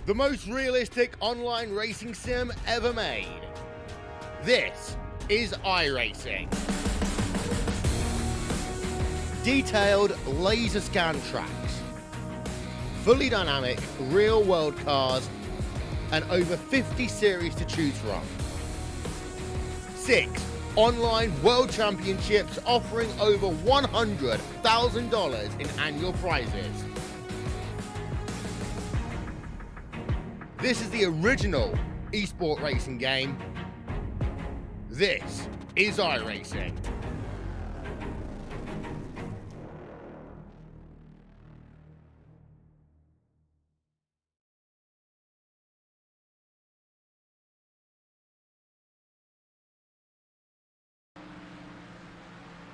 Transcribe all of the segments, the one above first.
The most realistic online racing sim ever made. This is iRacing. Detailed laser scan tracks, fully dynamic real world cars, and over 50 series to choose from. 6 online world championships offering over $100,000 in annual prizes. This is the original esport racing game. This is iRacing.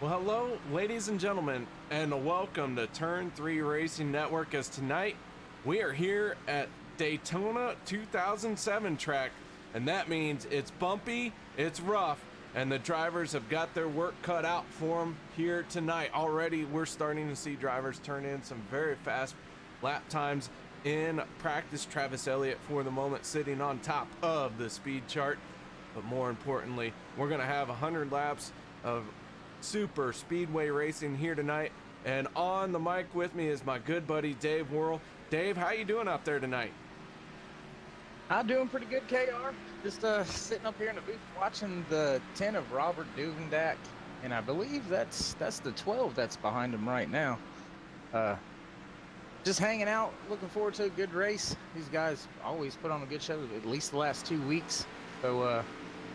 Well, hello, ladies and gentlemen, and welcome to Turn 3 Racing Network, as tonight we are here at Daytona 2007 track, and that means it's bumpy, it's rough, and the drivers have got their work cut out for them here tonight. Already we're starting to see drivers turn in some very fast lap times in practice. Travis Elliott for the moment sitting on top of the speed chart, but more importantly, we're going to have 100 laps of super speedway racing here tonight, and on the mic with me is my good buddy Dave Worrell. Dave, how you doing out there tonight? I'm doing pretty good, KR. Just sitting up here in the booth watching the 10 of Robert Duvendak, and I believe that's the 12 that's behind him right now. Just hanging out, looking forward to a good race. These guys always put on a good show, at least the last 2 weeks. So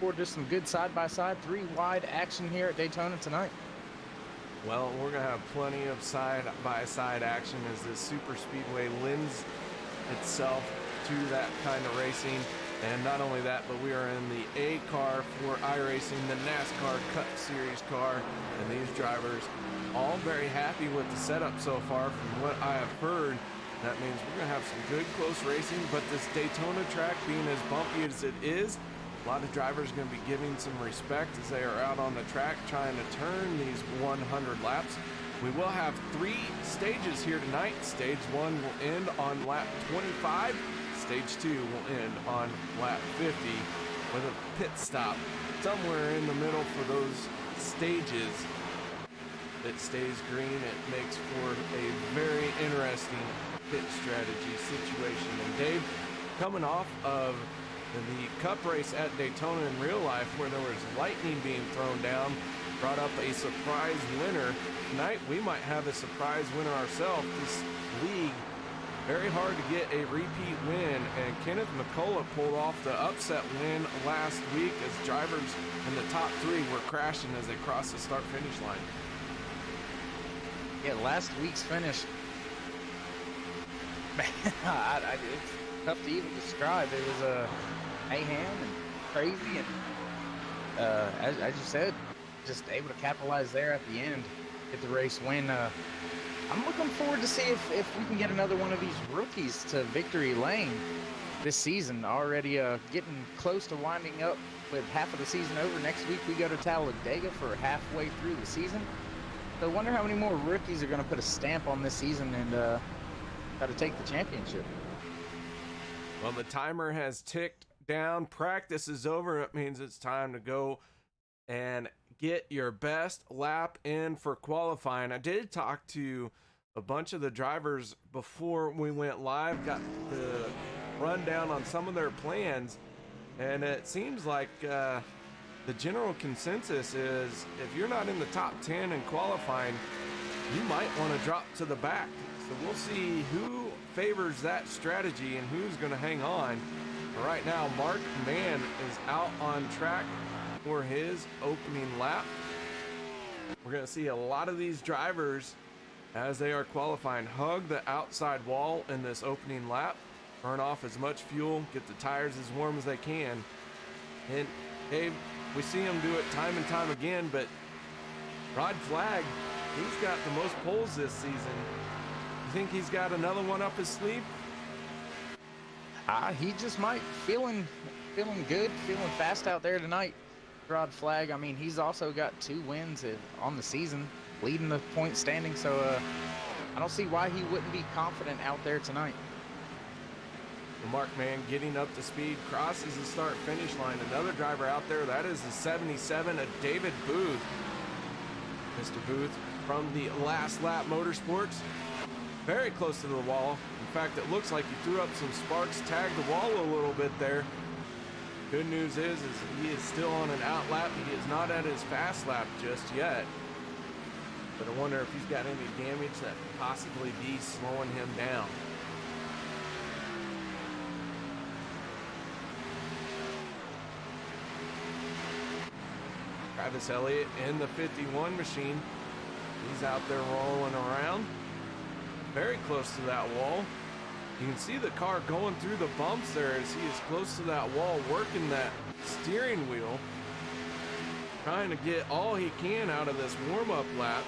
forward to some good side-by-side, 3-wide action here at Daytona tonight. Well, we're going to have plenty of side-by-side action as this super speedway lends itself to that kind of racing. And not only that, but we are in the A car for iRacing, the NASCAR Cup Series car. And these drivers all very happy with the setup so far. From what I have heard, that means we're gonna have some good close racing, but this Daytona track being as bumpy as it is, a lot of drivers are gonna be giving some respect as they are out on the track trying to turn these 100 laps. We will have 3 stages here tonight. Stage 1 will end on lap 25. Stage 2 will end on lap 50 with a pit stop somewhere in the middle for those stages. It stays green. It makes for a very interesting pit strategy situation. And Dave, coming off of the Cup race at Daytona in real life where there was lightning being thrown down, brought up a surprise winner. Tonight we might have a surprise winner ourselves. This league, very hard to get a repeat win, and Kenneth McCullough pulled off the upset win last week as drivers in the top 3 were crashing as they crossed the start-finish line. Yeah, last week's finish, man, it's tough to even describe. It was mayhem and crazy, and as you said, just able to capitalize there at the end, get the race win. I'm looking forward to see if we can get another one of these rookies to victory lane this season. Already getting close to winding up with half of the season over. Next week we go to Talladega for halfway through the season. So I wonder how many more rookies are going to put a stamp on this season and try to take the championship. Well, the timer has ticked down. Practice is over. It means it's time to go and get your best lap in for qualifying. I did talk to a bunch of the drivers before we went live, got the rundown on some of their plans, and it seems like the general consensus is if you're not in the top 10 in qualifying, you might want to drop to the back. So we'll see who favors that strategy and who's going to hang on. But right now, Mark Mann is out on track for his opening lap. We're going to see a lot of these drivers as they are qualifying hug the outside wall in this opening lap, burn off as much fuel, get the tires as warm as they can. And Dave, we see them do it time and time again, but Rod Flagg, he's got the most poles this season. You think he's got another one up his sleeve? He just might. Feeling good, feeling fast out there tonight. Rod Flagg, I mean, he's also got 2 wins on the season, leading the point standing, so I don't see why he wouldn't be confident out there tonight. Mark Mann getting up to speed, crosses the start-finish line. Another driver out there, that is the 77 of David Booth. Mr. Booth from the Last Lap Motorsports, very close to the wall. In fact, it looks like he threw up some sparks, tagged the wall a little bit there. Good news is he is still on an out lap. He is not at his fast lap just yet. But I wonder if he's got any damage that could possibly be slowing him down. Travis Elliott in the 51 machine. He's out there rolling around. Very close to that wall. You can see the car going through the bumps there as he is close to that wall, working that steering wheel, trying to get all he can out of this warm-up lap.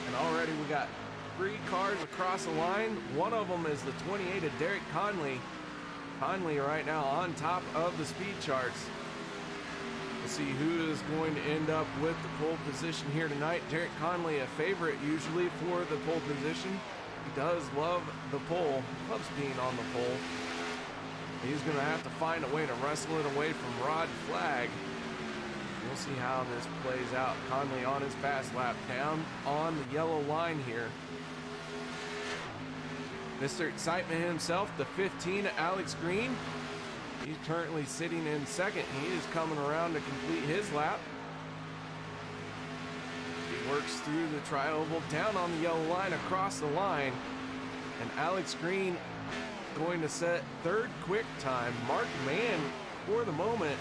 And already we got 3 cars across the line. One of them is the 28 of Derek Conley. Conley right now on top of the speed charts. We'll see who is going to end up with the pole position here tonight. Derek Conley, a favorite usually for the pole position. He does love the pole, loves being on the pole. He's going to have to find a way to wrestle it away from Rod Flagg. We'll see how this plays out. Conley on his fast lap, down on the yellow line here. Mr. Excitement himself, the 15, Alex Green. He's currently sitting in second. He is coming around to complete his lap. He works through the tri-oval, down on the yellow line, across the line. And Alex Green going to set 3rd quick time. Mark Mann, for the moment,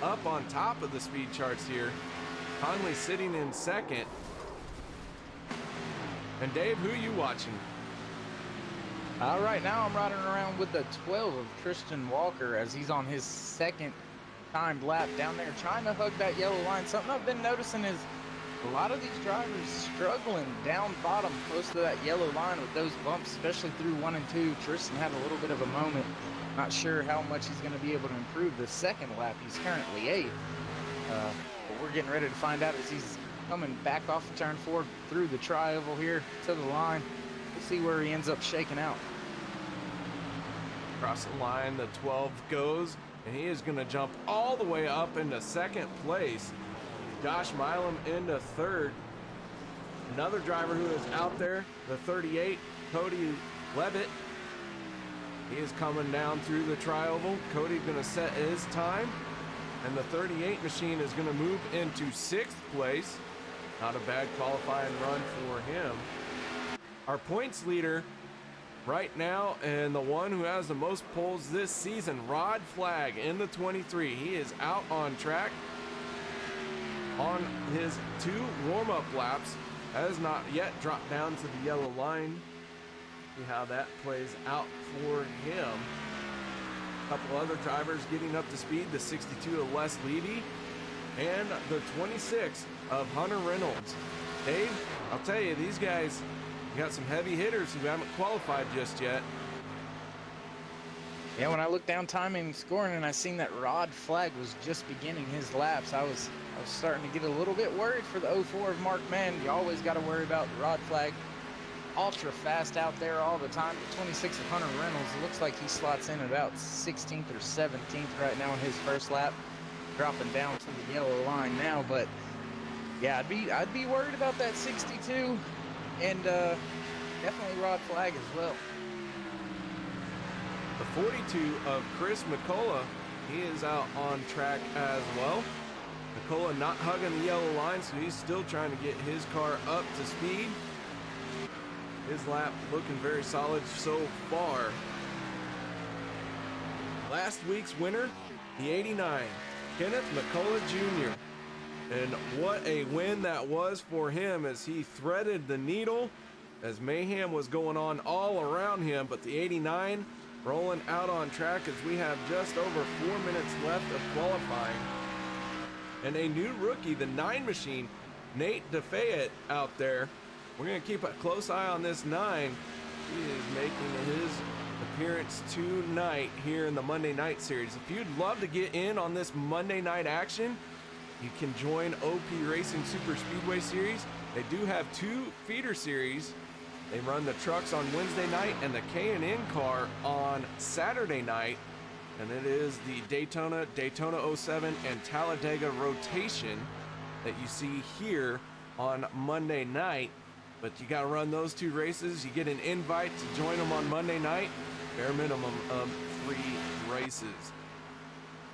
up on top of the speed charts here. Conley sitting in 2nd. And Dave, who are you watching? Right now I'm riding around with the 12 of Christian Walker as he's on his second timed lap down there trying to hug that yellow line. Something I've been noticing is a lot of these drivers struggling down bottom close to that yellow line with those bumps, especially through 1 and 2. Tristan had a little bit of a moment. Not sure how much he's going to be able to improve the second lap. He's currently 8th. But we're getting ready to find out as he's coming back off the turn 4 through the tri-oval here to the line. We'll see where he ends up shaking out. Across the line, the 12 goes, and he is going to jump all the way up into second place. Josh Milam into third. Another driver who is out there, the 38, Cody Levitt. He is coming down through the tri-oval. Cody's going to set his time, and the 38 machine is going to move into 6th place. Not a bad qualifying run for him. Our points leader right now, and the one who has the most poles this season, Rod Flagg in the 23. He is out on track on his 2 warm-up laps. Has not yet dropped down to the yellow line. See how that plays out for him. A couple other drivers getting up to speed. The 62 of Les Levy and the 26 of Hunter Reynolds. Dave, I'll tell you, these guys, you got some heavy hitters who haven't qualified just yet. Yeah, when I looked down timing and scoring and I seen that Rod Flagg was just beginning his laps, I was starting to get a little bit worried for the 04 of Mark Mann. You always got to worry about Rod Flagg. Ultra fast out there all the time. The 26 of Hunter Reynolds, it looks like he slots in about 16th or 17th right now in his first lap, dropping down to the yellow line now. But yeah, I'd be worried about that 62 and definitely Rod Flagg as well. The 42 of Chris McCullough, he is out on track as well. McCullough not hugging the yellow line, so he's still trying to get his car up to speed. His lap looking very solid so far. Last week's winner, the 89, Kenneth McCullough Jr. And what a win that was for him as he threaded the needle as mayhem was going on all around him. But the 89 rolling out on track as we have just over 4 minutes left of qualifying. And a new rookie, the 9 machine, Nate DeFayette out there. We're going to keep a close eye on this 9. He is making his appearance tonight here in the Monday Night Series. If you'd love to get in on this Monday night action, you can join OP Racing Super Speedway Series. They do have 2 feeder series. They run the trucks on Wednesday night and the K&N car on Saturday night. And it is the Daytona, Daytona 07, and Talladega rotation that you see here on Monday night. But you got to run those 2 races. You get an invite to join them on Monday night. Bare minimum of 3 races.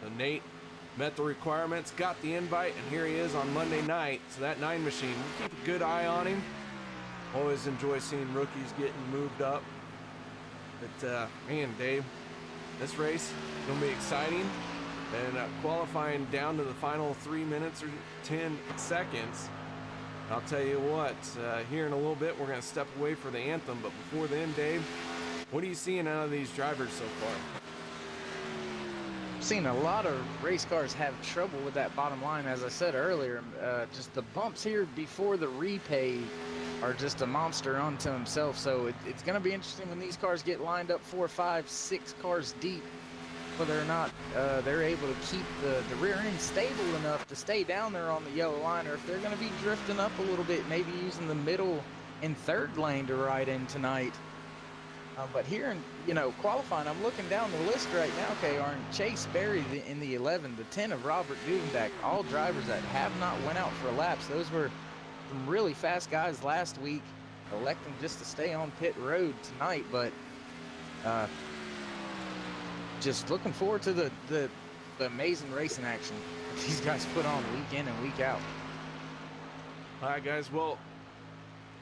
So Nate met the requirements, got the invite, and here he is on Monday night. So that 9 machine, we'll keep a good eye on him. Always enjoy seeing rookies getting moved up. But man, Dave, this race is going to be exciting. And qualifying down to the final 3 minutes or 10 seconds. I'll tell you what, here in a little bit, we're going to step away for the anthem. But before then, Dave, what are you seeing out of these drivers so far? I've seen a lot of race cars have trouble with that bottom line, as I said earlier. Just the bumps here before the repave are just a monster unto himself. So it's going to be interesting when these cars get lined up 4, 5, 6 cars deep, whether or not they're able to keep the rear end stable enough to stay down there on the yellow line, or if they're going to be drifting up a little bit, maybe using the middle and third lane to ride in tonight. But here in qualifying, I'm looking down the list right now. Okay, Chase Berry in the 11, the 10 of Robert Gudenbach, all drivers that have not went out for laps. Those were some really fast guys last week, electing just to stay on pit road tonight. But just looking forward to the amazing racing action that these guys put on week in and week out. All right, guys. Well,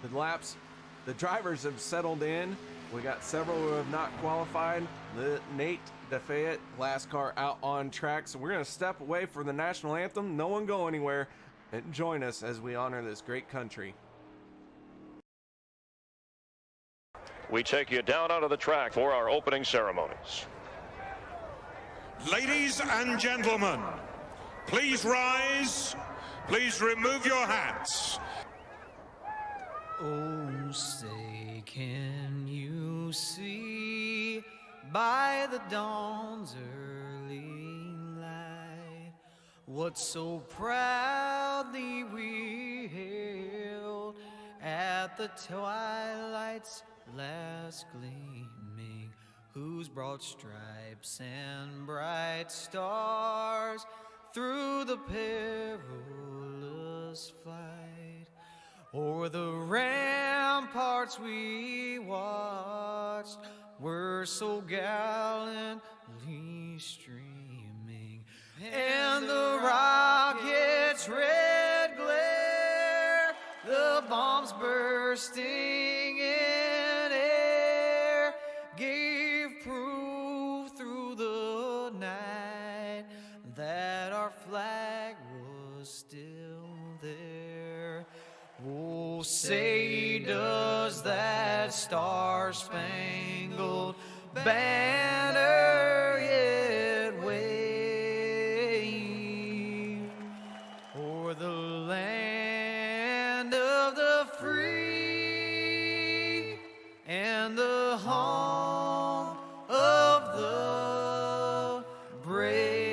the drivers have settled in. We got several who have not qualified. The Nate DeFayette, last car out on track. So we're going to step away for the national anthem. No one go anywhere and join us as we honor this great country. we take you down onto the track for our opening ceremonies. Ladies and gentlemen, please rise. Please remove your hats. Oh, say, can you see by the dawn's early light what so proudly we hailed at the twilight's last gleaming, whose broad stripes and bright stars through the perilous flight o'er the ramparts we watched were so gallantly streaming, and the rocket's red glare, the bombs bursting in air, gave proof through the night that our flag was still there. Oh, say, does that star-spangled banner yet wave o'er the land of the free and the home of the brave?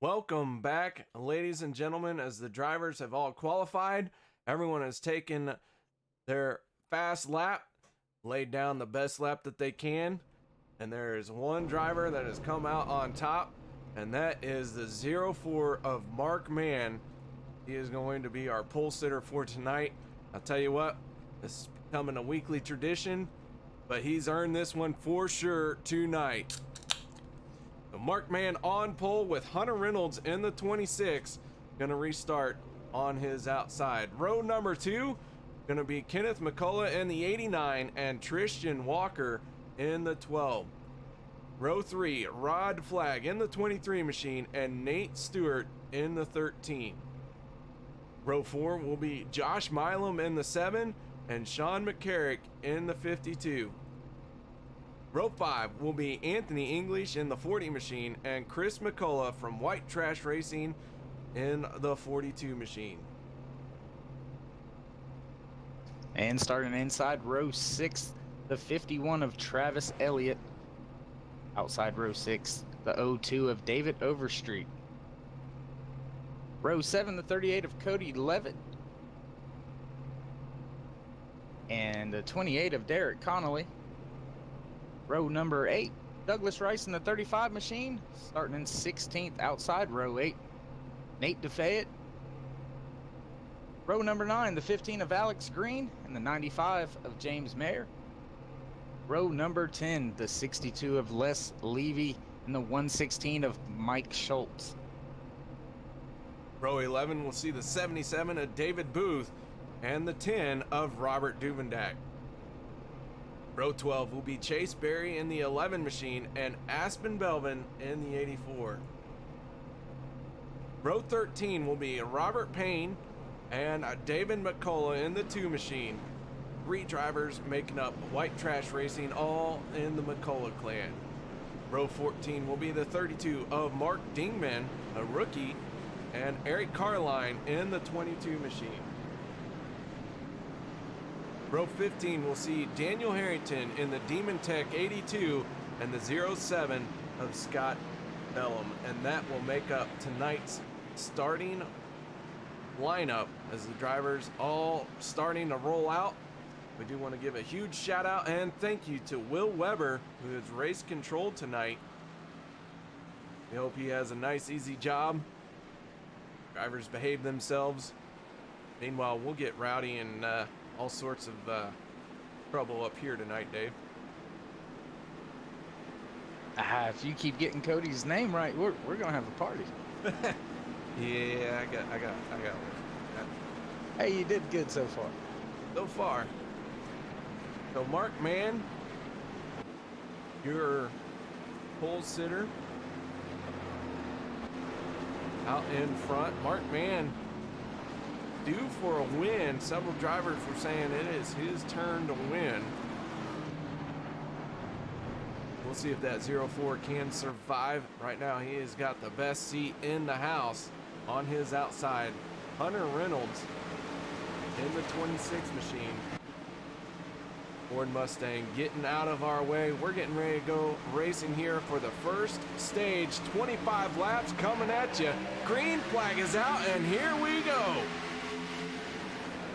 Welcome back, ladies and gentlemen. As the drivers have all qualified, everyone has taken their fast lap, laid down the best lap that they can, and there is one driver that has come out on top, and that is the 04 of Mark Mann. He is going to be our pole sitter for tonight. I'll tell you what, this is becoming a weekly tradition, but he's earned this one for sure tonight. Mark Mann on pole with Hunter Reynolds in the 26, gonna restart on his outside. Row number 2 gonna be Kenneth McCullough in the 89 and Tristan Walker in the 12. Row 3, Rod Flagg in the 23 machine and Nate Stewart in the 13. Row 4 will be Josh Milam in the 7 and Sean McCarrick in the 52. Row 5 will be Anthony English in the 40 machine and Chris McCullough from White Trash Racing in the 42 machine. And starting inside row 6, the 51 of Travis Elliott. Outside row 6, the 02 of David Overstreet. Row 7, the 38 of Cody Levitt. And the 28 of Derek Connolly. Row number 8, Douglas Rice in the 35 machine, starting in 16th outside row 8, Nate DeFayette. Row number 9, the 15 of Alex Green and the 95 of James Maier. Row number 10, the 62 of Les Levy and the 116 of Mike Schultz. Row 11 will see the 77 of David Booth and the 10 of Robert Duvendak. Row 12 will be Chase Berry in the 11 machine and Aspen Belvin in the 84. Row 13 will be Robert Payne and David McCullough in the 2 machine. 3 drivers making up White Trash Racing, all in the McCullough clan. Row 14 will be the 32 of Mark Dingman, a rookie, and Eric Carline in the 22 machine. Row 15 will see Daniel Harrington in the Demon Tech 82 and the 07 of Scott Bellum, and that will make up tonight's starting lineup as the drivers all starting to roll out. We do want to give a huge shout out and thank you to Will Weber, who has race controlled tonight. We hope he has a nice, easy job. Drivers behave themselves. Meanwhile, we'll get rowdy and all sorts of trouble up here tonight, Dave. If you keep getting Cody's name right, we're gonna have a party. Yeah, I got one. Hey, you did good so far. So far. So Mark Mann, your pole sitter out in front. Mark Mann due for a win. Several drivers were saying it is his turn to win. We'll see if that 04 can survive. Right now, he has got the best seat in the house on his outside. Hunter Reynolds in the 26 machine. Ford Mustang getting out of our way. We're getting ready to go racing here for the first stage. 25 laps coming at you. Green flag is out, and here we go.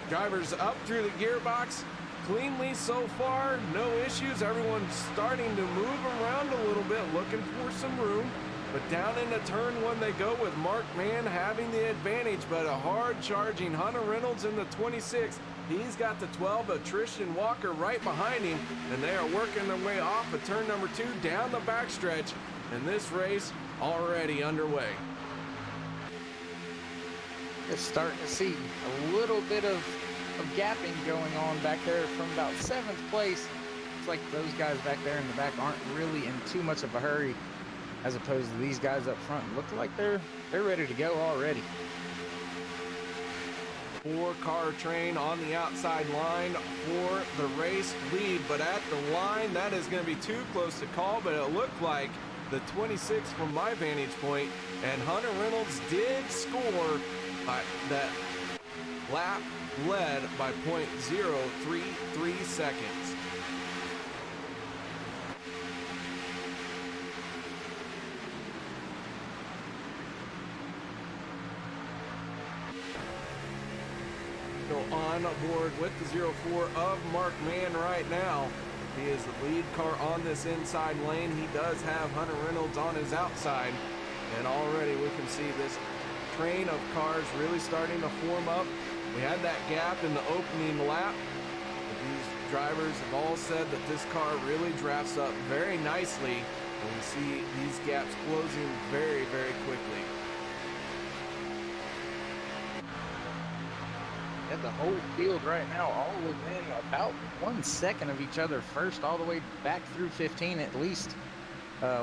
Drivers up through the gearbox cleanly so far, no issues. Everyone's starting to move around a little bit, looking for some room. But down into turn one they go with Mark Mann having the advantage, but a hard charging Hunter Reynolds in the 26. He's got the 12 of Tristan Walker right behind him, and they are working their way off of turn number 2 down the backstretch, and this race already underway. Just starting to see a little bit of gapping going on back there from about 7th place. It's like those guys back there in the back aren't really in too much of a hurry, as opposed to these guys up front. Look like they're ready to go already. 4-car train on the outside line for the race lead, but at the line, that is going to be too close to call, but it looked like the 26 from my vantage point, and Hunter Reynolds did score that lap led by 0.033 seconds. So on board with the 04 of Mark Mann right now. He is the lead car on this inside lane. He does have Hunter Reynolds on his outside, and already we can see this train of cars really starting to form up. We had that gap in the opening lap, but these drivers have all said that this car really drafts up very nicely, and we see these gaps closing very, very quickly. And the whole field right now all within about 1 second of each other, first all the way back through 15, at least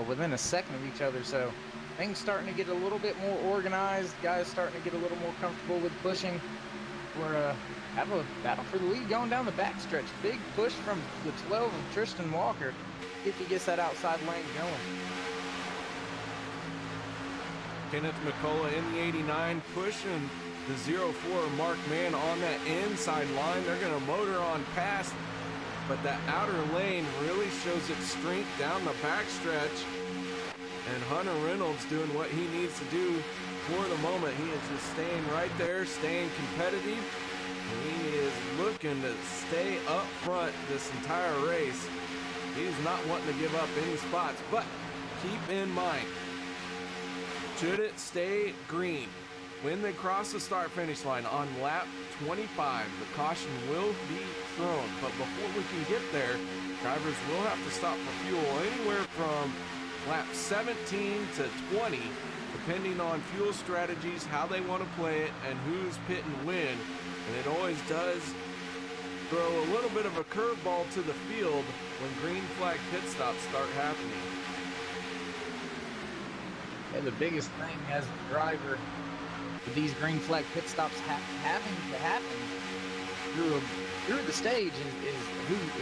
within a second of each other. So things starting to get a little bit more organized, guys starting to get a little more comfortable with pushing. We're have a battle for the lead going down the backstretch. Big push from the 12 of Tristan Walker if he gets that outside lane going. Kenneth McCullough in the 89 pushing the 04 Mark Mann on that inside line. They're going to motor on past, but that outer lane really shows its strength down the backstretch. And Hunter Reynolds doing what he needs to do for the moment. He is just staying right there, staying competitive. And he is looking to stay up front this entire race. He's not wanting to give up any spots, but keep in mind, should it stay green, when they cross the start-finish line on lap 25, the caution will be thrown. But before we can get there, drivers will have to stop for fuel anywhere from lap 17 to 20, depending on fuel strategies, how they want to play it, and who's pit and when. And it always does throw a little bit of a curveball to the field when green flag pit stops start happening. And the biggest thing as a driver with these green flag pit stops having to happen through the stage is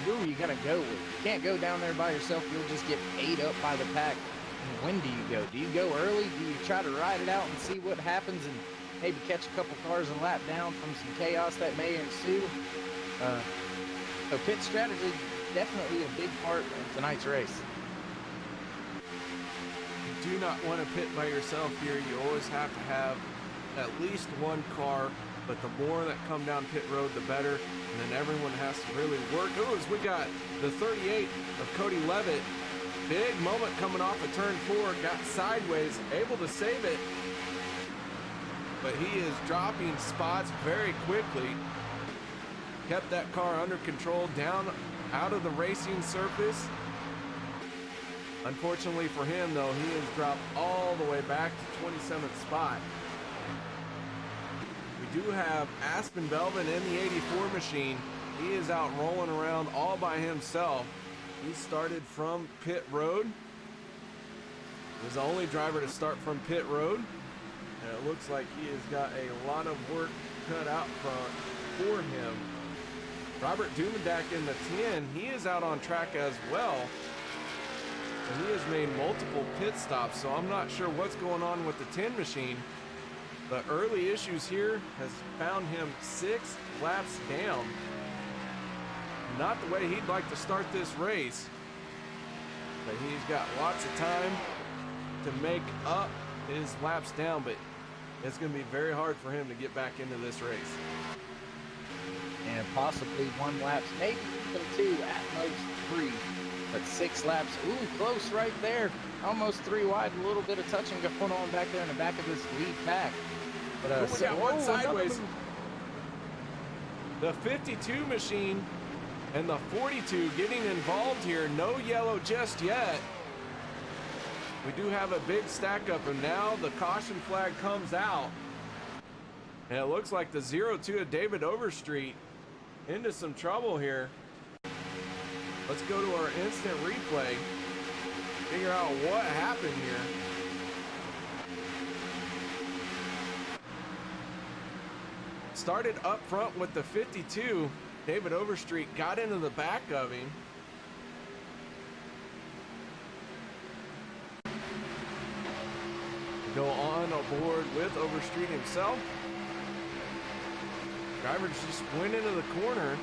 who are you going to go with? You can't go down there by yourself. You'll just get ate up by the pack. And when do you go? Do you go early? Do you try to ride it out and see what happens and maybe catch a couple cars and lap down from some chaos that may ensue? So pit strategy, definitely a big part of tonight's race. You do not want to pit by yourself here. You always have to have at least one car, but the more that come down pit road, the better. And then everyone has to really work. Ooh, as we got the 38 of Cody Levitt. Big moment coming off of turn 4, got sideways, able to save it. But he is dropping spots very quickly. Kept that car under control down out of the racing surface. Unfortunately for him, though, he has dropped all the way back to 27th spot. We do have Aspen Belvin in the 84 machine. He is out rolling around all by himself. He started from pit road. He was the only driver to start from pit road. And it looks like he has got a lot of work cut out front for him. Robert Dumendak in the 10, he is out on track as well. And he has made multiple pit stops, so I'm not sure what's going on with the 10 machine. The early issues here has found him 6 laps down. Not the way he'd like to start this race, but he's got lots of time to make up his laps down, but it's going to be very hard for him to get back into this race. And possibly 1 lap, maybe even 2, at most 3. But 6 laps, ooh, close right there. Almost 3 wide, a little bit of touching going on back there in the back of this lead pack. But we got one sideways. The 52 machine and the 42 getting involved here. No yellow just yet. We do have a big stack up, and now the caution flag comes out. And it looks like the 02 of David Overstreet into some trouble here. Let's go to our instant replay, figure out what happened here. Started up front with the 52. David Overstreet got into the back of him. Go on aboard with Overstreet himself. Drivers just went into the corner.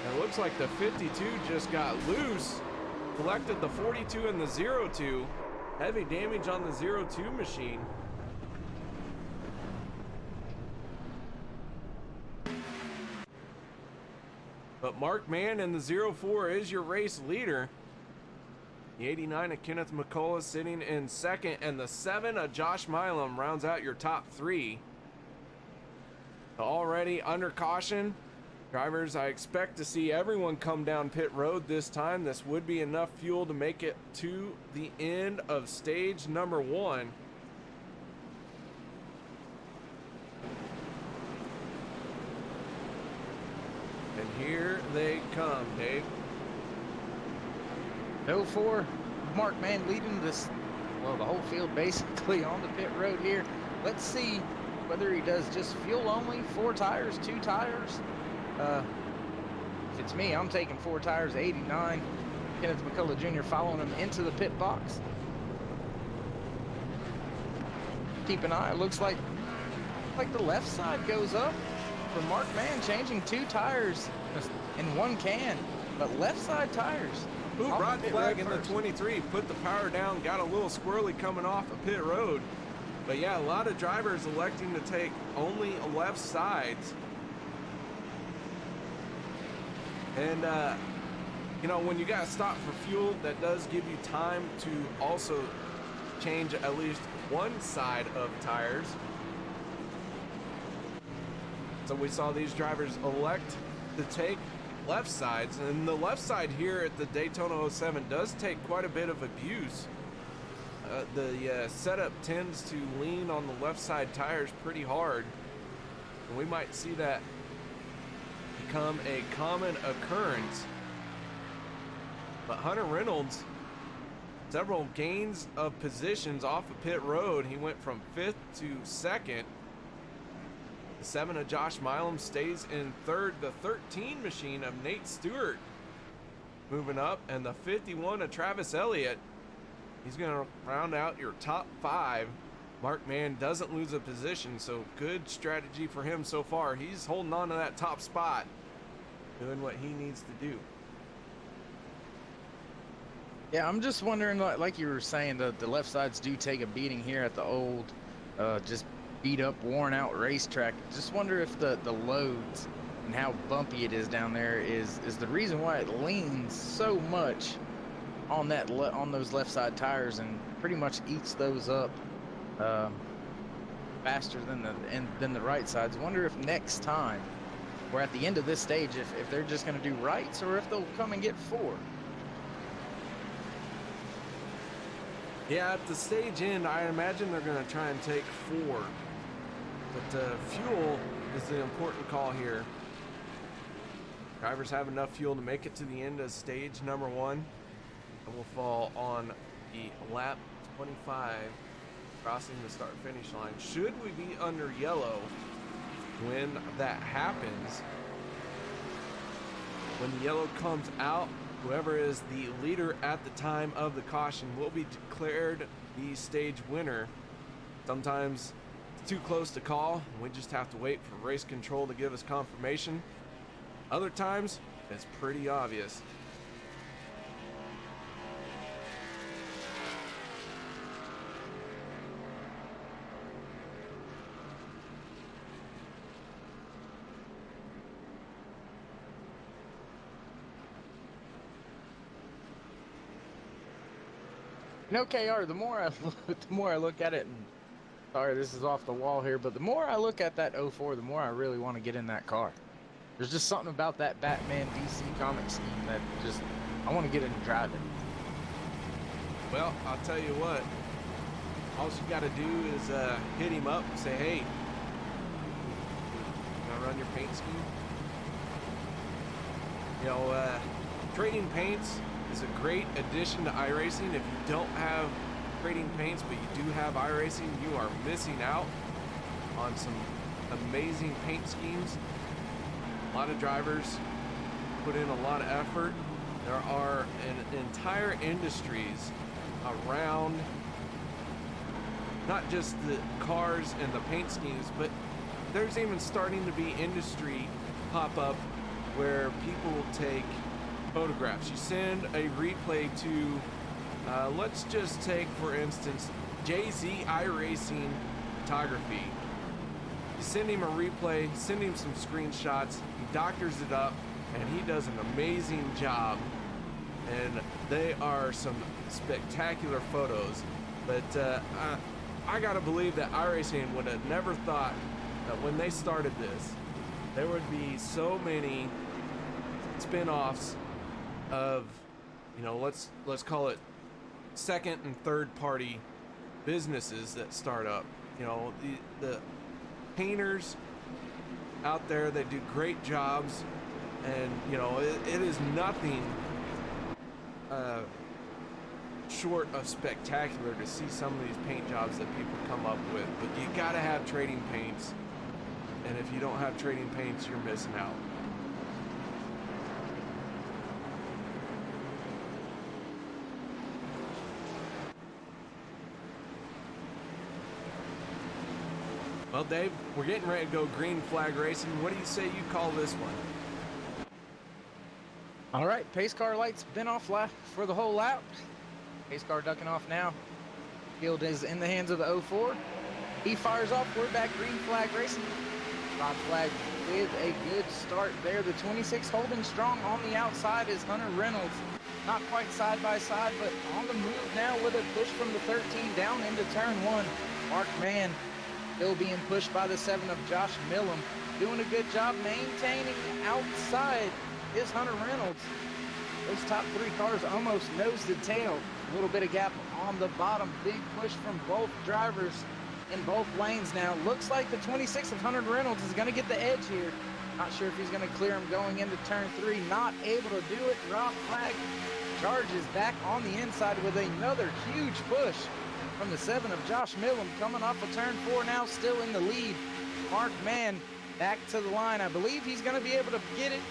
It looks like the 52 just got loose, collected the 42 and the 02. Heavy damage on the 02 machine. But Mark Mann in the 04 is your race leader. The 89 of Kenneth McCullough sitting in second, and the 7 of Josh Milam rounds out your top 3. Already under caution. Drivers, I expect to see everyone come down pit road this time. This would be enough fuel to make it to the end of stage number 1. And here they come, Dave. 04, Mark Mann leading this, well, the whole field basically on the pit road here. Let's see whether he does just fuel only, 4 tires, 2 tires. If it's me, I'm taking 4 tires, 89. Kenneth McCullough Jr. following him into the pit box. Keep an eye. It looks like the left side goes up for Mark Mann, changing 2 tires in 1 can, but left side tires. Ooh, Rod Flag in the 23 put the power down, got a little squirrely coming off of pit road. But yeah, a lot of drivers electing to take only left sides. And, you know, when you got to stop for fuel, that does give you time to also change at least 1 side of tires. So we saw these drivers elect to take left sides, and the left side here at the Daytona 07 does take quite a bit of abuse. The setup tends to lean on the left side tires pretty hard, and we might see that become a common occurrence. But Hunter Reynolds, several gains of positions off of pit road. He went from 5th to 2nd. The 7 of Josh Milam stays in 3rd. The 13 machine of Nate Stewart moving up, and the 51 of Travis Elliott, he's going to round out your top 5. Mark Mann doesn't lose a position, so good strategy for him so far. He's holding on to that top spot, doing what he needs to do. Yeah, I'm just wondering, like you were saying, the left sides do take a beating here at the old, just beat up, worn out racetrack. Just wonder if the loads and how bumpy it is down there is the reason why it leans so much on that on those left side tires, and pretty much eats those up faster than the right sides. Wonder if next time we're at the end of this stage if they're just going to do rights or if they'll come and get 4. Yeah, at the stage end, I imagine they're going to try and take 4. But fuel is the important call here. Drivers have enough fuel to make it to the end of stage number 1. And will fall on the lap 25, crossing the start-finish line. Should we be under yellow when that happens, when the yellow comes out, whoever is the leader at the time of the caution will be declared the stage winner. Sometimes it's too close to call. We just have to wait for race control to give us confirmation. Other times, it's pretty obvious. You know, KR, the more I look at it, and sorry, this is off the wall here, but the more I look at that 04, the more I really want to get in that car. There's just something about that Batman DC comic scheme that just, I want to get in and drive it. Well, I'll tell you what, all you got to do is hit him up and say, hey, you want to run your paint scheme? You know, trading paints is a great addition to iRacing. If you don't have trading paints, but you do have iRacing, you are missing out on some amazing paint schemes. A lot of drivers put in a lot of effort. There are entire industries around not just the cars and the paint schemes, but there's even starting to be industry pop up where people will take photographs. You send a replay to, let's just take, for instance, JZ iRacing Photography. You send him a replay, send him some screenshots, he doctors it up, and he does an amazing job. And they are some spectacular photos. But I gotta believe that iRacing would have never thought that when they started this, there would be so many spin-offs of, you know, let's call it second and third party businesses that start up. You know, the painters out there, they do great jobs, and you know, it is nothing short of spectacular to see some of these paint jobs that people come up with. But you gotta have trading paints, and if you don't have trading paints, you're missing out. Well, Dave, we're getting ready to go green flag racing. What do you say you call this one? All right, pace car lights been off for the whole lap. Pace car ducking off now. Field is in the hands of the 04. He fires off. We're back green flag racing. Ron flag with a good start there. The 26 holding strong on the outside is Hunter Reynolds. Not quite side by side, but on the move now with a push from the 13 down into turn 1. Mark Mann still being pushed by the 7 of Josh Millam. Doing a good job maintaining outside is Hunter Reynolds. Those top 3 cars almost nose to tail. A little bit of gap on the bottom. Big push from both drivers in both lanes now. Looks like the 26 of Hunter Reynolds is going to get the edge here. Not sure if he's going to clear him going into turn 3. Not able to do it. Rob Flag charges back on the inside with another huge push from the 7 of Josh Millam, coming off of turn 4 now, still in the lead. Mark Mann back to the line. I believe he's going to be able to get it.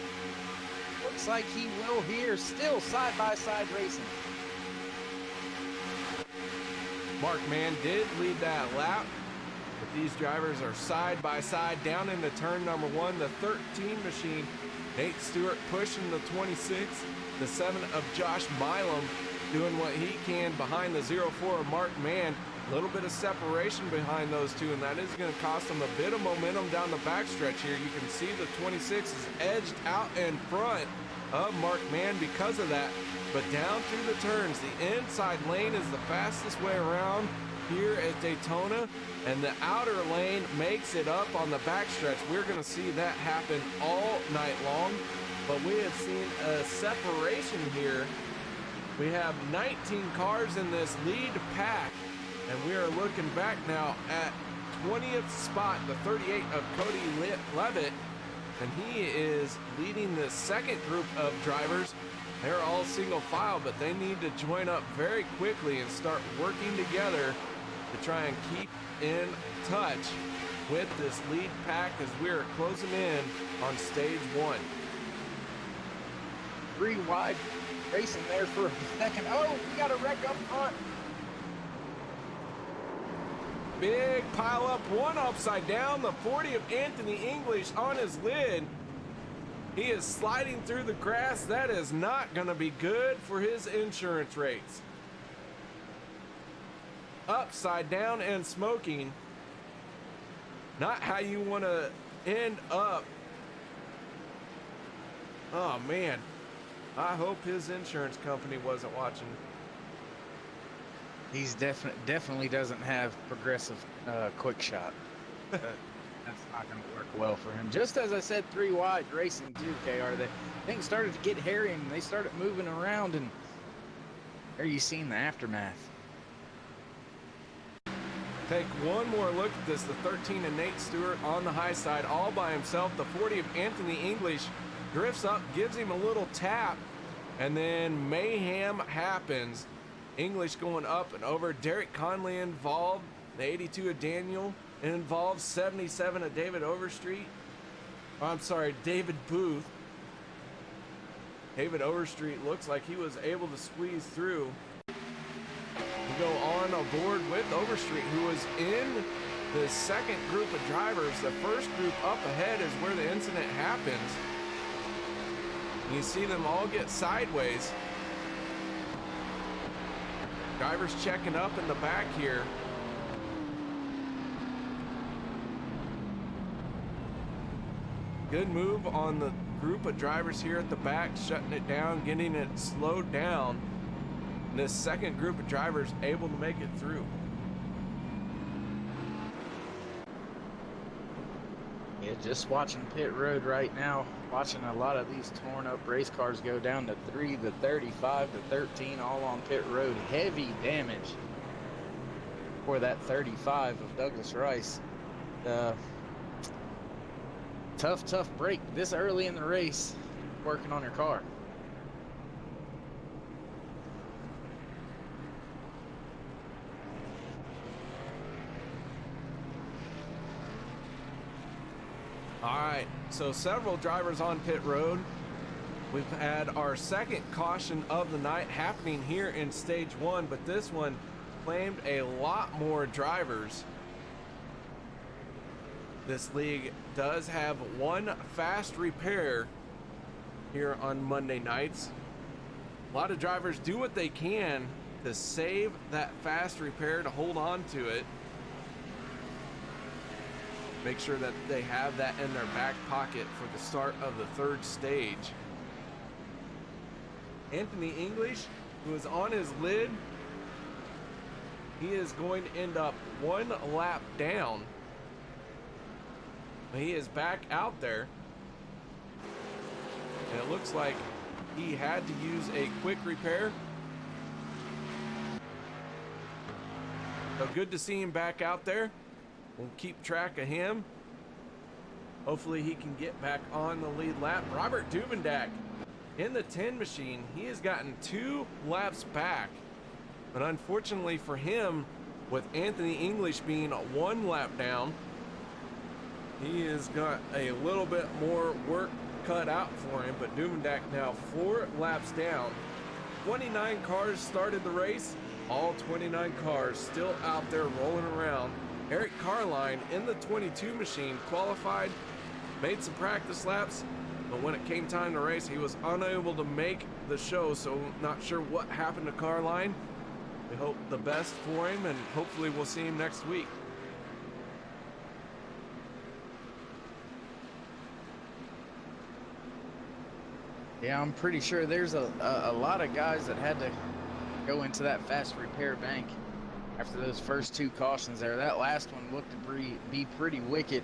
Looks like he will here. Still side-by-side racing. Mark Mann did lead that lap, but these drivers are side-by-side down into turn number 1. The 13 machine, Nate Stewart pushing the 26. The 7 of Josh Milam doing what he can behind the 04 of Mark Mann. A little bit of separation behind those two, and that is going to cost them a bit of momentum down the backstretch here. You can see the 26 is edged out in front of Mark Mann because of that. But down through the turns, the inside lane is the fastest way around. here at Daytona, and the outer lane makes it up on the backstretch. We're going to see that happen all night long, but we have seen a separation here. We have 19 cars in this lead pack, and we are looking back now at 20th spot, the 38 of Cody Levitt, and he is leading the second group of drivers. They're all single file, but they need to join up very quickly and start working together to try and keep in touch with this lead pack as we are closing in on stage 1. 3 wide racing there for a second. Oh, we got a wreck up front. Big pile up, one upside down, the 40 of Anthony English on his lid. He is sliding through the grass. That is not going to be good for his insurance rates. Upside down and smoking. Not how you want to end up. Oh, man. I hope his insurance company wasn't watching. He's definitely doesn't have progressive quick shot. That's not going to work well for him. Just as I said, 3 wide racing too, KR. Things started to get hairy and they started moving around, and there you seen the aftermath. Take one more look at this. The 13 of Nate Stewart on the high side all by himself. The 40 of Anthony English drifts up, gives him a little tap, and then mayhem happens. English going up and over. Derek Conley involved. The 82 of Daniel involved. 77 of David Overstreet. Oh, I'm sorry, David Booth. David Overstreet looks like he was able to squeeze through. We go on aboard with Overstreet, who was in the second group of drivers. The first group up ahead is where the incident happens. You see them all get sideways. Drivers checking up in the back here. Good move on the group of drivers here at the back, shutting it down, getting it slowed down. And this second group of drivers able to make it through. Yeah, just watching pit road right now, watching a lot of these torn up race cars go down to 3, the 35, the 13, all on pit road. Heavy damage for that 35 of Douglas Rice. Tough break this early in the race, working on your car. All right, so several drivers on pit road. We've had our second caution of the night happening here in stage 1, but this one claimed a lot more drivers. This league does have one fast repair here on Monday nights. A lot of drivers do what they can to save that fast repair, to hold on to it. Make sure that they have that in their back pocket for the start of the third stage. Anthony English, who is on his lid, he is going to end up 1 lap down. He is back out there. And it looks like he had to use a quick repair. So good to see him back out there. We'll keep track of him. Hopefully he can get back on the lead lap. Robert Duvendak in the 10 machine. He has gotten 2 laps back. But unfortunately for him, with Anthony English being 1 lap down, he has got a little bit more work cut out for him. But Duvendak now 4 laps down. 29 cars started the race. All 29 cars still out there rolling around. Eric Carline in the 22 machine qualified, made some practice laps, but when it came time to race, he was unable to make the show, so not sure what happened to Carline. We hope the best for him, and hopefully we'll see him next week. Yeah, I'm pretty sure there's a lot of guys that had to go into that fast repair bank after those first 2 cautions there. That last one looked to be pretty wicked.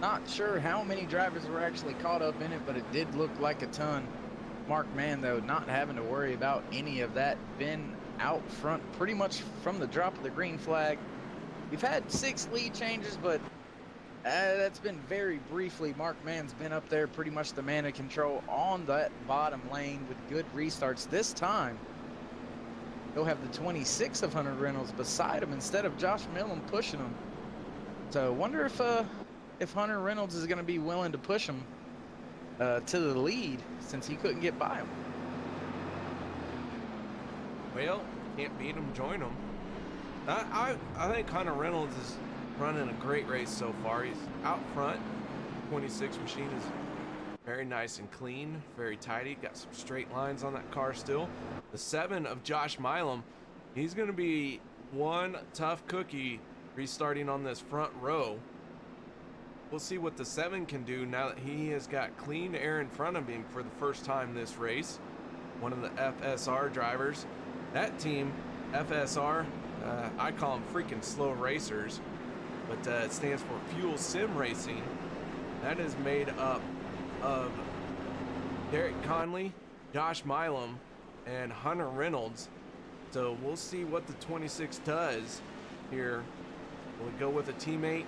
Not sure how many drivers were actually caught up in it, but it did look like a ton. Mark Mann, though, not having to worry about any of that. Been out front pretty much from the drop of the green flag. We've had 6 lead changes, but that's been very briefly. Mark Mann's been up there pretty much the man in control on that bottom lane with good restarts. This time, he'll have the 26 of Hunter Reynolds beside him instead of Josh Millen pushing him. So wonder if Hunter Reynolds is going to be willing to push him to the lead since he couldn't get by him. Well, can't beat him, join him. I think Hunter Reynolds is running a great race so far. He's out front. 26 machine is very nice and clean, very tidy. Got some straight lines on that car still. The 7 of Josh Milam, he's going to be one tough cookie restarting on this front row. We'll see what the 7 can do now that he has got clean air in front of him for the first time this race. One of the FSR drivers. That team, FSR, I call them freaking slow racers, but it stands for Fuel Sim Racing. That is made up of Derek Conley, Josh Milam, and Hunter Reynolds. So we'll see what the 26 does here. Will he go with a teammate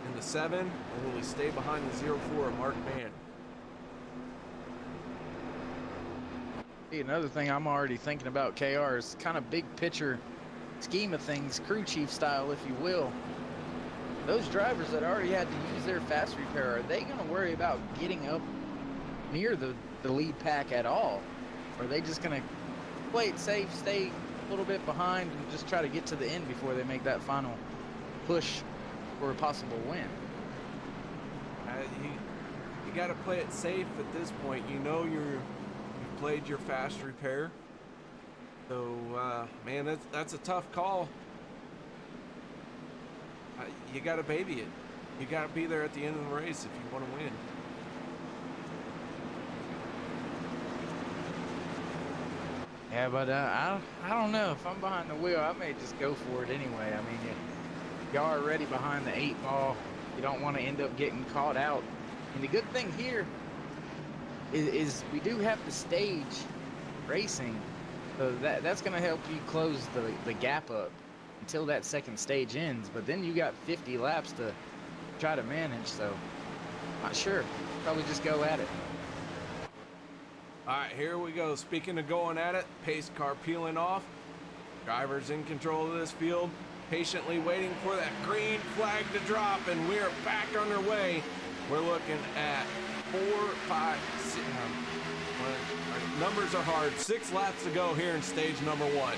in the 7, or will he stay behind the 04 of Mark Mann? Another thing I'm already thinking about, KR, is kind of big picture scheme of things, crew chief style, if you will. Those drivers that already had to use their fast repair, are they going to worry about getting up near the lead pack at all? Or are they just going to play it safe, stay a little bit behind, and just try to get to the end before they make that final push for a possible win? You got to play it safe at this point. You know you've played your fast repair. So, man, that's a tough call. You got to baby it. You got to be there at the end of the race if you want to win. Yeah, but I don't know. If I'm behind the wheel, I may just go for it anyway. I mean, you're already behind the 8 ball. You don't want to end up getting caught out. And the good thing here is we do have the stage racing. So that's going to help you close the gap up until that second stage ends. But then you got 50 laps to try to manage. So, not sure. Probably just go at it. All right, here we go. Speaking of going at it, pace car peeling off. Drivers in control of this field, patiently waiting for that green flag to drop, and we are back underway. We're looking at 4, 5, 6. Numbers are hard. 6 laps to go here in stage number 1.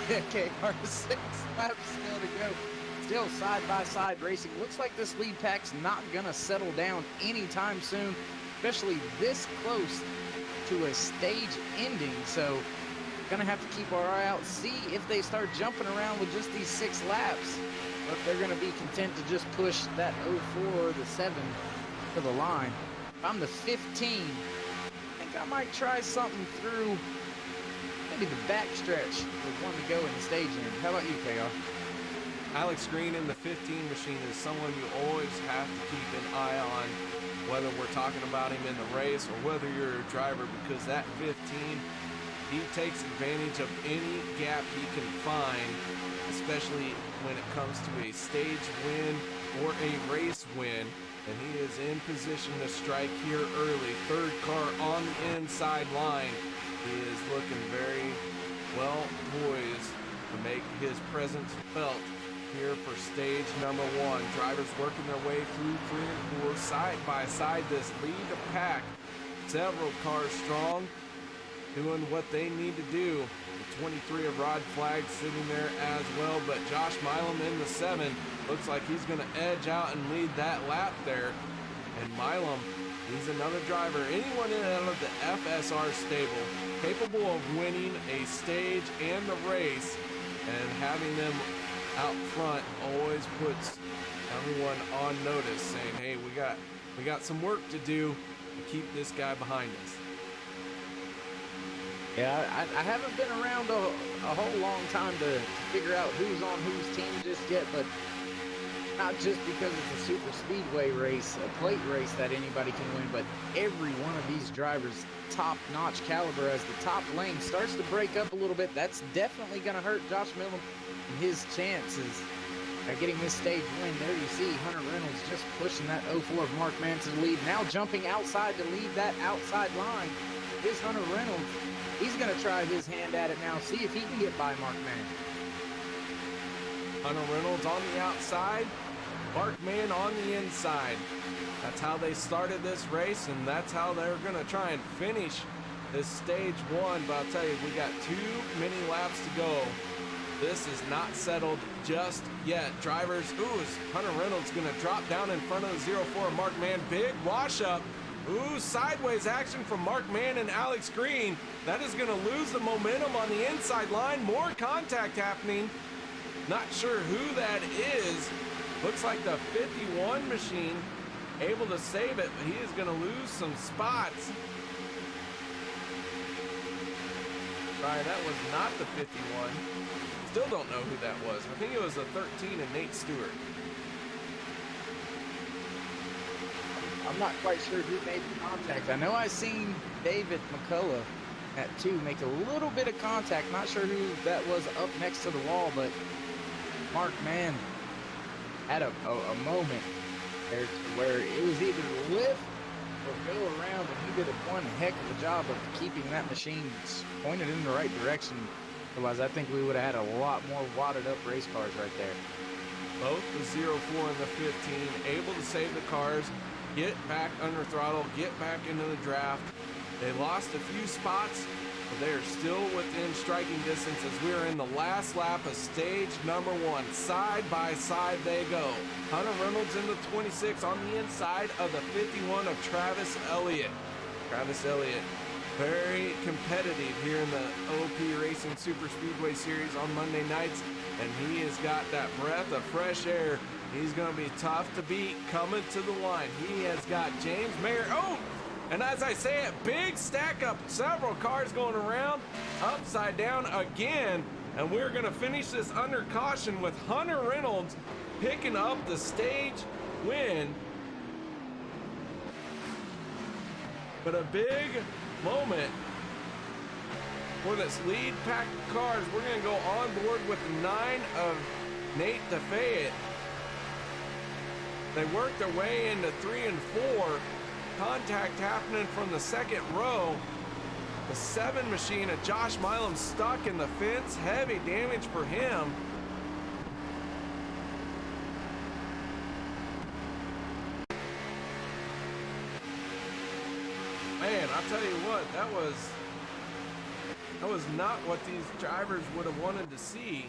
Okay, 6 laps still to go. Still side-by-side racing. Looks like this lead pack's not gonna settle down anytime soon, especially this close to a stage ending. So, gonna have to keep our eye out, see if they start jumping around with just these 6 laps, or if they're gonna be content to just push that 04 or the 7 to the line. If I'm the 15, I think I might try something through maybe the back stretch with one to go in the stage end. How about you, KR? Alex Green in the 15 machine is someone you always have to keep an eye on, whether we're talking about him in the race or whether you're a driver, because that 15, he takes advantage of any gap he can find, especially when it comes to a stage win or a race win. And he is in position to strike here early. 3rd car on the inside line. He is looking very well poised to make his presence felt here for stage number 1. Drivers working their way through 3 and 4 side by side. This lead pack, several cars strong, doing what they need to do. The 23 of Rod Flag sitting there as well, but Josh Milam in the 7 looks like he's going to edge out and lead that lap there. And Milam, he's another driver, anyone in out of the FSR stable, capable of winning a stage and the race, and having them out front always puts everyone on notice, saying, hey, we got We got some work to do to keep this guy behind us. Yeah, I haven't been around a whole long time to figure out who's on whose team just yet, but not just because it's a super speedway race, a plate race that anybody can win, but every one of these drivers top-notch caliber. As the top lane starts to break up a little bit, that's definitely going to hurt Josh Millam and his chances at getting this stage win. There you see Hunter Reynolds just pushing that 04 of Mark Mann to the lead. Now jumping outside to lead that outside line is Hunter Reynolds. He's going to try his hand at it now, see if he can get by Mark Mann. Hunter Reynolds on the outside, Mark Mann on the inside. That's how they started this race, and that's how they're going to try and finish this stage one. But I'll tell you, we got too many laps to go. This is not settled just yet. Drivers, is Hunter Reynolds going to drop down in front of the 04 Mark Mann. Big wash up. Sideways action from Mark Mann and Alex Green. That is going to lose the momentum on the inside line. More contact happening. Not sure who that is. Looks like the 51 machine able to save it, but he is going to lose some spots. Sorry, that was not the 51. Still don't know who that was. I think it was the 13 and Nate Stewart. I'm not quite sure who made the contact. I know I seen David McCullough at 2 make a little bit of contact. Not sure who that was up next to the wall, but Mark Mann had a moment there where it was either lift or go around, and he did one heck of a job of keeping that machine pointed in the right direction. Otherwise, I think we would have had a lot more wadded up race cars right there. Both the 04 and the 15 able to save the cars, get back under throttle, get back into the draft. They lost a few spots, but they are still within striking distance as we are in the last lap of stage number 1. Side by side they go. Hunter Reynolds in the 26 on the inside of the 51 of Travis Elliott. Travis Elliott, very competitive here in the OP Racing Super Speedway Series on Monday nights, and he has got that breath of fresh air. He's going to be tough to beat coming to the line. He has got James Maier. And as I say it, big stack up, several cars going around, upside down again. And we're going to finish this under caution with Hunter Reynolds picking up the stage win. But a big moment for this lead pack of cars. We're going to go on board with 9 of Nate DeFayette. They worked their way into 3 and 4. Contact happening from the second row. The 7 machine of Josh Milam stuck in the fence. Heavy damage for him. Man, I'll tell you what, that was not what these drivers would have wanted to see.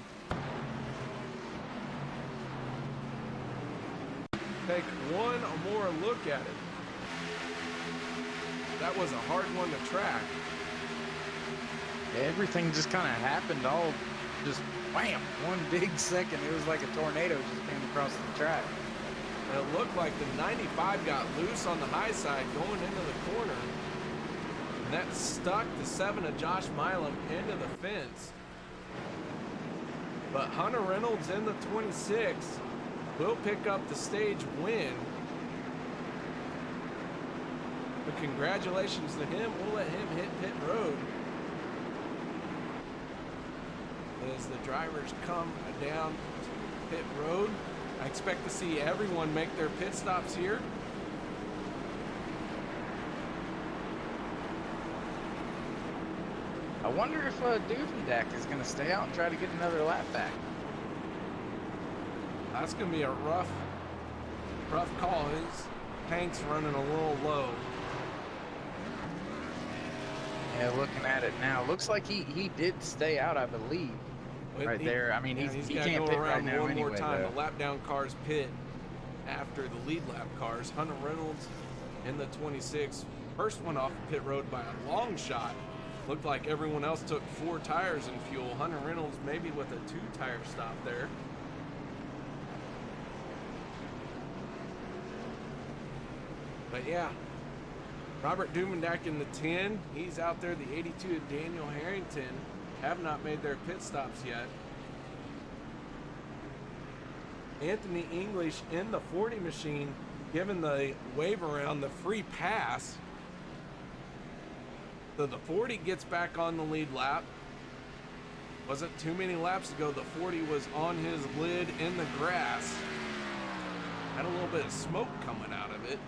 Take one more look at it. That was a hard one to track. Everything just kind of happened all just wham, one big second. It was like a tornado just came across the track. And it looked like the 95 got loose on the high side going into the corner. And that stuck the 7 of Josh Milam into the fence. But Hunter Reynolds in the 26 will pick up the stage win. But congratulations to him. We'll let him hit pit road as the drivers come down pit road. I expect to see everyone make their pit stops here. I wonder if Duvendak is going to stay out and try to get another lap back. That's going to be a rough call. His tank's running a little low. Yeah, looking at it now, looks like he did stay out, I believe. Right there. I mean, he can't go pit around right now one anyway. more time. Though. The lap down cars pit after the lead lap cars. Hunter Reynolds in the 26. First one off pit road by a long shot. Looked like everyone else took 4 tires in fuel. Hunter Reynolds maybe with a 2-tire stop there. But yeah, Robert Duvendak in the 10. He's out there. The 82 of Daniel Harrington have not made their pit stops yet. Anthony English in the 40 machine, given the wave around the free pass. So the 40 gets back on the lead lap. Wasn't too many laps ago, the 40 was on his lid in the grass. Had a little bit of smoke coming out of it.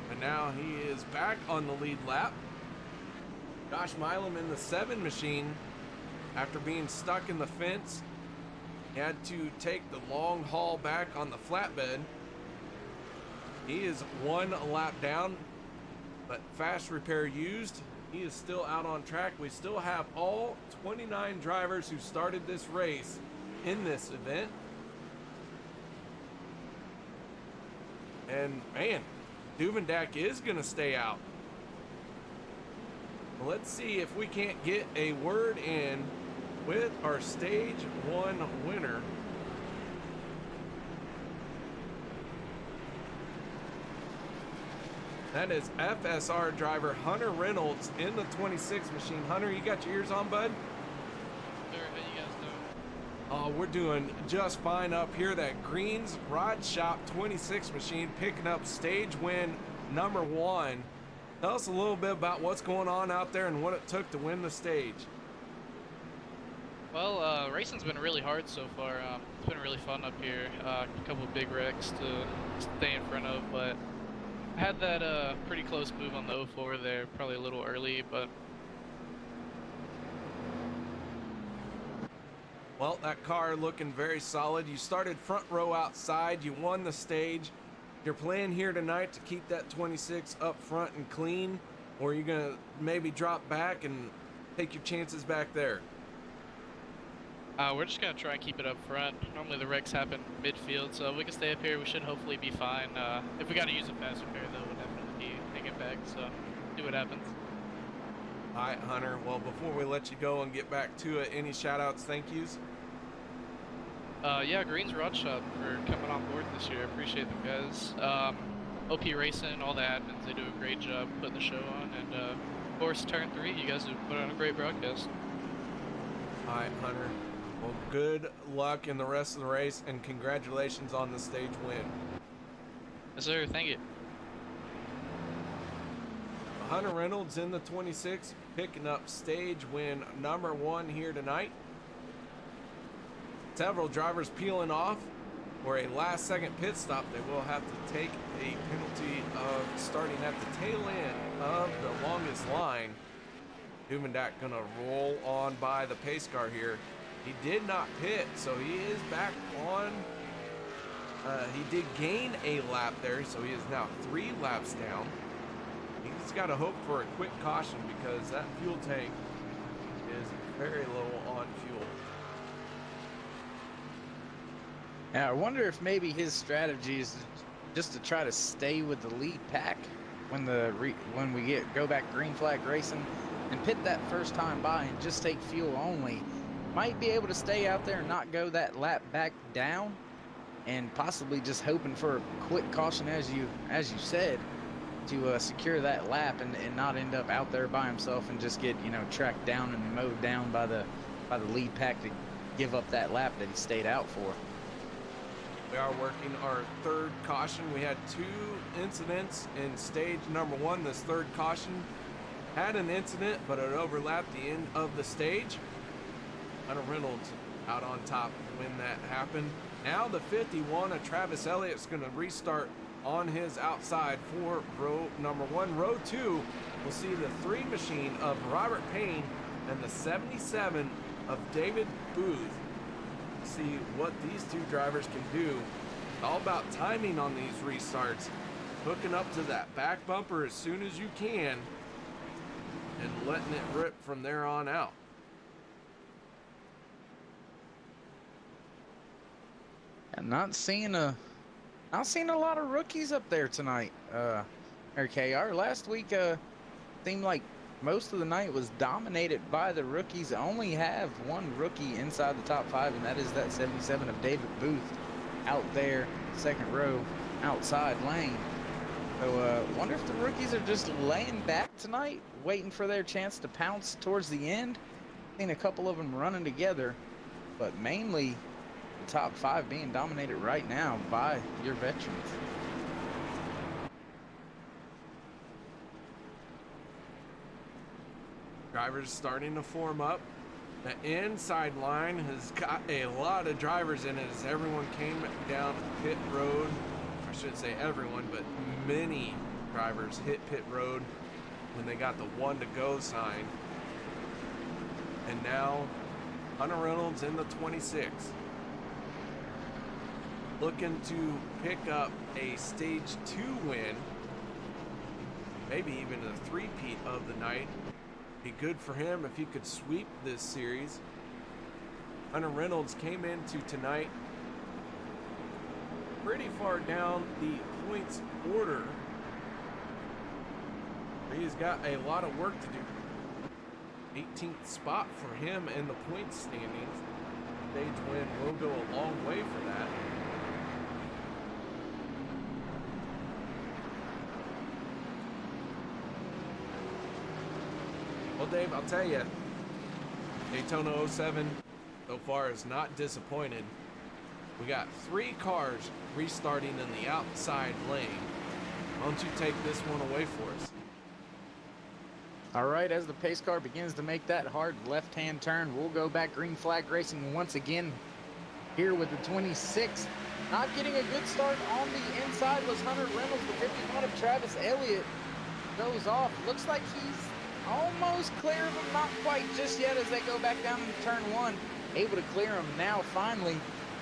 And now he is back on the lead lap. Josh Milam in the 7 machine, after being stuck in the fence, he had to take the long haul back on the flatbed. He is 1 lap down, but fast repair used. He is still out on track. We still have all 29 drivers who started this race in this event. And man, Duvendak is going to stay out. Let's see if we can't get a word in with our stage 1 winner. That is FSR driver Hunter Reynolds in the 26 machine. Hunter, you got your ears on, bud? Sure, how you guys doing? Oh, we're doing just fine up here. That Green's Rod Shop 26 machine picking up stage win number 1. Tell us a little bit about what's going on out there and what it took to win the stage. Well, racing's been really hard so far. It's been really fun up here. A couple of big wrecks to stay in front of, but I had that pretty close move on the 04 there, probably a little early, but Well, that car looking very solid. You started front row outside. You won the stage. Your plan here tonight to keep that 26 up front and clean, or are you going to maybe drop back and take your chances back there? we're just going to try and keep it up front. Normally the wrecks happen midfield, so if we can stay up here, we should hopefully be fine. If we got to use a fast repair, though, we'll definitely be taking it back, so see what happens. All right, Hunter. Well, before we let you go and get back to it, any shout-outs, thank yous? Yeah, Green's Rod Shop for coming on board this year. I appreciate them, guys. OP Racing, all the admins, they do a great job putting the show on. And, of course, Turn 3, you guys have put on a great broadcast. All right, Hunter. Well, good luck in the rest of the race, and congratulations on the stage win. Yes, sir. Thank you. Hunter Reynolds in the 26, picking up stage win number 1 here tonight. Several drivers peeling off for a last-second pit stop. They will have to take a penalty of starting at the tail end of the longest line. Duvendak gonna roll on by the pace car here. He did not pit, so he is back on. He did gain a lap there, so he is now 3 laps down. He's got to hope for a quick caution because that fuel tank is very low on fuel. Yeah, I wonder if maybe his strategy is just to try to stay with the lead pack when we go back green flag racing and pit that first time by and just take fuel only. Might be able to stay out there and not go that lap back down, and possibly just hoping for a quick caution, as you said, to secure that lap and not end up out there by himself and just get, tracked down and mowed down by the lead pack to give up that lap that he stayed out for. We are working our 3rd caution. We had 2 incidents in stage number 1. This 3rd caution had an incident, but it overlapped the end of the stage. Hunter Reynolds out on top when that happened. Now the 51 of Travis Elliott's going to restart on his outside for row number 1. Row 2 will see the 3 machine of Robert Payne and the 77 of David Booth. See what these 2 drivers can do. All about timing on these restarts, hooking up to that back bumper as soon as you can and letting it rip from there on out. I'm not seeing a lot of rookies up there tonight. KR last week seemed like most of the night was dominated by the rookies. Only have 1 rookie inside the top 5, and that is that 77 of David Booth out there, 2nd row. outside lane. So wonder if the rookies are just laying back tonight, waiting for their chance to pounce towards the end. Seen a couple of them running together, but mainly the top 5 being dominated right now by your veterans. Drivers starting to form up. The inside line has got a lot of drivers in it as everyone came down pit road. I shouldn't say everyone, but many drivers hit pit road when they got the 1 to go sign. And now Hunter Reynolds in the 26. Looking to pick up a stage 2 win, maybe even a 3-peat of the night. Be good for him if he could sweep this series. Hunter Reynolds came into tonight pretty far down the points order. He's got a lot of work to do. 18th spot for him in the points standings. Stage win will go a long way for that. Well, Dave, I'll tell you, Daytona 07 so far is not disappointed. We got 3 cars restarting in the outside lane. Why don't you take this one away for us? All right, as the pace car begins to make that hard left-hand turn, we'll go back green flag racing once again here with the 26. Not getting a good start on the inside was Hunter Reynolds. The 51 of Travis Elliott goes off. Looks like he's almost clear of him, not quite just yet as they go back down into turn 1. Able to clear him now finally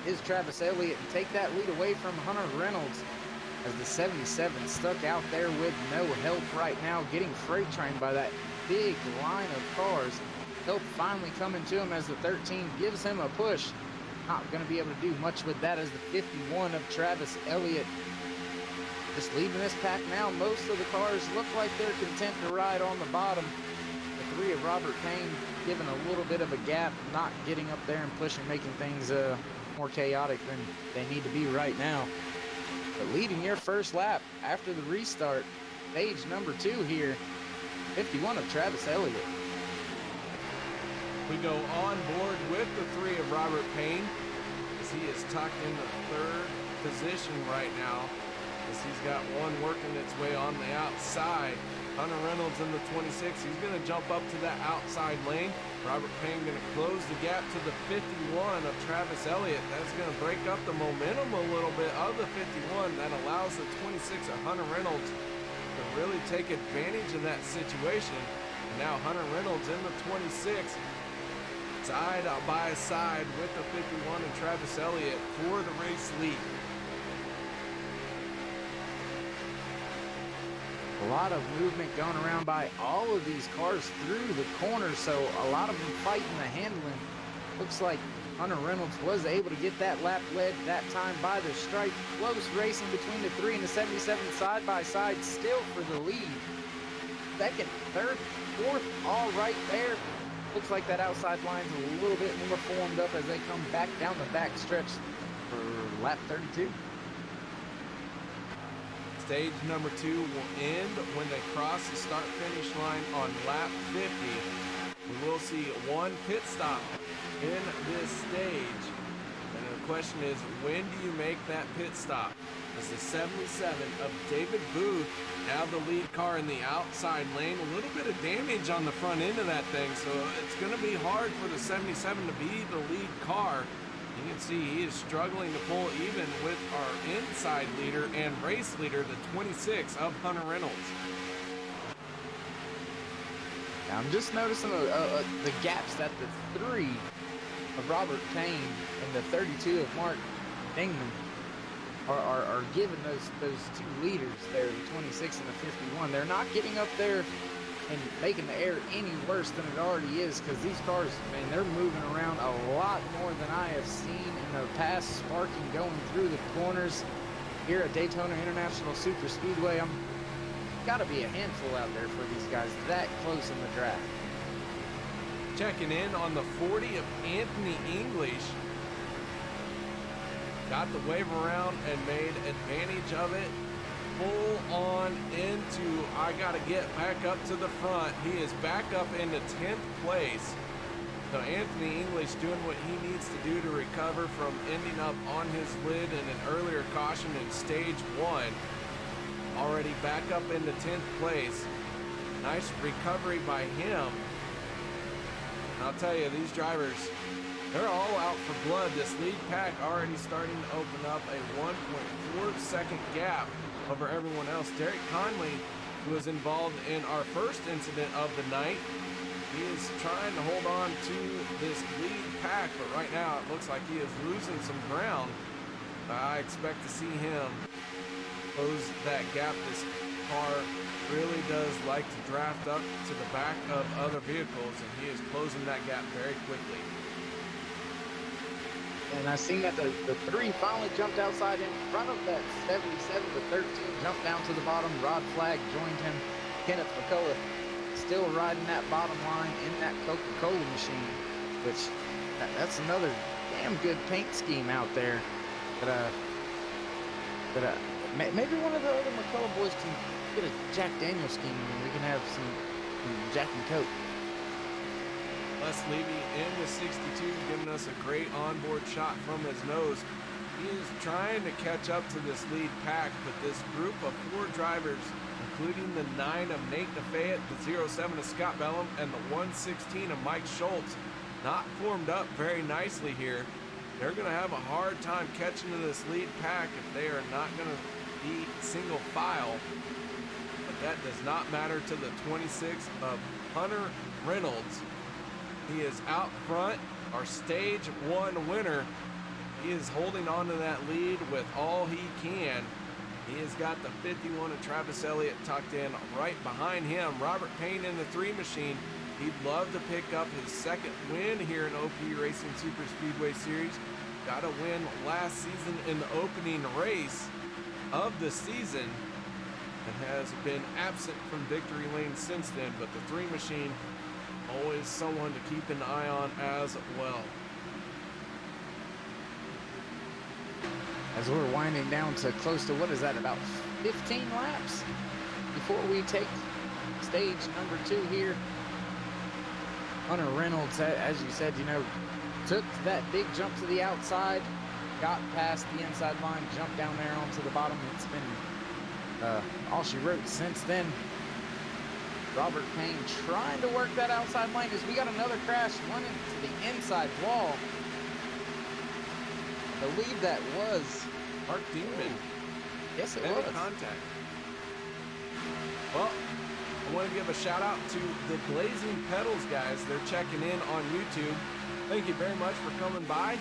is Travis Elliott and take that lead away from Hunter Reynolds as the 77 stuck out there with no help right now, getting freight trained by that big line of cars. Help finally coming to him as the 13 gives him a push. Not going to be able to do much with that as the 51 of Travis Elliott just leaving this pack now. Most of the cars look like they're content to ride on the bottom. The 3 of Robert Payne giving a little bit of a gap, not getting up there and pushing, making things more chaotic than they need to be right now. But leading your first lap after the restart, stage number 2 here, 51 of Travis Elliott. We go on board with the 3 of Robert Payne as he is tucked in the 3rd position right now as he's got one working its way on the outside. Hunter Reynolds in the 26, he's going to jump up to that outside lane. Robert Payne going to close the gap to the 51 of Travis Elliott. That's going to break up the momentum a little bit of the 51. That allows the 26 of Hunter Reynolds to really take advantage of that situation. And now Hunter Reynolds in the 26, side by side with the 51 and Travis Elliott for the race lead. A lot of movement going around by all of these cars through the corners, so a lot of them fighting the handling. Looks like Hunter Reynolds was able to get that lap led that time by the stripe. Close racing between the 3 and the 77 side by side, still for the lead. Second, third, fourth, all right there. Looks like that outside line's a little bit more formed up as they come back down the back stretch for lap 32. Stage number 2 will end when they cross the start-finish line on lap 50. We will see one pit stop in this stage. And the question is, when do you make that pit stop? As the 77 of David Booth, now the lead car in the outside lane. A little bit of damage on the front end of that thing, so it's going to be hard for the 77 to be the lead car. You can see he is struggling to pull even with our inside leader and race leader, the 26 of Hunter Reynolds. Now I'm just noticing the gaps that the 3 of Robert Payne and the 32 of Mark Dingman are giving those 2 leaders there, the 26 and the 51. They're not getting up there and making the air any worse than it already is, because these cars, man, they're moving around a lot more than I have seen in the past, sparking going through the corners here at Daytona International Super Speedway. Got to be a handful out there for these guys that close in the draft. Checking in on the 40 of Anthony English. got the wave around and made advantage of it. Full on into, I gotta get back up to the front. He is back up into 10th place. So Anthony English doing what he needs to do to recover from ending up on his lid in an earlier caution in stage 1. Already back up into 10th place. Nice recovery by him. And I'll tell you, these drivers, they're all out for blood. This lead pack already starting to open up a 1.4 second gap over everyone else. Derek Conley, who was involved in our first incident of the night, he is trying to hold on to this lead pack, but right now it looks like he is losing some ground. I expect to see him close that gap. This car really does like to draft up to the back of other vehicles, and he is closing that gap very quickly. And I seen that the 3 finally jumped outside in front of that 77. The 13 jumped down to the bottom. Rod Flagg joined him. Kenneth McCullough still riding that bottom line in that Coca-Cola machine, which that's another damn good paint scheme out there. That maybe one of the other McCullough boys can get a Jack Daniel scheme, and we can have some Jack and Coke. Les Levy in the 62, giving us a great onboard shot from his nose. He is trying to catch up to this lead pack, but this group of 4 drivers, including the 9 of Nate DeFayette, the 07 of Scott Bellum, and the 116 of Mike Schultz, not formed up very nicely here. They're going to have a hard time catching to this lead pack if they are not going to be single file. But that does not matter to the 26 of Hunter Reynolds. He is out front, our stage 1 winner. He is holding on to that lead with all he can. He has got the 51 of Travis Elliott tucked in right behind him. Robert Payne in the 3 machine. He'd love to pick up his second win here in OP Racing Super Speedway Series. Got a win last season in the opening race of the season and has been absent from victory lane since then, but the 3 machine, always someone to keep an eye on as well. As we're winding down to close to, what is that, about 15 laps before we take stage number 2 here. Hunter Reynolds, as you said, took that big jump to the outside, got past the inside line, jumped down there onto the bottom. It's been all she wrote since then. Robert Payne trying to work that outside lane as we got another crash running to the inside wall. I believe that was Mark Deeman. Yes, it Made was. contact. Well, I want to give a shout out to the Blazing Pedals guys. They're checking in on YouTube. Thank you very much for coming by.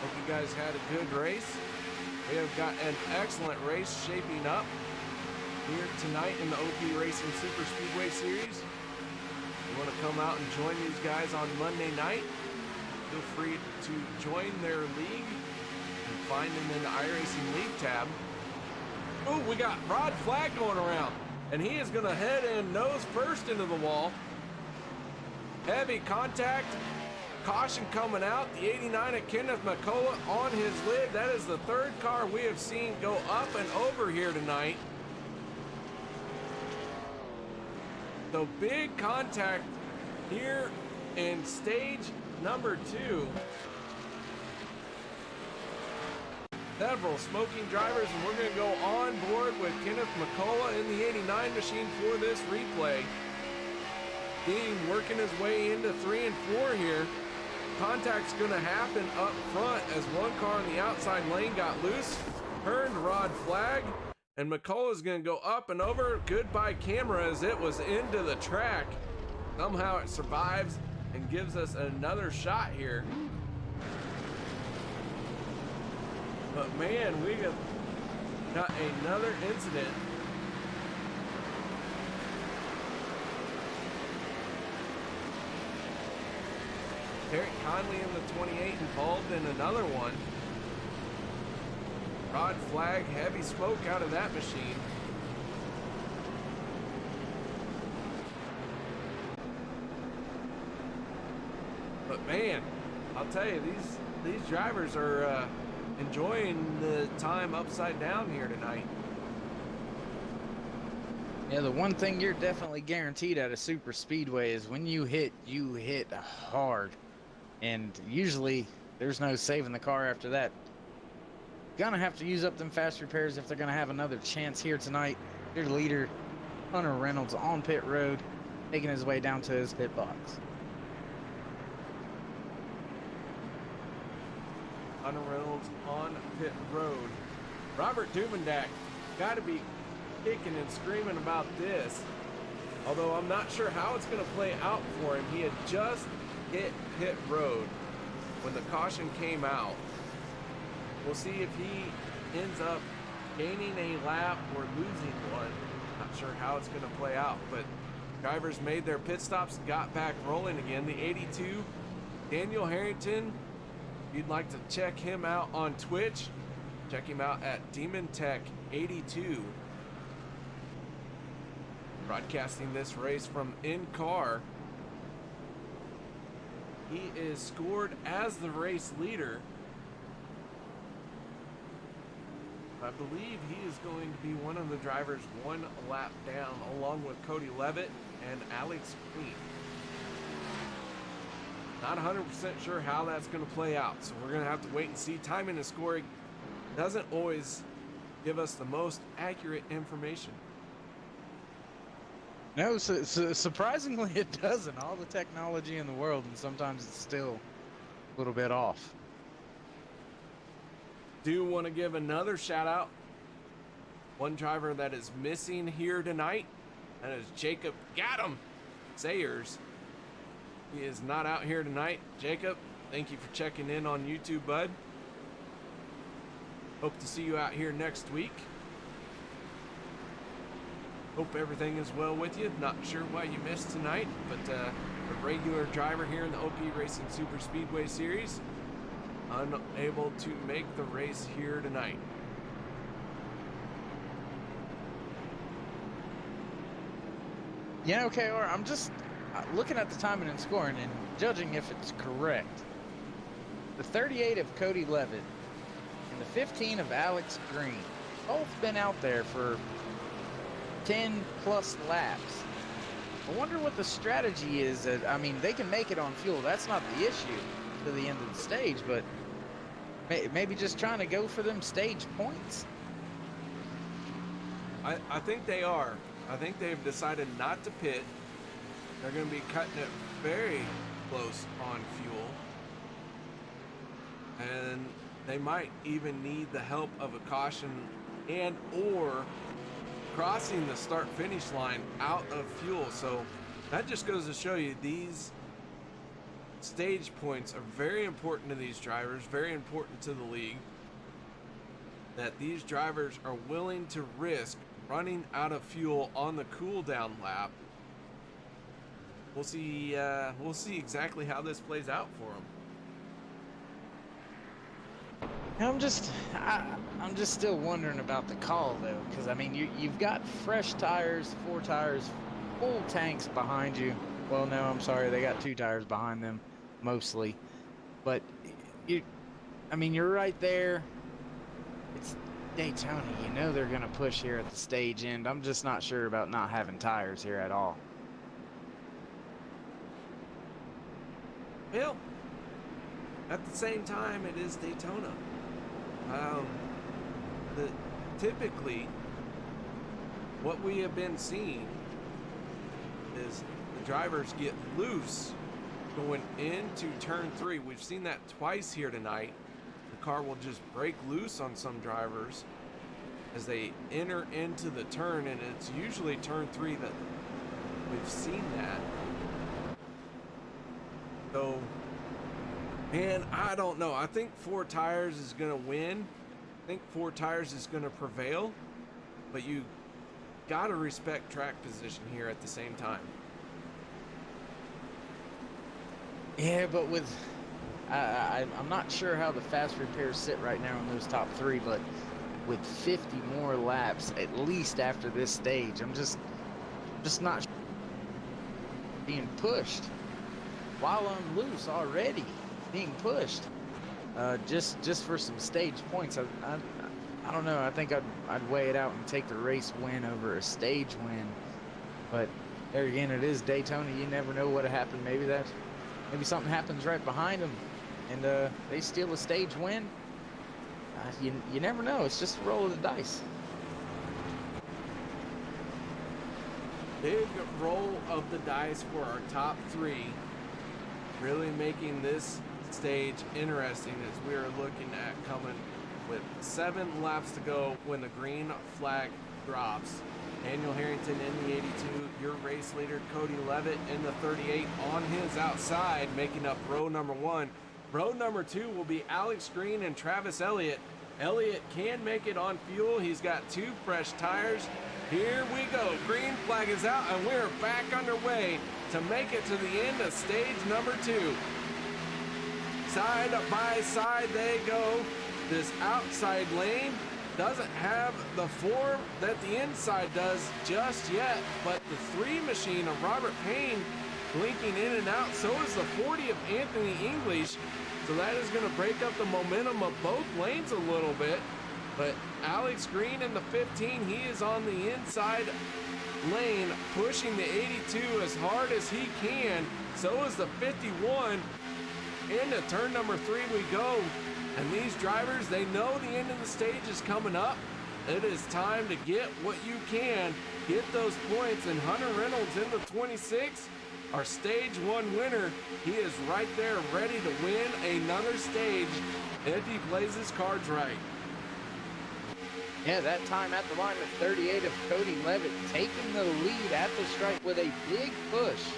Hope you guys had a good race. We have got an excellent race shaping up here tonight in the OP Racing Super Speedway Series. If you want to come out and join these guys on Monday night, feel free to join their league and find them in the iRacing League tab. Oh, we got Rod Flagg going around, and he is going to head in nose first into the wall. Heavy contact. Caution coming out. The 89 of Kenneth McCullough on his lid. That is the 3rd car we have seen go up and over here tonight. So big contact here in stage number 2. Several smoking drivers, and we're going to go on board with Kenneth McCullough in the 89 machine for this replay. Dean working his way into 3 and 4 here. Contact's going to happen up front as one car in the outside lane got loose, turned Rod Flagg, and McCullough's going to go up and over. Goodbye camera as it was into the track. Somehow it survives and gives us another shot here. But man, we have got another incident. Derek Conley in the 28 involved in another one. Rod Flagg, heavy smoke out of that machine. But man, I'll tell you, these drivers are enjoying the time upside down here tonight. Yeah, the one thing you're definitely guaranteed at a super speedway is when you hit hard. And usually there's no saving the car after that. Gonna have to use up them fast repairs if they're gonna have another chance here tonight. Your leader, Hunter Reynolds, on pit road, making his way down to his pit box. Hunter Reynolds on pit road. Robert Dumendak got to be kicking and screaming about this. Although I'm not sure how it's going to play out for him. He had just hit pit road when the caution came out. We'll see if he ends up gaining a lap or losing one. Not sure how it's going to play out, but drivers made their pit stops, got back rolling again. The 82, Daniel Harrington. If you'd like to check him out on Twitch, check him out at DemonTech82. Broadcasting this race from in-car. He is scored as the race leader. I believe he is going to be one of the drivers one lap down, along with Cody Levitt and Alex Queen. Not 100% sure how that's going to play out, so we're going to have to wait and see. Timing and scoring doesn't always give us the most accurate information. No, surprisingly it doesn't. All the technology in the world, and sometimes it's still a little bit off. Do want to give another shout out. One driver that is missing here tonight, that is Jacob Sayers. He is not out here tonight. Jacob, thank you for checking in on YouTube, bud. Hope to see you out here next week. Hope everything is well with you. Not sure why you missed tonight, but a regular driver here in the OP Racing Super Speedway Series, unable to make the race here tonight. Yeah, okay, or I'm just looking at the timing and scoring and judging if it's correct. The 38 of Cody Levitt and the 15 of Alex Green, both been out there for 10 plus laps. I wonder what the strategy is. I mean, they can make it on fuel. That's not the issue to the end of the stage, but maybe just trying to go for them stage points. I think they are. I think they've decided not to pit. They're going to be cutting it very close on fuel. And they might even need the help of a caution and or crossing the start-finish line out of fuel. So that just goes to show you these stage points are very important to these drivers, very important to the league, that these drivers are willing to risk running out of fuel on the cool down lap. We'll see exactly how this plays out for them. I'm just still wondering about the call though, because I mean you've got fresh tires, 4 tires, full tanks behind you. Well, no, I'm sorry, they got 2 tires behind them mostly, but you're right there. It's Daytona, you know they're gonna push here at the stage end. I'm just not sure about not having tires here at all. Well, at the same time, it is Daytona. Typically, what we have been seeing is the drivers get loose going into turn 3. We've seen that twice here tonight. The car will just break loose on some drivers as they enter into the turn, and it's usually turn 3 that we've seen that. So, man, I don't know. I think 4 tires is going to win. I think 4 tires is going to prevail, but you got to respect track position here at the same time. Yeah, but with I'm not sure how the fast repairs sit right now in those top 3, but with 50 more laps at least after this stage, I'm just not being pushed while I'm loose already, being pushed. just for some stage points. I don't know. I think I'd weigh it out and take the race win over a stage win. But there again, it is Daytona. You never know what'll happen. Maybe something happens right behind them, and they steal a stage win. You never know. It's just a roll of the dice. Big roll of the dice for our top three. Really making this stage interesting as we are looking at coming with 7 laps to go when the green flag drops. Daniel Harrington in the 82, your race leader Cody Levitt in the 38 on his outside, making up row number 1. Row number 2 will be Alex Green and Travis Elliott. Elliott can make it on fuel. He's got 2 fresh tires. Here we go. Green flag is out, and we're back underway to make it to the end of stage number 2. Side by side they go. This outside lane doesn't have the form that the inside does just yet, but the 3 machine of Robert Payne blinking in and out. So is the 40 of Anthony English. So that is going to break up the momentum of both lanes a little bit. But Alex Green in the 15, he is on the inside lane, pushing the 82 as hard as he can. So is the 51. Into turn number 3 we go. And these drivers, they know the end of the stage is coming up. It is time to get what you can. Get those points. And Hunter Reynolds in the 26, our stage 1 winner. He is right there ready to win another stage if he plays his cards right. Yeah, that time at the line with 38 of Cody Levitt taking the lead at the stripe with a big push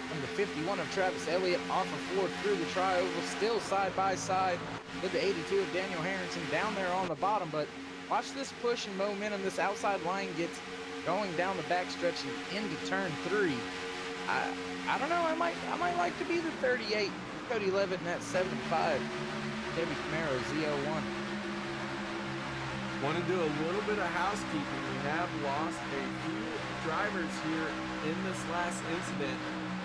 from the 51 of Travis Elliott off of 4 through the tri-oval, still side by side with the 82 of Daniel Harrington down there on the bottom. But watch this push and momentum. This outside line gets going down the backstretch and into turn 3. I don't know. I might like to be the 38 Cody Levitt in that 7.5 Chevy Camaro Z01. Want to do a little bit of housekeeping. We have lost a few drivers here in this last incident.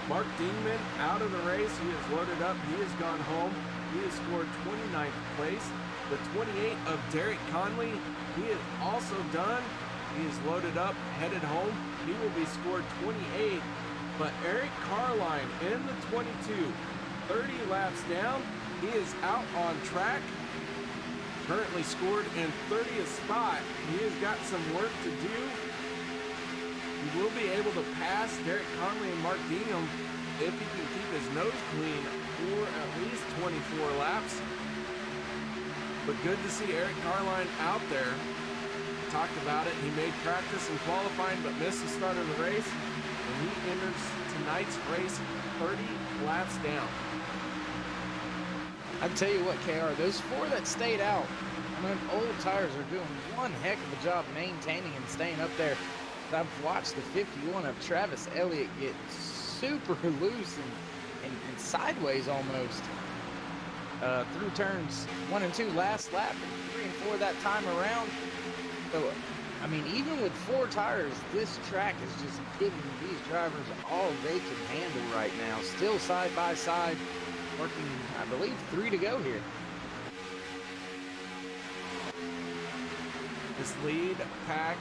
Mark Dingman out of the race. He is loaded up. He has gone home. He has scored 29th place. The 28 of Derek Conley, he is also done. He is loaded up, headed home. He will be scored 28th. But Eric Carline in the 22, 30 laps down. He is out on track. Currently scored in 30th spot. He has got some work to do. He will be able to pass Derek Conley and Mark Dingham if he can keep his nose clean for at least 24 laps. But good to see Eric Carline out there. Talked about it. He made practice and qualifying but missed the start of the race. And he enters tonight's race 30 laps down. I tell you what, KR, those 4 that stayed out, I mean, old tires are doing one heck of a job maintaining and staying up there. I've watched the 51 of Travis Elliott get super loose and sideways almost through turns 1 and 2 last lap, and 3 and 4 that time around. So, I mean, even with 4 tires, this track is just giving these drivers all they can handle right now. Still side by side. Working, I believe, 3 to go here. This lead pack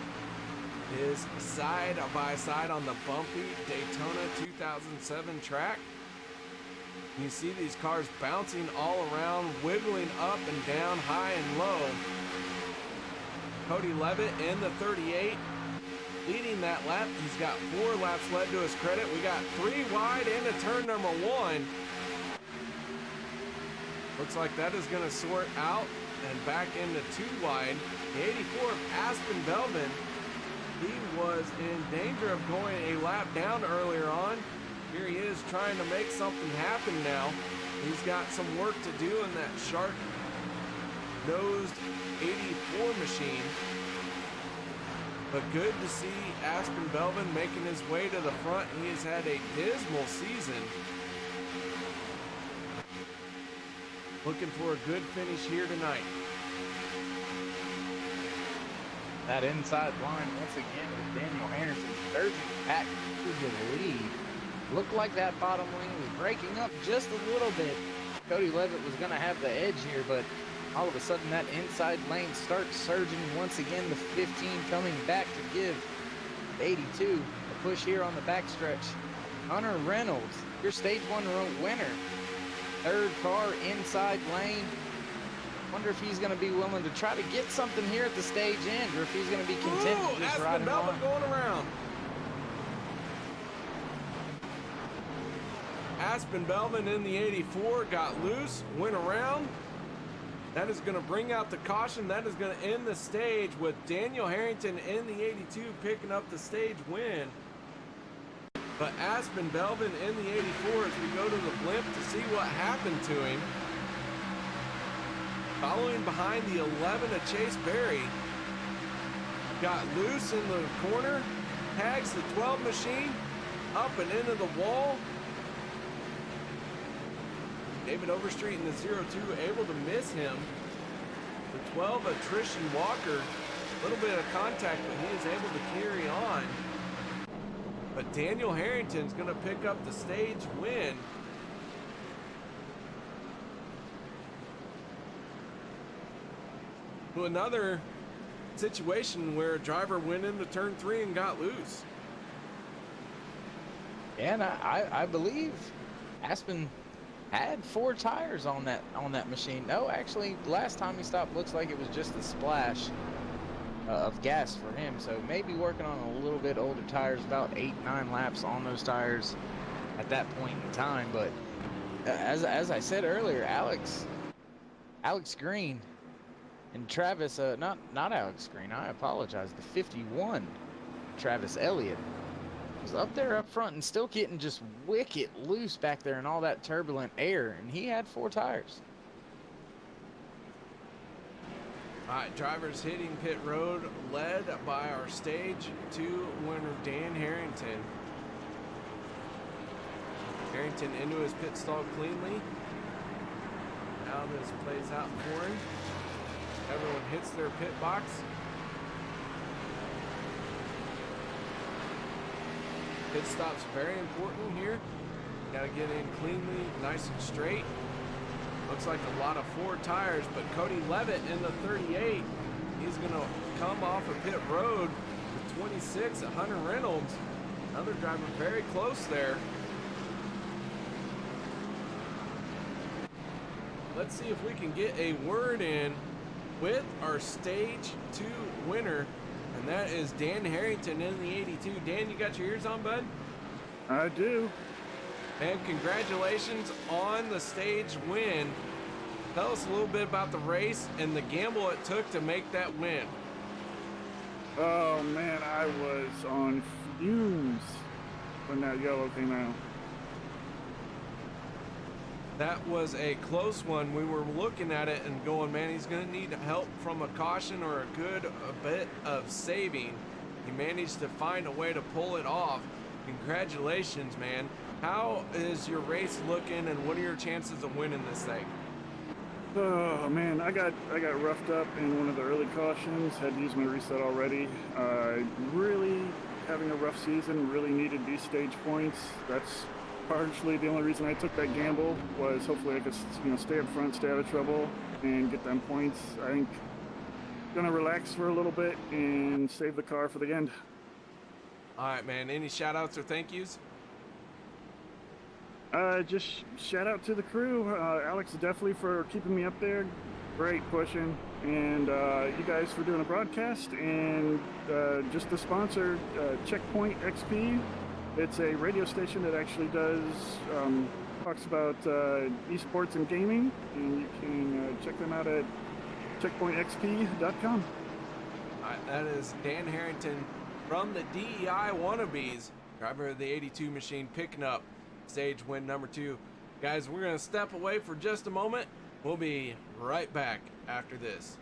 is side by side on the bumpy Daytona 2007 track. You see these cars bouncing all around, wiggling up and down, high and low. Cody Levitt in the 38, leading that lap. He's got 4 laps led to his credit. We got 3 wide into turn number 1. Looks like that is going to sort out and back into 2 wide. The 84 of Aspen Belvin, he was in danger of going a lap down earlier on. Here he is trying to make something happen now. He's got some work to do in that shark-nosed 84 machine. But good to see Aspen Belvin making his way to the front. He has had a dismal season. Looking for a good finish here tonight. That inside line, once again, with Daniel Harrington surging back to the lead. Looked like that bottom wing was breaking up just a little bit. Cody Levitt was going to have the edge here, but all of a sudden that inside lane starts surging once again. The 15 coming back to give 82 a push here on the backstretch. Hunter Reynolds, your stage 1 winner. Third car inside lane. Wonder if he's going to be willing to try to get something here at the stage end, or if he's going to be content to just ride him on. Going around. Aspen Belvin in the 84 got loose, went around. That is going to bring out the caution. That is going to end the stage with Daniel Harrington in the 82 picking up the stage win. But Aspen Belvin in the 84 as we go to the blimp to see what happened to him. Following behind the 11 of Chase Berry. Got loose in the corner. Tags the 12 machine up and into the wall. David Overstreet in the 02 able to miss him. The 12 of Trishan Walker, a little bit of contact, but he is able to carry on. But Daniel Harrington's going to pick up the stage win. To another situation where a driver went into turn 3 and got loose. And I believe Aspen had 4 tires on that machine. No, actually, last time he stopped, looks like it was just a splash of gas for him. So maybe working on a little bit older tires, about 8-9 laps on those tires at that point in time. But as I said earlier, Alex Green and Travis, not Alex Green, I apologize, the 51, Travis Elliott, was up there up front and still getting just wicked loose back there in all that turbulent air, and he had 4 tires. All right, drivers hitting pit road, led by our stage 2 winner, Dan Harrington. Harrington into his pit stall cleanly. Now this plays out for him. Everyone hits their pit box. Pit stop's very important here. Got to get in cleanly, nice and straight. Looks like a lot of 4 tires, but Cody Levitt in the 38, he's going to come off of pit road with 26 at Hunter Reynolds. Another driver very close there. Let's see if we can get a word in with our stage 2 winner, and that is Dan Harrington in the 82. Dan, you got your ears on, bud? I do. And congratulations on the stage win. Tell us a little bit about the race and the gamble it took to make that win. Oh man, I was on fumes when that yellow came out. That was a close one. We were looking at it and going, man, he's going to need help from a caution or a bit of saving. He managed to find a way to pull it off. Congratulations, man. How is your race looking, and what are your chances of winning this thing? Oh man, I got roughed up in one of the early cautions. Had to use my reset already. Really having a rough season. Really needed these stage points. That's partially the only reason I took that gamble, was hopefully I could, stay up front, stay out of trouble, and get them points. I think gonna relax for a little bit and save the car for the end. All right, man. Any shout outs or thank yous? Just shout out to the crew. Alex, definitely for keeping me up there. Great pushing. And you guys for doing a broadcast. And just the sponsor, Checkpoint XP. It's a radio station that actually talks about esports and gaming. And you can check them out at checkpointxp.com. All right, that is Dan Harrington from the DEI Wannabes, driver of the 82 machine, picking up stage win number 2. Guys, we're going to step away for just a moment. We'll be right back after this.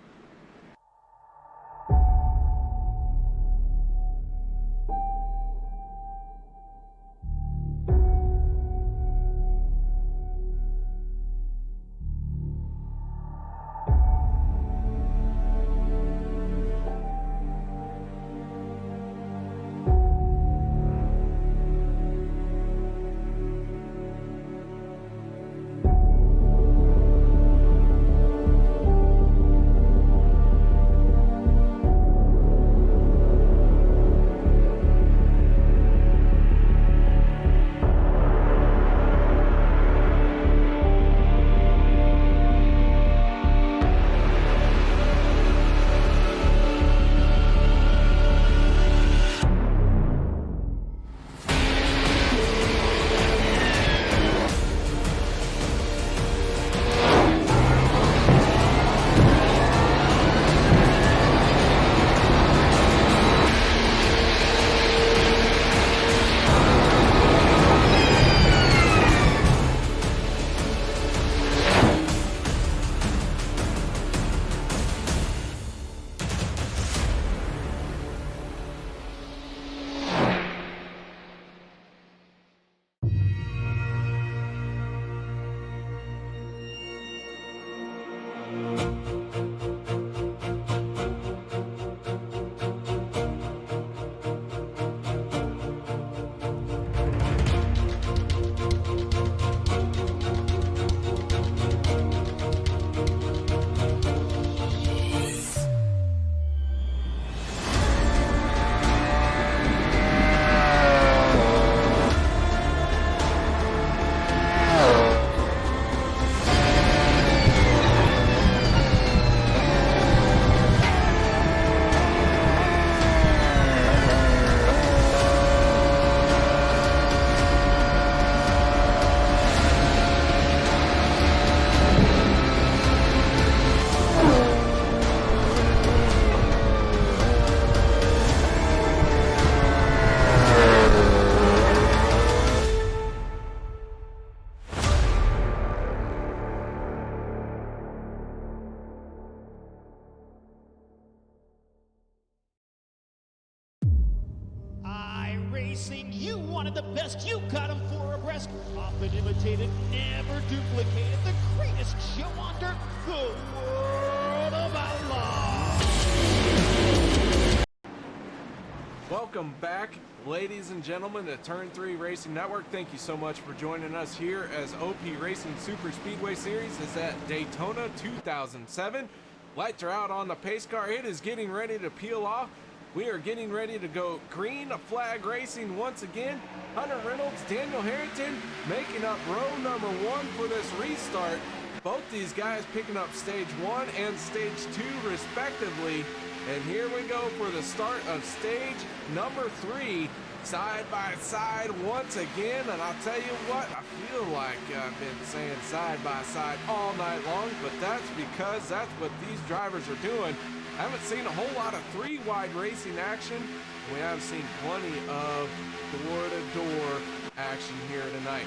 Racing, you wanted the best, you got them 4 abreast, often imitated, never duplicated, the greatest show on dirt, the World of Outlaws. Welcome back, ladies and gentlemen, to Turn 3 Racing Network. Thank you so much for joining us here as OP Racing Super Speedway Series is at Daytona 2007. Lights are out on the pace car. It is getting ready to peel off. We are getting ready to go green flag racing once again. Hunter Reynolds, Daniel Harrington making up row number 1 for this restart. Both these guys picking up stage 1 and stage 2 respectively. And here we go for the start of stage number 3, side by side once again. And I'll tell you what, I feel like I've been saying side by side all night long, but that's because that's what these drivers are doing. I haven't seen a whole lot of 3-wide racing action. We have seen plenty of door-to-door action here tonight.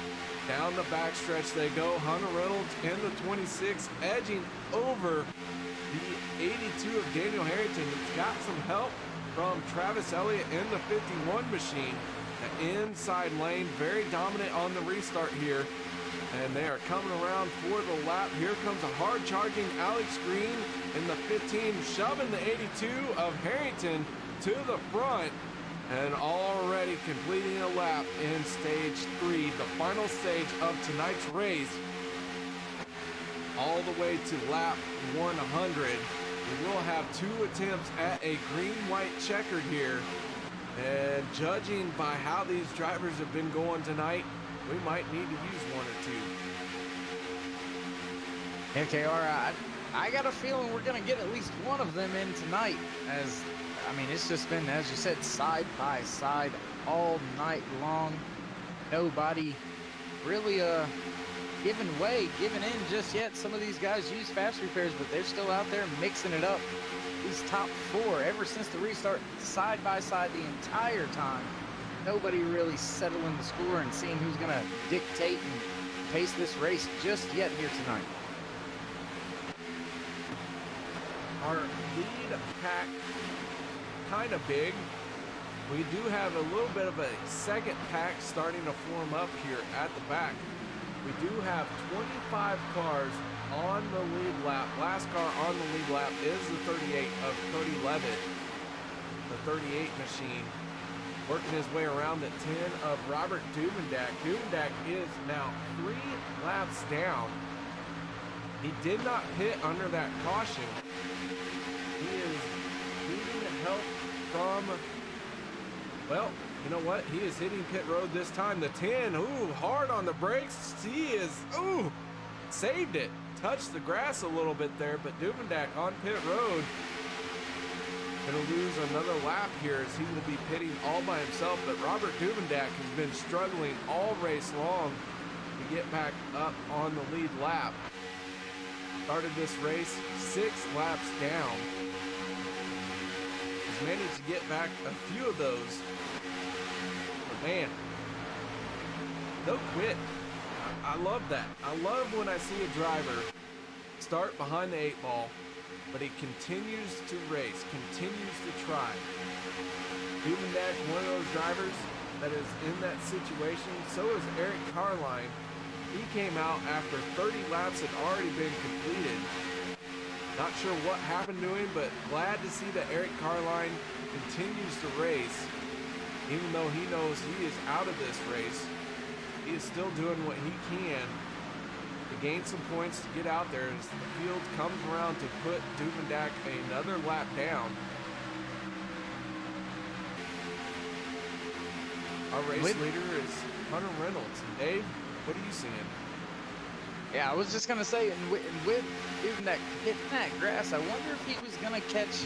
Down the backstretch they go. Hunter Reynolds in the 26, edging over the 82 of Daniel Harrington. He's got some help from Travis Elliott in the 51 machine. The inside lane, very dominant on the restart here. And they are coming around for the lap. Here comes a hard-charging Alex Green in the 15, shoving the 82 of Harrington to the front. And already completing a lap in stage 3, the final stage of tonight's race. All the way to lap 100. We will have 2 attempts at a green-white checkered here. And judging by how these drivers have been going tonight, we might need to use 1 or 2. MKR, I got a feeling we're going to get at least one of them in tonight. As I mean, it's just been, as you said, side by side all night long. Nobody really giving in just yet. Some of these guys use fast repairs, but they're still out there mixing it up. These top 4, ever since the restart, side by side the entire time. Nobody really settling the score and seeing who's going to dictate and pace this race just yet here tonight. Our lead pack kind of big. We do have a little bit of a second pack starting to form up here at the back. We do have 25 cars on the lead lap. Last car on the lead lap is the 38 of Cody Levitt, the 38 machine. Working his way around the 10 of Robert Duvendak. Duvendak is now 3 laps down. He did not pit under that caution. He is needing help from, well, you know what? He is hitting pit road this time. The 10, ooh, hard on the brakes. He is, ooh, saved it. Touched the grass a little bit there, but Duvendak on pit road. Gonna lose another lap here as he will be pitting all by himself, but Robert Duvendak has been struggling all race long to get back up on the lead lap. Started this race 6 laps down. He's managed to get back a few of those. But man, no quit. I love that. I love when I see a driver start behind the 8 ball, but he continues to race, continues to try. Duvendak, one of those drivers that is in that situation. So is Eric Carline. He came out after 30 laps had already been completed. Not sure what happened to him, but glad to see that Eric Carline continues to race. Even though he knows he is out of this race, he is still doing what he can to gain some points to get out there as the field comes around to put Duvendak another lap down. Our race leader is Hunter Reynolds. And Dave, what are you seeing? Yeah, I was just gonna say, and with Duvendak hitting that grass, I wonder if he was gonna catch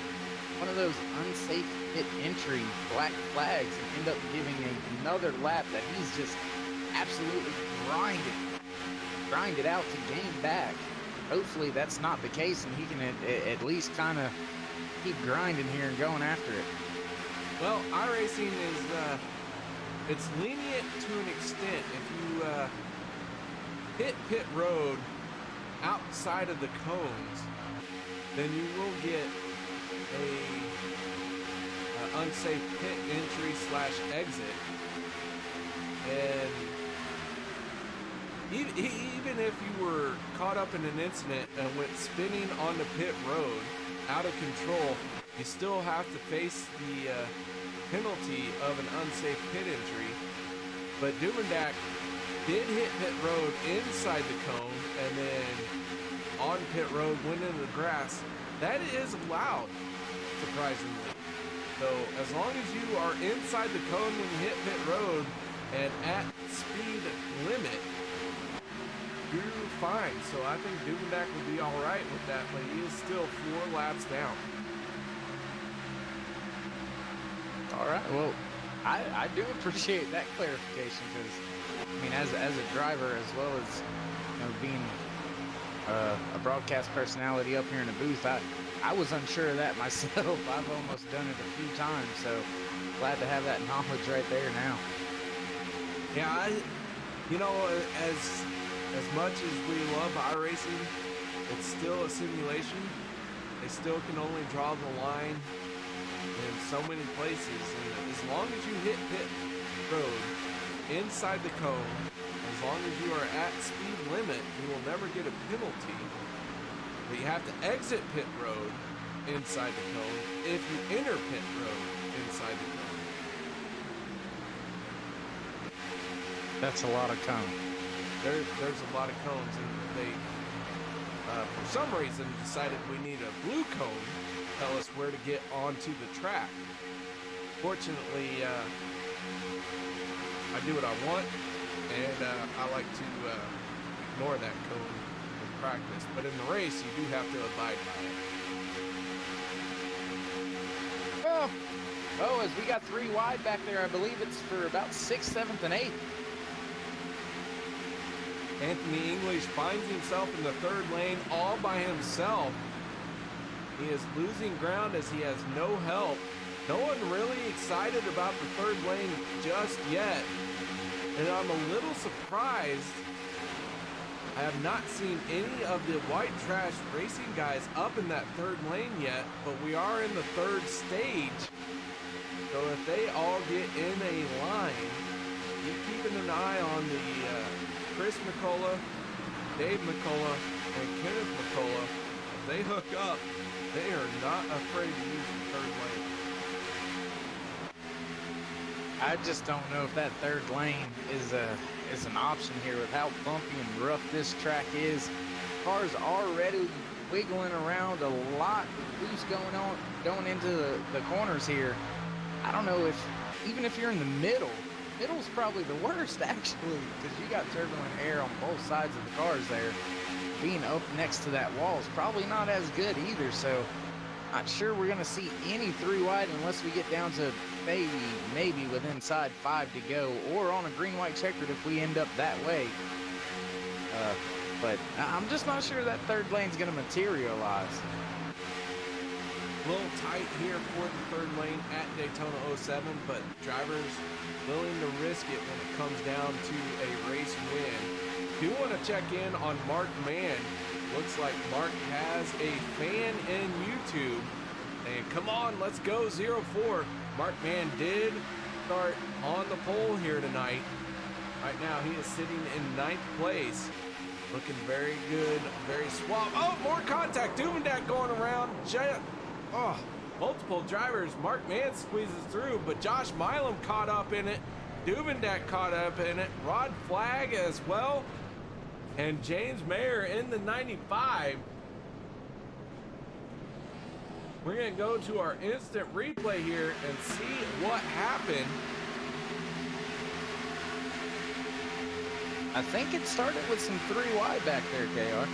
one of those unsafe pit entry black flags and end up giving another lap that he's just absolutely grinded out to gain back. Hopefully that's not the case, and he can at least kind of keep grinding here and going after it. Well, iRacing is it's lenient to an extent. If you hit pit road outside of the cones, then you will get a unsafe pit entry / exit. And even if you were caught up in an incident and went spinning onto pit road out of control, you still have to face the penalty of an unsafe pit entry. But Duvendak did hit pit road inside the cone and then on pit road went into the grass. That is allowed, surprisingly. So as long as you are inside the cone when you hit pit road and at speed limit, you're fine. So I think Duvendak will be all right with that, but he is still 4 laps down. All right, well, I do appreciate that clarification, because I mean, as a driver, as well as being a broadcast personality up here in the booth, I was unsure of that myself. I've almost done it a few times, so glad to have that knowledge right there now. Yeah, as much as we love iRacing, it's still a simulation. They still can only draw the line in so many places, and as long as you hit pit road inside the cone, as long as you are at speed limit, you will never get a penalty. But you have to exit pit road inside the cone if you enter pit road inside the cone. That's a lot of cone. There's a lot of cones, and they, for some reason, decided we need a blue cone to tell us where to get onto the track. Fortunately, I do what I want, and I like to ignore that cone in practice. But in the race, you do have to abide by it. Well, as we got 3 wide back there, I believe it's for about 6th, 7th, and 8th. Anthony English finds himself in the 3rd lane all by himself. He is losing ground as he has no help. No one really excited about the 3rd lane just yet. And I'm a little surprised. I have not seen any of the white trash racing guys up in that 3rd lane yet, but we are in the 3rd stage. So if they all get in a line, keep keeping an eye on the Chris McCullough, Dave McCullough, and Kenneth McCullough. If they hook up, they are not afraid to use the 3rd lane. I just don't know if that 3rd lane is an option here with how bumpy and rough this track is. Cars already wiggling around, a lot loose going into the corners here. I don't know if, even if you're in the middle's probably the worst actually, because you got turbulent air on both sides of the cars there. Being up next to that wall is probably not as good either, so not sure we're gonna see any 3 wide unless we get down to maybe with inside 5 to go, or on a green-white checkered if we end up that way. But I'm just not sure that 3rd lane's gonna materialize. A little tight here for the 3rd lane at Daytona 07, but drivers willing to risk it when it comes down to a race win. Do want to check in on Mark Mann. Looks like Mark has a fan in YouTube. And come on, let's go 04. Mark Mann did start on the pole here tonight. Right now he is sitting in 9th place. Looking very good, very suave. Oh, more contact. Duvendak going around. Multiple drivers. Mark Mann squeezes through, but Josh Milam caught up in it. Duvendak caught up in it. Rod Flagg as well. And James Maier in the 95. We're going to go to our instant replay here and see what happened. I think it started with some 3 wide back there, KR.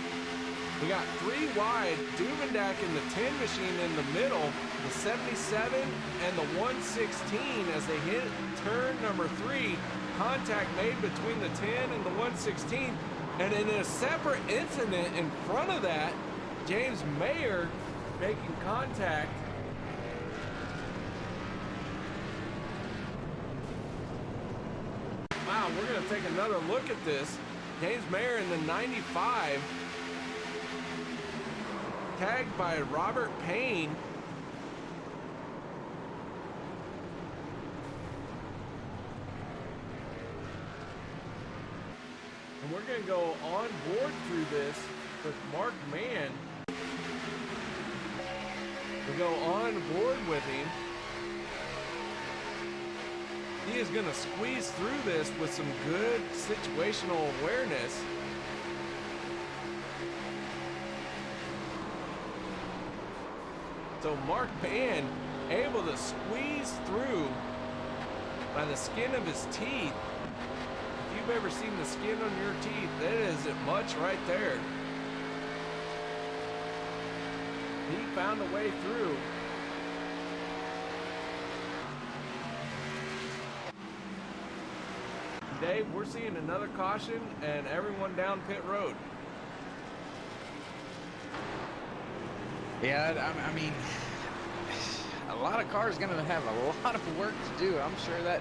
We got 3 wide, Duvendak in the 10 machine in the middle, the 77 and the 116 as they hit turn number 3. Contact made between the 10 and the 116. And in a separate incident in front of that, James Maier making contact. Wow, we're going to take another look at this. James Maier in the 95. Tagged by Robert Payne. And we're going to go on board through this with Mark Mann. We go on board with him. He is going to squeeze through this with some good situational awareness. So Mark Mann able to squeeze through by the skin of his teeth. If you've ever seen the skin on your teeth, that isn't much right there. He found a way through. Dave, we're seeing another caution and everyone down pit road. Yeah, I mean, a lot of cars going to have a lot of work to do. I'm sure that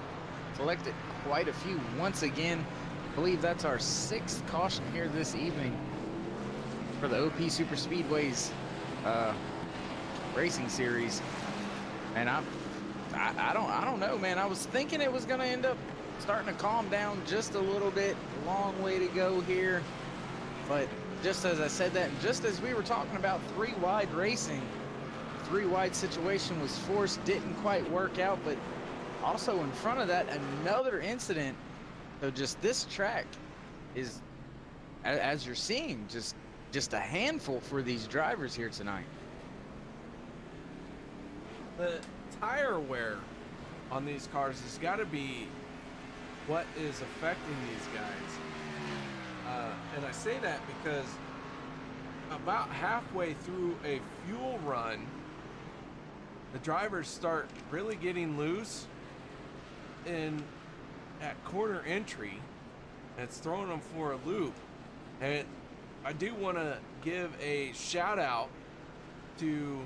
collected quite a few. Once again, I believe that's our 6th caution here this evening for the OP Super Speedways racing series. And I don't know, man. I was thinking it was going to end up starting to calm down just a little bit. Long way to go here, but just as I said that, and just as we were talking about 3 wide racing, 3 wide situation was forced, didn't quite work out, but also in front of that, another incident. So just this track is, as you're seeing, just a handful for these drivers here tonight. The tire wear on these cars has got to be what is affecting these guys. And I say that because about halfway through a fuel run, the drivers start really getting loose at corner entry, and it's throwing them for a loop. And I do want to give a shout out to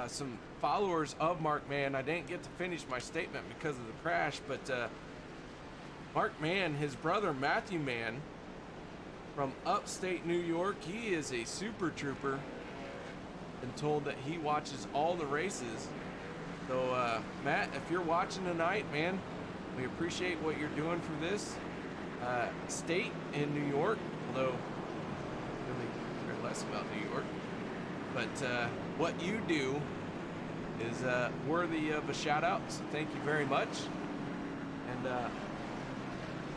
some followers of Mark Mann. I didn't get to finish my statement because of the crash, but Mark Mann, his brother Matthew Mann from upstate New York, he is a super trooper. Been told that he watches all the races. So Matt, if you're watching tonight, man, we appreciate what you're doing for this state in New York, although really care less about New York. But what you do is worthy of a shout out, so thank you very much. And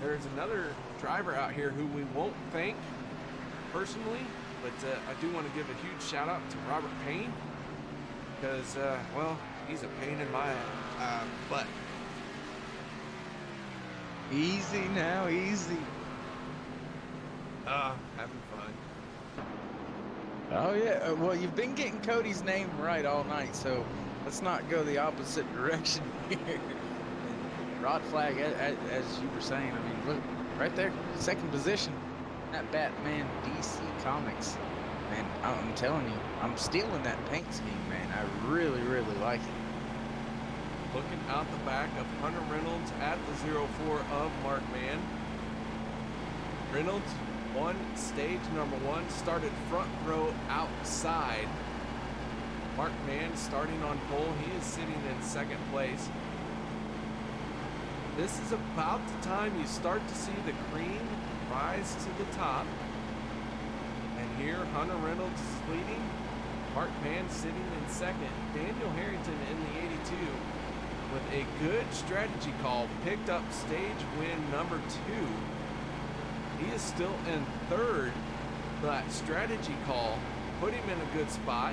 there's another driver out here who we won't thank personally, but I do want to give a huge shout out to Robert Payne, because well, he's a pain in my butt. Easy now, easy. Having fun. Oh yeah, well, you've been getting Cody's name right all night, so let's not go the opposite direction here. Rod Flagg, as you were saying, I mean, look, right there, 2nd position. That Batman DC Comics. Man, I'm telling you, I'm stealing that paint scheme, man. I really, really like it. Looking out the back of Hunter Reynolds at the 04 of Mark Mann. Reynolds won stage number 1, started front row outside. Mark Mann starting on pole. He is sitting in 2nd place. This is about the time you start to see the cream rise to the top. And here, Hunter Reynolds is leading. Mark Mann sitting in second. Daniel Harrington in the 82 with a good strategy call. Picked up stage win number 2. He is still in third. That strategy call put him in a good spot,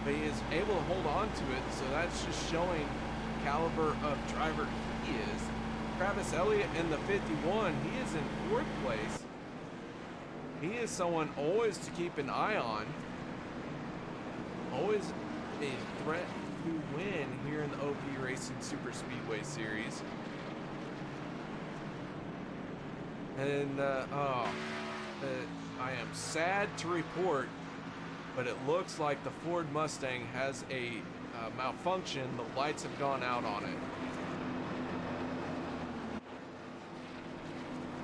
but he is able to hold on to it. So that's just showing the caliber of driver he is. Travis Elliott in the 51, he is in 4th place. He is someone always to keep an eye on. Always a threat to win here in the OP Racing Super Speedway Series. And I am sad to report, but it looks like the Ford Mustang has a malfunction. The lights have gone out on it.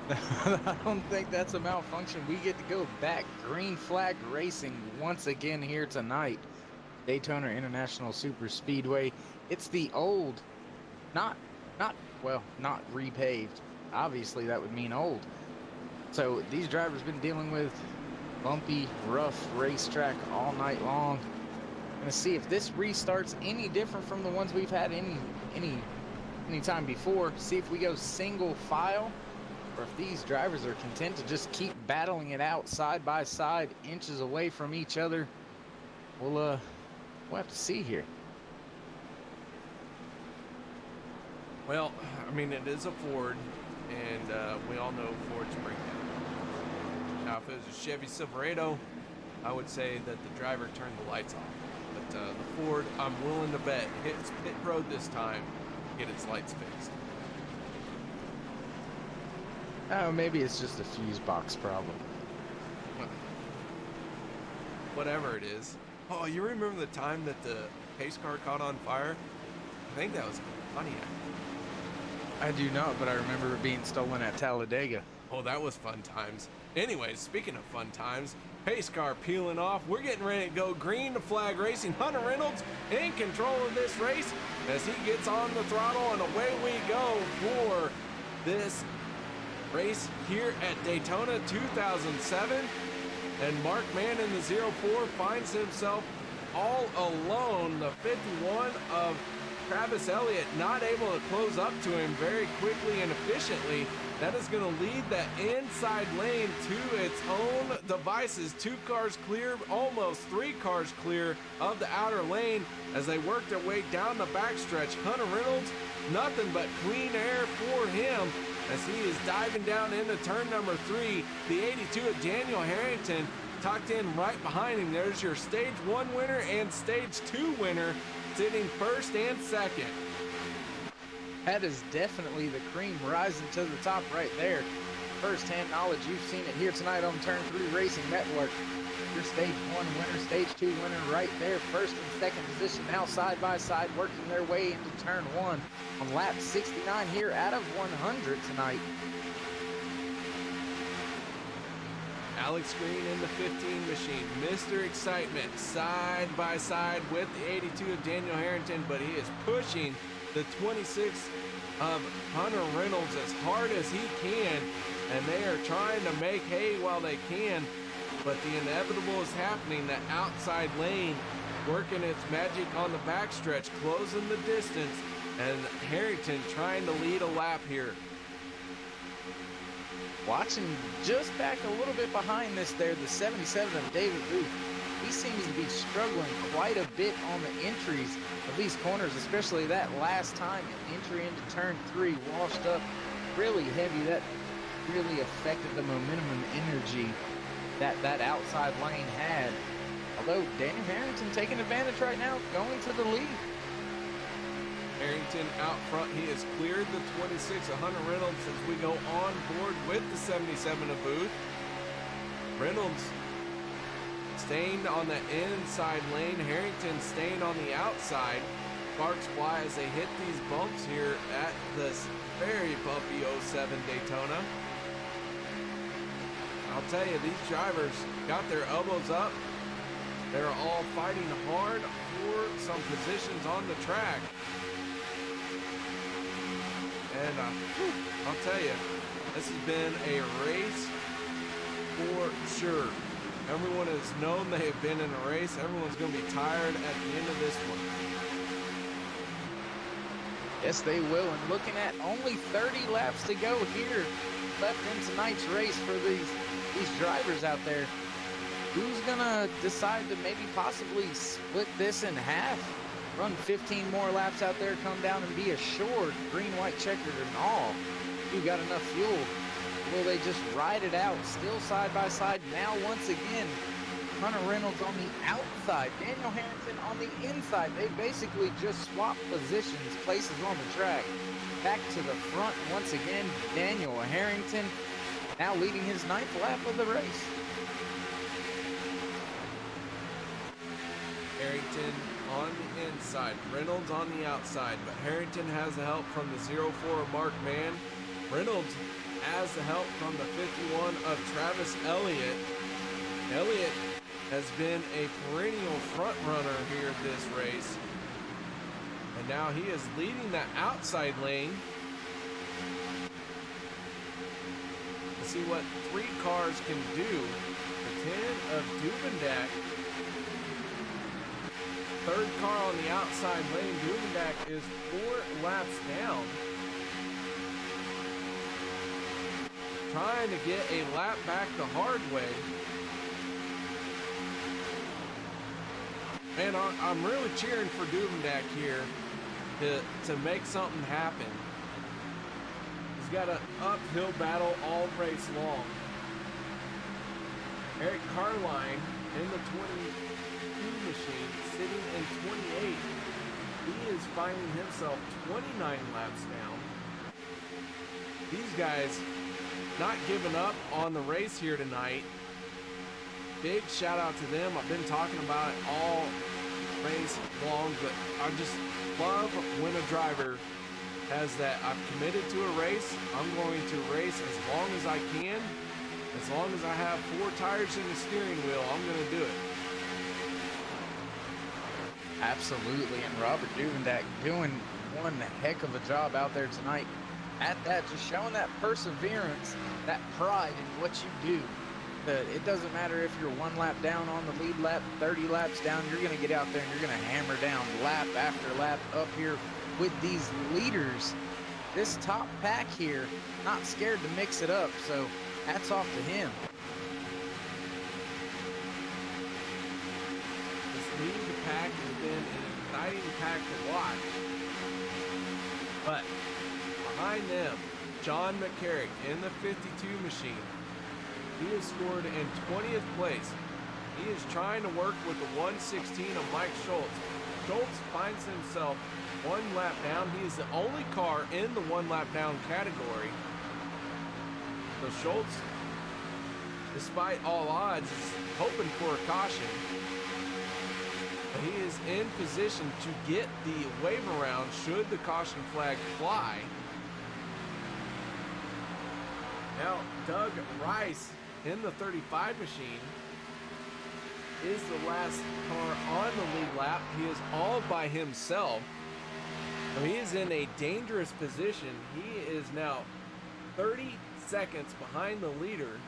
I don't think that's a malfunction. We get to go back green flag racing once again here tonight. Daytona International Super Speedway. It's the old, not repaved. Obviously that would mean old. So these drivers been dealing with bumpy, rough racetrack all night long. Gonna see if this restarts any different from the ones we've had any time before. See if we go single file, or if these drivers are content to just keep battling it out side by side, inches away from each other. We'll have to see here. Well, I mean, it is a Ford, and we all know Fords break down. Now, if it was a Chevy Silverado, I would say that the driver turned the lights off. But the Ford, I'm willing to bet, hits pit road this time, get its lights fixed. Oh, maybe it's just a fuse box problem. Whatever it is. Oh, you remember the time that the pace car caught on fire? I think that was Pontiac. I do not, but I remember it being stolen at Talladega. Oh, that was fun times. Anyways, speaking of fun times, pace car peeling off. We're getting ready to go green to flag racing. Hunter Reynolds in control of this race as he gets on the throttle, and away we go for this race here at Daytona 2007. And Mark Mann in the 04 finds himself all alone. The 51 of Travis Elliott not able to close up to him very quickly and efficiently. That is going to lead that inside lane to its own devices. 2 cars clear, almost 3 cars clear of the outer lane as they work their way down the backstretch. Hunter Reynolds, nothing but clean air for him as he is diving down into turn number 3. The 82 of Daniel Harrington tucked in right behind him. There's your stage 1 winner and stage 2 winner sitting first and second. That is definitely the cream rising to the top right there. First-hand knowledge, you've seen it here tonight on Turn 3 Racing Network. Your stage 1 winner, stage 2 winner right there. First and second position now side by side, working their way into turn 1 on lap 69 here out of 100 tonight. Alex Green in the 15 machine. Mr. Excitement side by side with the 82 of Daniel Harrington, but he is pushing the 26 of Hunter Reynolds as hard as he can, and they are trying to make hay while they can, but the inevitable is happening. The outside lane working its magic on the backstretch, closing the distance, and Harrington trying to lead a lap here. Watching just back a little bit behind this there, the 77 of David Booth. He seems to be struggling quite a bit on the entries of these corners, especially that last time entry into turn 3, washed up really heavy. That really affected the momentum and energy that outside lane had. Although Daniel Harrington taking advantage right now, going to the lead. Harrington out front, he has cleared the 26 of Hunter Reynolds as we go on board with the 77 of Booth. Reynolds staying on the inside lane, Harrington staying on the outside. Sparks fly as they hit these bumps here at this very bumpy 07 Daytona. I'll tell you, these drivers got their elbows up. They're all fighting hard for some positions on the track. And I'll tell you, this has been a race for sure. Everyone has known they have been in a race. Everyone's going to be tired at the end of this one. Yes, they will. And looking at only 30 laps to go here left in tonight's race for these drivers out there. Who's gonna decide to maybe possibly split this in half? Run 15 more laps out there, come down and be assured, green, white, checkered and all. You got enough fuel. Will they just ride it out, still side by side? Now, once again, Hunter Reynolds on the outside, Daniel Harrington on the inside. They basically just swapped positions, places on the track. Back to the front once again, Daniel Harrington now leading his 9th lap of the race. Harrington on the inside, Reynolds on the outside, but Harrington has the help from the 04 Mark Mann. Reynolds has the help from the 51 of Travis Elliott. Elliott has been a perennial front runner here this race. And now he is leading that outside lane. Let's see what 3 cars can do. The 10 of Duvendak. 3rd car on the outside lane. Duvendak is 4 laps down. Trying to get a lap back the hard way. Man, I'm really cheering for Duvendak here to make something happen. He's got an uphill battle all race long. Eric Carline in the 22 machine, sitting in 28. He is finding himself 29 laps down. These guys not giving up on the race here tonight. Big shout out to them. I've been talking about it all race long, but I just love when a driver has that. I've committed to a race. I'm going to race as long as I can. As long as I have 4 tires in the steering wheel, I'm going to do it. Absolutely, and Robert Duvendak doing one heck of a job out there tonight at that, just showing that perseverance, that pride in what you do. It doesn't matter if you're 1 lap down on the lead lap, 30 laps down, you're going to get out there and you're going to hammer down lap after lap up here with these leaders. This top pack here, not scared to mix it up, so hats off to him. This lead pack has been an exciting pack to watch. But behind them, John McCarrick in the 52 machine. He is scored in 20th place. He is trying to work with the 116 of Mike Schultz. Schultz finds himself 1 lap down. He is the only car in the 1 lap down category. So Schultz, despite all odds, is hoping for a caution. But he is in position to get the wave around should the caution flag fly. Now, Doug Rice in the 35 machine is the last car on the lead lap. He is all by himself. So he is in a dangerous position. He is now 30 seconds behind the leader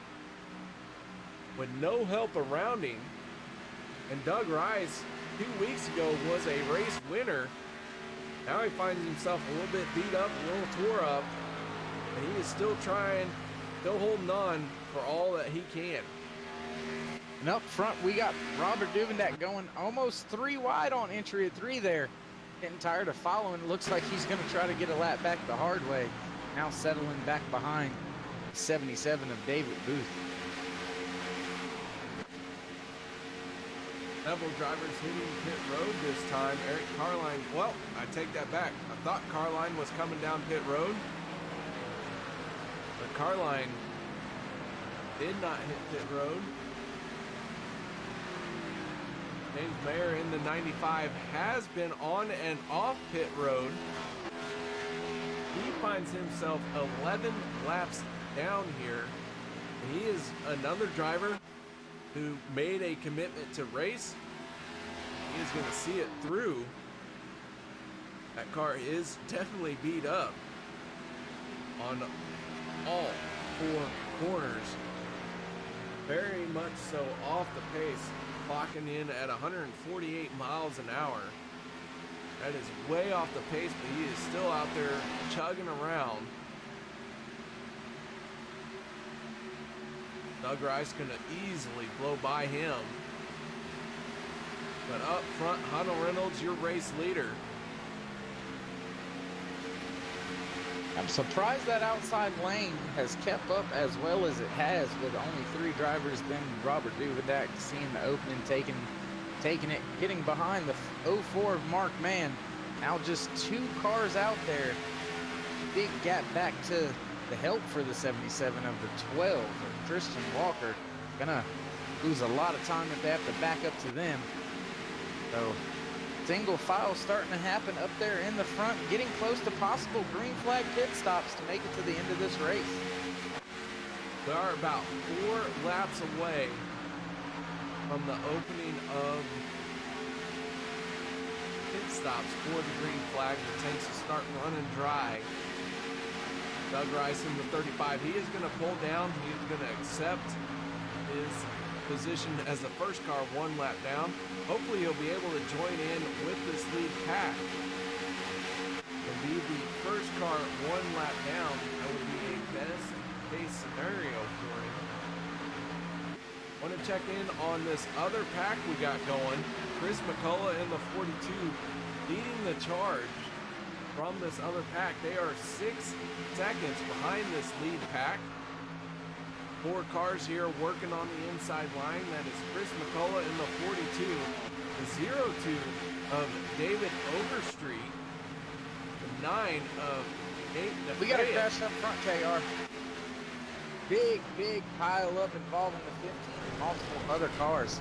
with no help around him. And Doug Rice 2 weeks ago was a race winner. Now he finds himself a little bit beat up, a little tore up, and he is still trying, still holding on for all that he can. And up front, we got Robert Duvendak going almost 3 wide on entry at 3 there. Getting tired of following. Looks like he's going to try to get a lap back the hard way. Now settling back behind 77 of David Booth. Several drivers hitting pit road this time. Eric Carline, well, I take that back. I thought Carline was coming down pit road. But Carline did not hit pit road. James Maier in the 95 has been on and off pit road. He finds himself 11 laps down here. He is another driver who made a commitment to race. He is going to see it through. That car is definitely beat up. on all 4 corners. Very much so off the pace, clocking in at 148 miles an hour. That is way off the pace, but he is still out there chugging around. Doug Rice gonna easily blow by him. But up front, Hunter Reynolds, your race leader. I'm surprised that outside lane has kept up as well as it has, with only 3 drivers than Robert Duvidak seeing the opening, taking it, getting behind the 04 Mark Mann. Now just 2 cars out there. Big gap back to the help for the 77 of the 12. Christian Walker gonna lose a lot of time if they have to back up to them. So single file starting to happen up there in the front, getting close to possible green flag pit stops to make it to the end of this race. We are about 4 laps away from the opening of pit stops for the green flag. The tanks will start running dry. Doug Rice in the 35, he is going to pull down. He's going to accept his position as the first car 1 lap down. Hopefully he'll be able to join in with this lead pack and be the first car 1 lap down. That would be a best case scenario for him. Want to check in on this other pack we got going. Chris McCullough in the 42 leading the charge from this other pack. They are 6 seconds behind this lead pack. 4 cars here working on the inside line. That is Chris McCullough in the 42. The 02 of David Overstreet. The 9 of Nate DeFayette. We got to crash up front, KR. Big pile up involving the 15 and multiple other cars.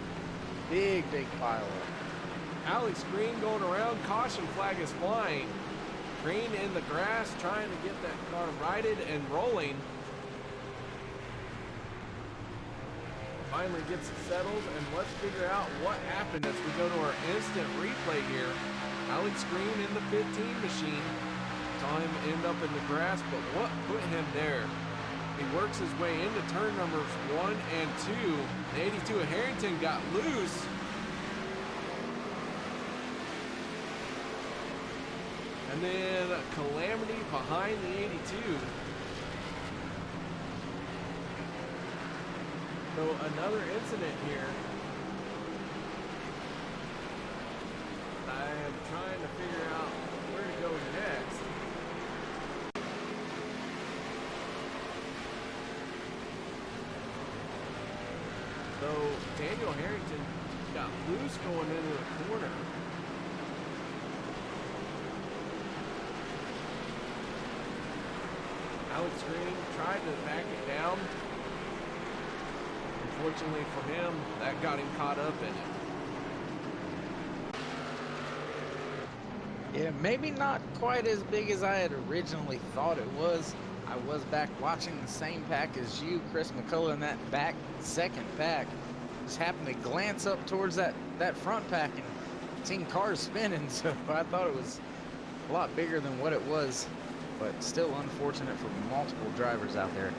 Big pile up. Alex Green going around. Caution flag is flying. Green in the grass trying to get that car righted and rolling. Finally gets it settled, and let's figure out what happened as we go to our instant replay here. Alex Green in the 15 machine. Saw him end up in the grass, but what put him there? He works his way into turn numbers 1 and 2. The 82 of Harrington got loose. And then a calamity behind the 82. So another incident here. I am trying to figure out where to go next. So Daniel Harrington got loose going into the corner. Alex Green tried to back it down. Unfortunately for him, that got him caught up in it. Yeah, maybe not quite as big as I had originally thought it was. I was back watching the same pack as you, Chris McCullough, in that back second pack. Just happened to glance up towards that front pack and seen cars spinning, so I thought it was a lot bigger than what it was, but still unfortunate for multiple drivers out there.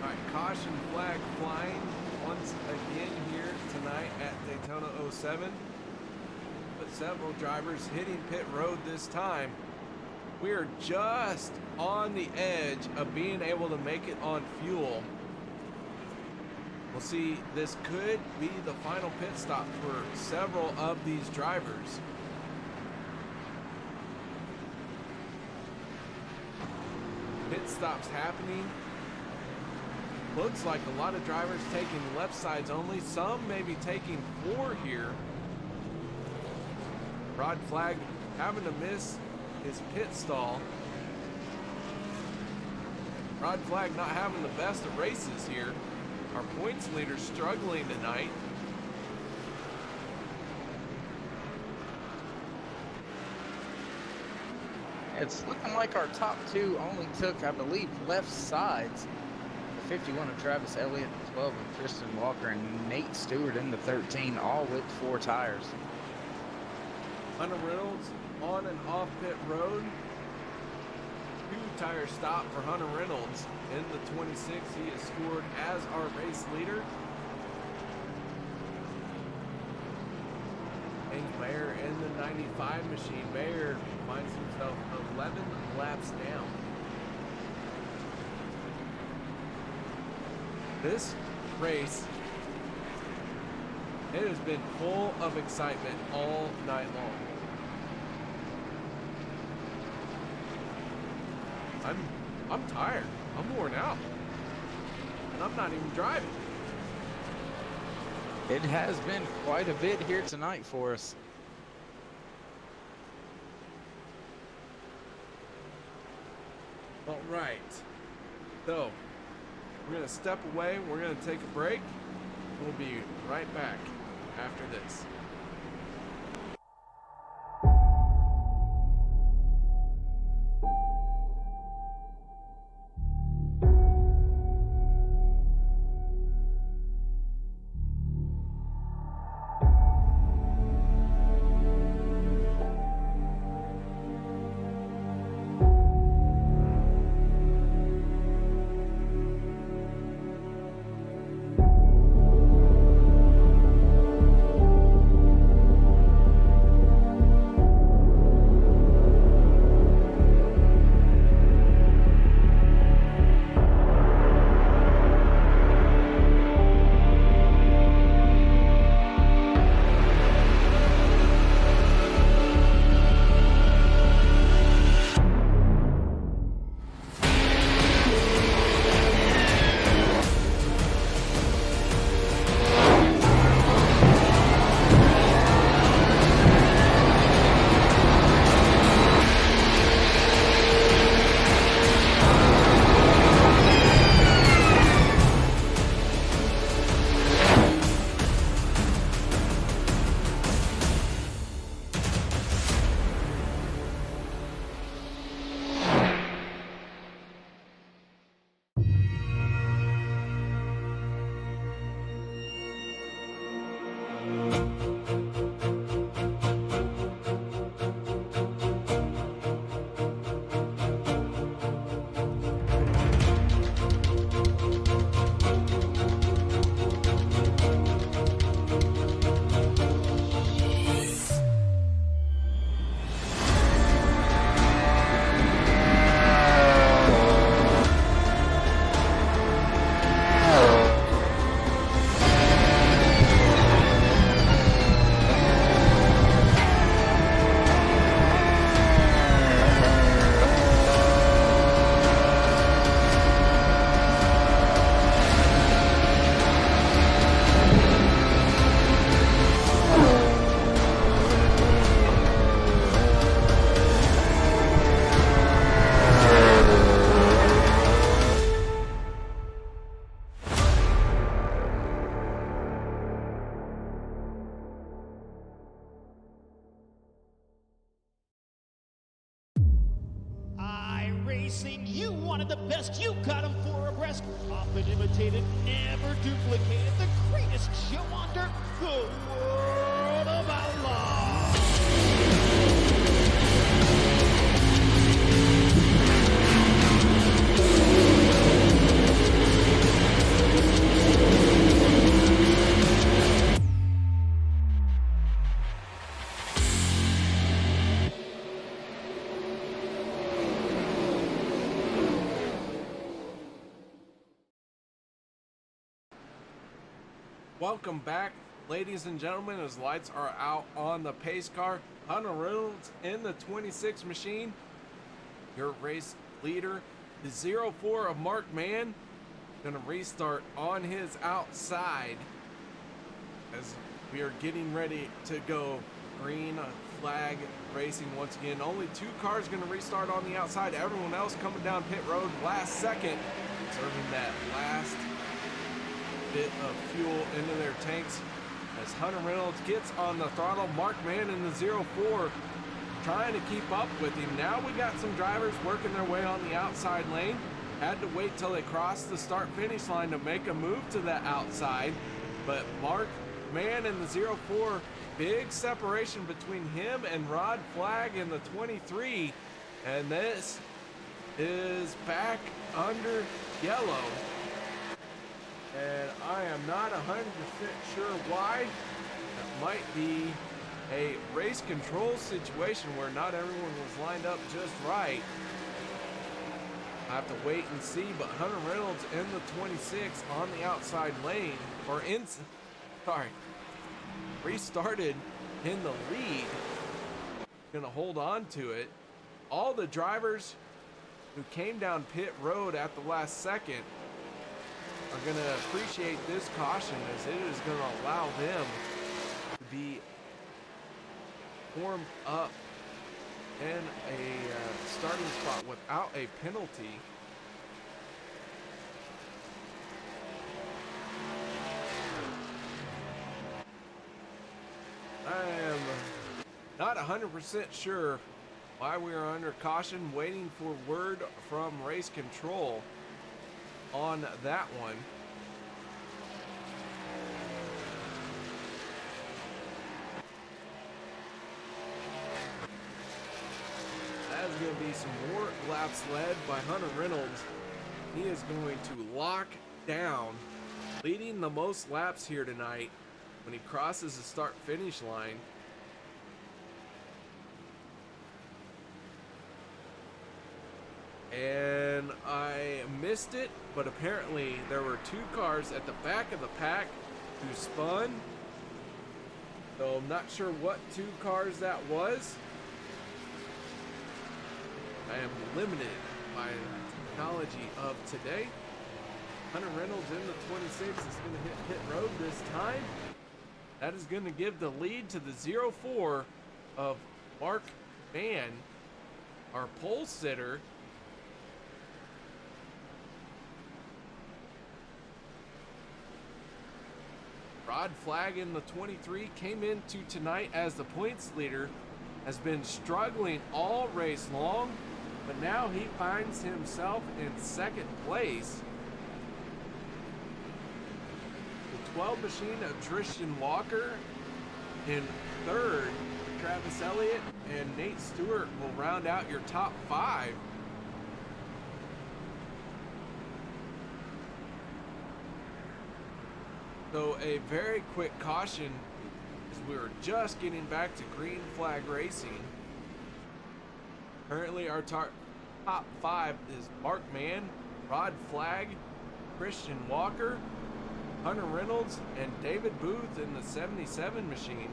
All right, caution flag flying once again here tonight at Daytona 07. But several drivers hitting pit road this time. We are just on the edge of being able to make it on fuel. We'll see, this could be the final pit stop for several of these drivers. Pit stops happening. Looks like a lot of drivers taking left sides only. Some may be taking 4 here. Rod Flag having to miss his pit stall. Rod Flag not having the best of races here. Our points leader struggling tonight. It's looking like our top 2 only took, I believe, left sides. The 51 of Travis Elliott, the 12 of Tristan Walker, and Nate Stewart in the 13, all with 4 tires. Hunter Reynolds on and off pit road. 2-tire stop for Hunter Reynolds in the 26. He is scored as our race leader. James Maier in the 95 machine. Maier finds himself 11 laps down. This race, it has been full of excitement all night long. I'm tired. I'm worn out. And I'm not even driving. It has been quite a bit here tonight for us. All right. So, we're going to step away. We're going to take a break. We'll be right back after this. Racing, you wanted the best, you got them 4 abreast. Often imitated, never duplicated. The greatest show on dirt, the World of Outlaws. Welcome back, ladies and gentlemen, as lights are out on the pace car. Hunter Reynolds in the 26 machine. Your race leader, the 04 of Mark Mann, gonna restart on his outside as we are getting ready to go green flag racing once again. Only 2 cars gonna restart on the outside. Everyone else coming down pit road last second, serving that last bit of fuel into their tanks as Hunter Reynolds gets on the throttle. Mark Mann in the 04 trying to keep up with him. Now we got some drivers working their way on the outside lane. Had to wait till they crossed the start-finish line to make a move to that outside, but Mark Mann in the 04 big separation between him and Rod Flagg in the 23, and this is back under yellow. And I am not 100% sure why. That might be a race control situation where not everyone was lined up just right. I have to wait and see, but Hunter Reynolds in the 26 on the outside lane, restarted in the lead. Gonna hold on to it. All the drivers who came down pit road at the last second are gonna appreciate this caution, as it is gonna allow them to be formed up in a starting spot without a penalty. I am not 100% sure why we are under caution, waiting for word from race control on that one. That's going to be some more laps led by Hunter Reynolds. He is going to lock down, leading the most laps here tonight when he crosses the start-finish line. And I missed it, but apparently there were two cars at the back of the pack who spun. So I'm not sure what two cars that was. I am limited by the technology of today. Hunter Reynolds in the 26 is going to hit pit road this time. That is going to give the lead to the 04 of Mark Mann, our pole sitter. Rod Flagg in the 23 came into tonight as the points leader, has been struggling all race long, but now he finds himself in second place. The 12 machine of Tristan Walker in third. Travis Elliott and Nate Stewart will round out your top five. So a very quick caution, as we were just getting back to green flag racing. Currently our top five is Mark Mann, Rod Flagg, Christian Walker, Hunter Reynolds, and David Booth in the 77 machine.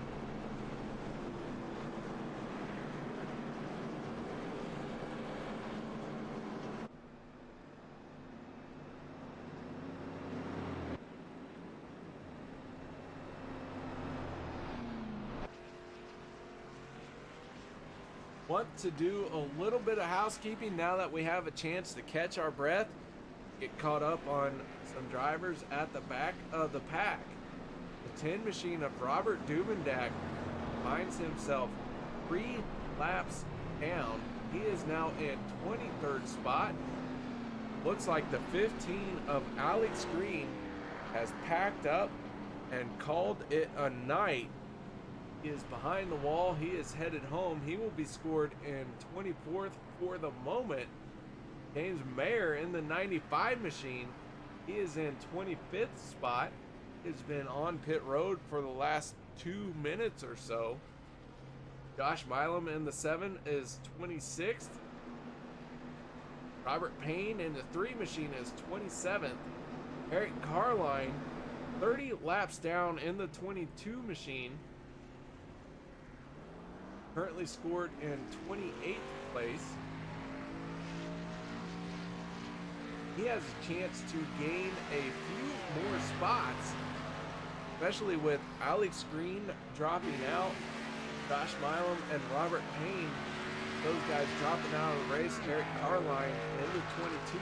Want to do a little bit of housekeeping now that we have a chance to catch our breath, get caught up on some drivers at the back of the pack. The 10 machine of Robert Dubendak finds himself 3 laps down. He is now in 23rd spot. Looks like the 15 of Alex Green has packed up and called it a night. He is behind the wall. He is headed home. He will be scored in 24th for the moment. James Maier in the 95 machine. He is in 25th spot. He's been on pit road for the last 2 minutes or so. Josh Milam in the 7 is 26th. Robert Payne in the 3 machine is 27th. Eric Carline 30 laps down in the 22 machine. Currently scored in 28th place. He has a chance to gain a few more spots, especially with Alex Green dropping out, Josh Milam and Robert Payne, those guys dropping out of the race. Eric Carline in the 22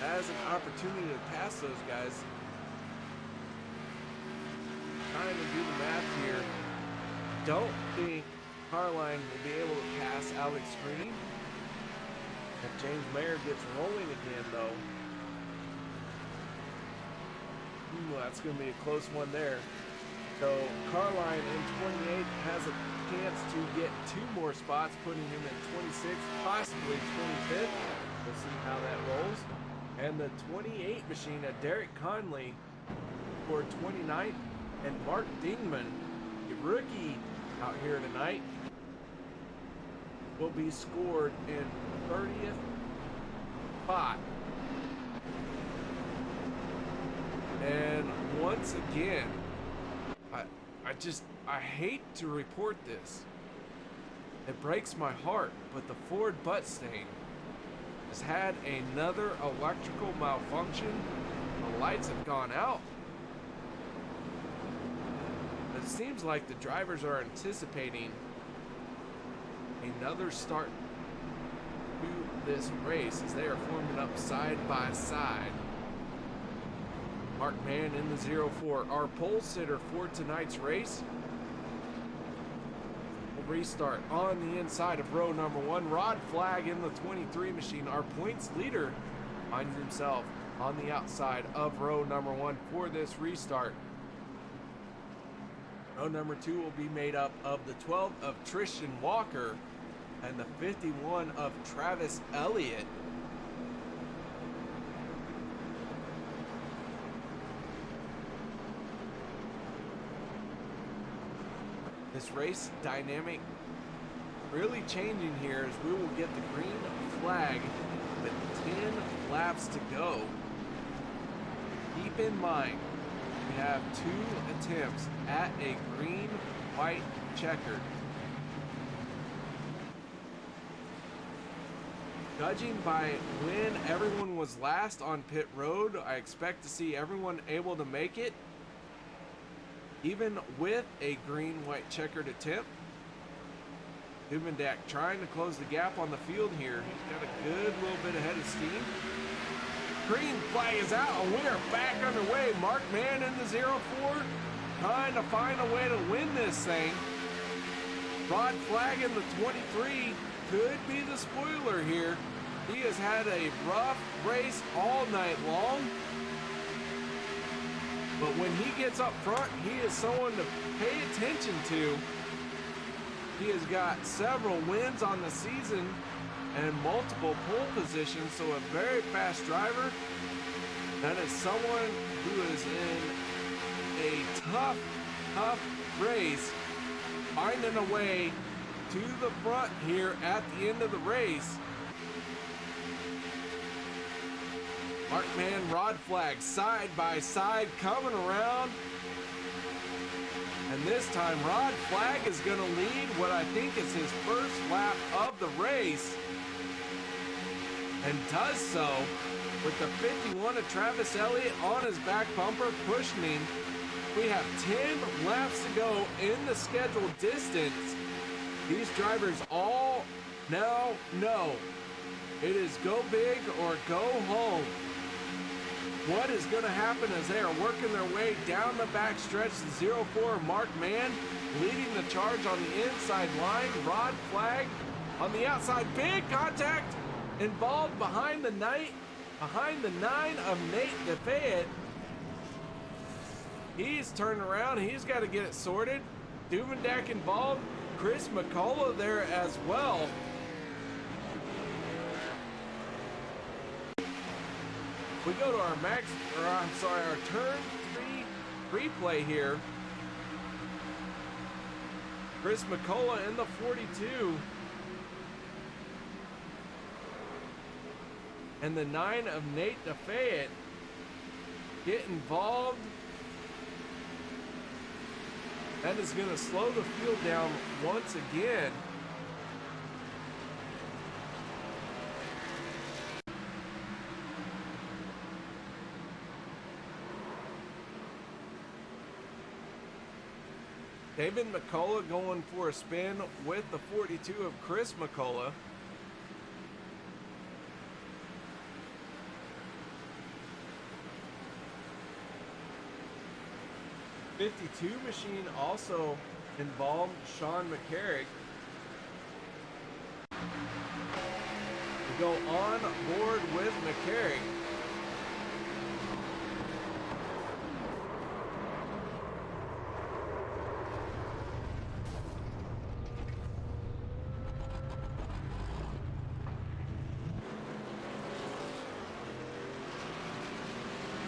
has an opportunity to pass those guys. Trying to do the math here. Don't think Carline will be able to pass Alex Green. If James Maier gets rolling again, though, that's going to be a close one there. So Carline in 28 has a chance to get 2 more spots, putting him at 26th, possibly 25th. We'll see how that rolls. And the 28 machine at Derek Conley for 29th, and Mark Dingman, the rookie out here tonight, will be scored in 30th spot. And once again, I hate to report this. It breaks my heart, but the Ford Buttstain has had another electrical malfunction. The lights have gone out. It seems like the drivers are anticipating another start to this race as they are forming up side by side. Mark Mann in the 04, our pole sitter for tonight's race. We'll restart on the inside of row number 1. Rod Flagg in the 23 machine, our points leader, finds himself on the outside of row number 1 for this restart. Row number 2 will be made up of the 12 of Tristan Walker and the 51 of Travis Elliott. This race dynamic really changing here as we will get the green flag with 10 laps to go. Keep in mind, we have 2 attempts at a green-white checkered. Judging by when everyone was last on pit road, I expect to see everyone able to make it, even with a green-white checkered attempt. Duvendak trying to close the gap on the field here. He's got a good little bit ahead of steam. Green flag is out, and we are back underway. Mark Mann in the 04, trying to find a way to win this thing. Rod Flagg in the 23 could be the spoiler here. He has had a rough race all night long. But when he gets up front, he is someone to pay attention to. He has got several wins on the season and multiple pole positions, so a very fast driver. That is someone who is in a tough race, finding a way to the front here at the end of the race. Mark Mann, Rod Flagg, side by side, coming around. And this time, Rod Flagg is going to lead what I think is his first lap of the race. And does so with the 51 of Travis Elliott on his back bumper, pushing him. We have 10 laps to go in the scheduled distance. These drivers all now know it is go big or go home. What is going to happen as they are working their way down the back stretch? The 04 Mark Mann leading the charge on the inside line. Rod Flagg on the outside. Big contact involved behind the 9 of Nate DeFayette. He's turned around. He's got to get it sorted. Duvendak involved. Chris McCullough there as well. We go to our our turn 3 replay here. Chris McCullough in the 42. And the 9 of Nate DeFayette get involved. That is going to slow the field down once again. David McCullough going for a spin with the 42 of Chris McCullough. '52 machine also involved Sean McCarrick. We go on board with McCarrick.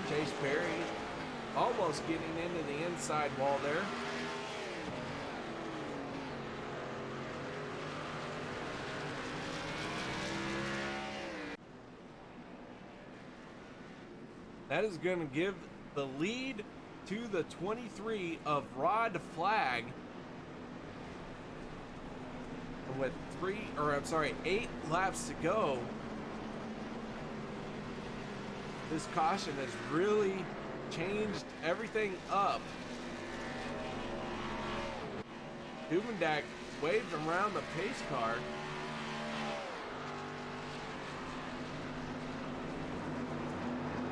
Chase Berry almost getting into the inside wall there. That is going to give the lead to the 23 of Rod Flag. And with 8 laps to go, this caution has really changed everything up. Duvendak waved around the pace car.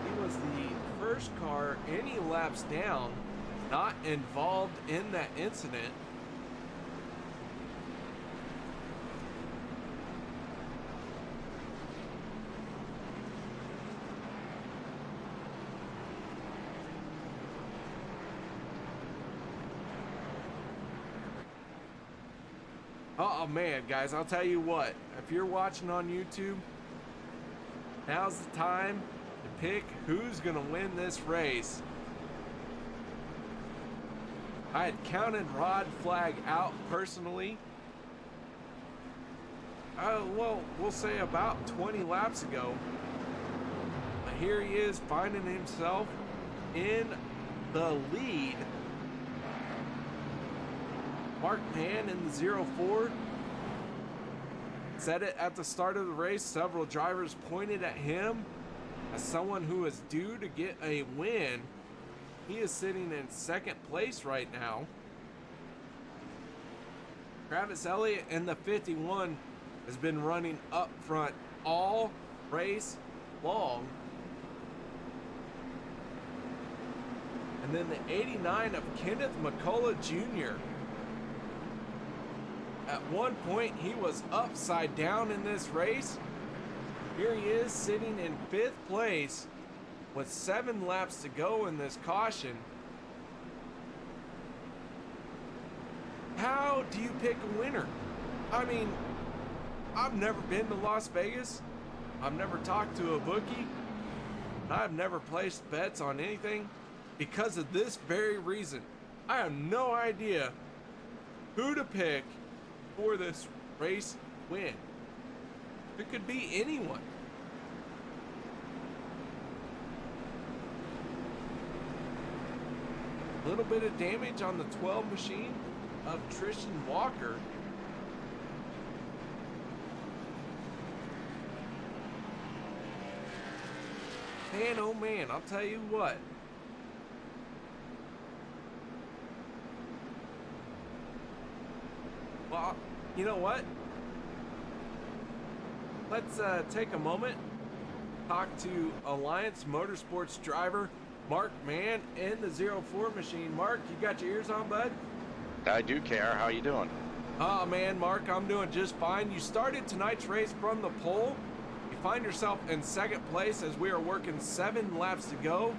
He was the first car any laps down not involved in that incident. Oh man, guys, I'll tell you what, if you're watching on YouTube, now's the time to pick who's gonna win this race. I had counted Rod Flag out personally. Well, we'll say about 20 laps ago. But here he is finding himself in the lead. Mark Pan in the 04 said it at the start of the race. Several drivers pointed at him as someone who is due to get a win. He is sitting in second place right now. Travis Elliott in the 51 has been running up front all race long. And then the 89 of Kenneth McCullough Jr. At one point, he was upside down in this race. Here he is sitting in 5th place with 7 laps to go in this caution. How do you pick a winner? I mean, I've never been to Las Vegas. I've never talked to a bookie. I've never placed bets on anything because of this very reason. I have no idea who to pick for this race win. It could be anyone. A little bit of damage on the 12 machine of Tristan Walker. Man, oh man, I'll tell you what. Well, you know what? Let's take a moment, talk to Alliance Motorsports driver Mark Mann in the 04 machine. Mark, you got your ears on, bud? I do, KR. How you doing? Oh man, Mark, I'm doing just fine. You started tonight's race from the pole. You find yourself in second place as we are working 7 laps to go.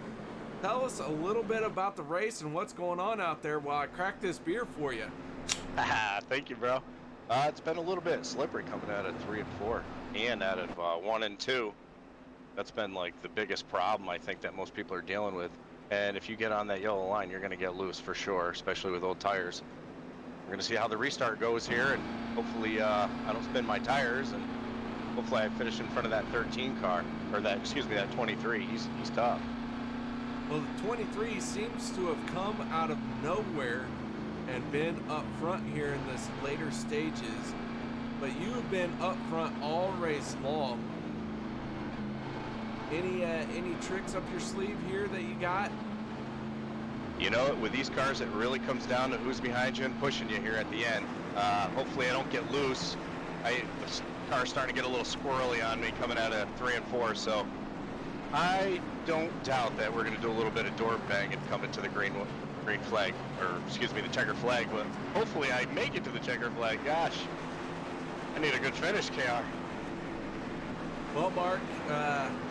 Tell us a little bit about the race and what's going on out there while I crack this beer for you. Thank you, bro. It's been a little bit slippery coming out of 3 and 4 and out of 1 and 2. That's been like the biggest problem I think that most people are dealing with. And if you get on that yellow line, you're going to get loose for sure, especially with old tires. We're going to see how the restart goes here, and hopefully I don't spin my tires, and hopefully I finish in front of that 13 car, or that, excuse me, that 23. He's tough. Well, the 23 seems to have come out of nowhere and been up front here in this later stages, but you have been up front all race long. Any tricks up your sleeve here that you got? You know, with these cars, it really comes down to who's behind you and pushing you here at the end. Hopefully I don't get loose. The car's starting to get a little squirrely on me coming out of 3 and 4, so I don't doubt that we're going to do a little bit of door bang and come into the green flag, or excuse me, the checker flag, but hopefully I make it to the checker flag. Gosh, I need a good finish, KR. Well, Mark,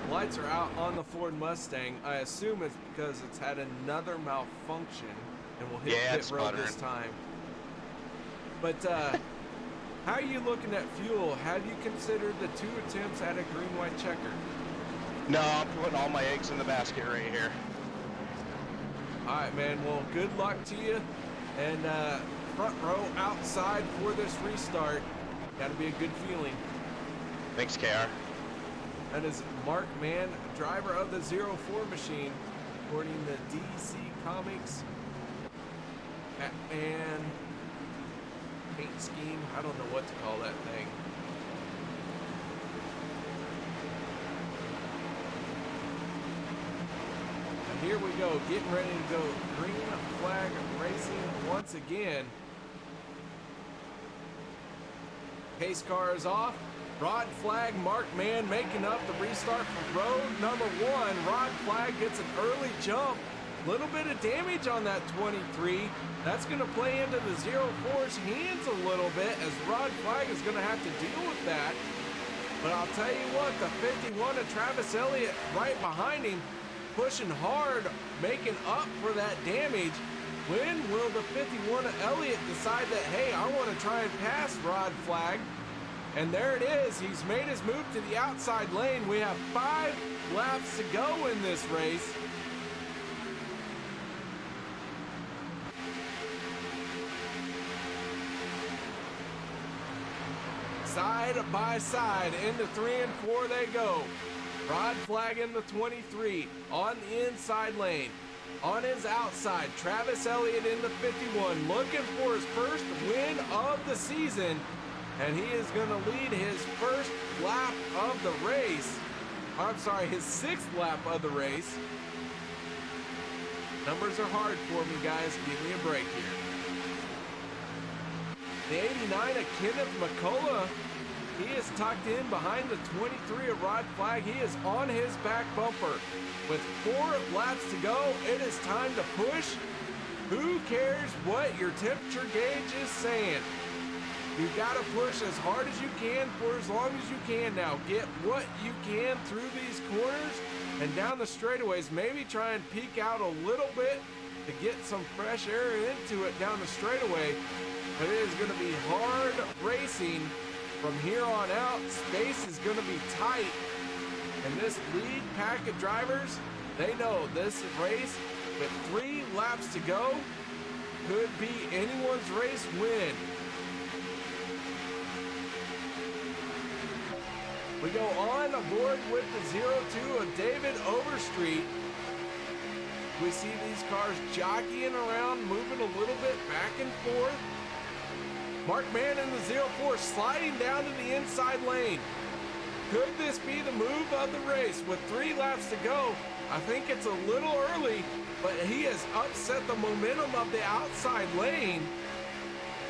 lights are out on the Ford Mustang. I assume it's because it's had another malfunction and will hit pit road this time. But how are you looking at fuel? Have you considered the 2 attempts at a green-white checker? No, I'm putting all my eggs in the basket right here. All right, man. Well, good luck to you. And front row outside for this restart. Got to be a good feeling. Thanks, KR. That is Mark Mann, driver of the 04 machine, according to DC Comics. And paint scheme. I don't know what to call that thing. And here we go, getting ready to go green flag racing once again. Pace car is off. Rod flag, Mark Mann making up the restart for road number 1. Rod flag gets an early jump. Little bit of damage on that 23. That's going to play into the 04's hands a little bit, as Rod flag is going to have to deal with that. But I'll tell you what, the 51 of Travis Elliott right behind him, pushing hard, making up for that damage. When will the 51 of Elliott decide that, hey, I want to try and pass Rod flag? And there it is. He's made his move to the outside lane. We have 5 laps to go in this race. Side by side into 3 and 4 they go. Rod flag in the 23 on the inside lane. On his outside, Travis Elliott in the 51, looking for his first win of the season. And he is going to lead his first lap of the race. I'm sorry, his 6th lap of the race. Numbers are hard for me, guys. Give me a break here. The 89 of Kenneth McCullough, he is tucked in behind the 23 of Rod flag. He is on his back bumper. With 4 laps to go, it is time to push. Who cares what your temperature gauge is saying? You gotta push as hard as you can for as long as you can now. Get what you can through these corners and down the straightaways. Maybe try and peek out a little bit to get some fresh air into it down the straightaway. But it is gonna be hard racing from here on out. Space is gonna be tight. And this lead pack of drivers, they know this race with 3 laps to go could be anyone's race win. We go on aboard with the 02 of David Overstreet. We see these cars jockeying around, moving a little bit back and forth. Mark Mann in the 04 sliding down to the inside lane. Could this be the move of the race? With 3 laps to go, I think it's a little early, but he has upset the momentum of the outside lane,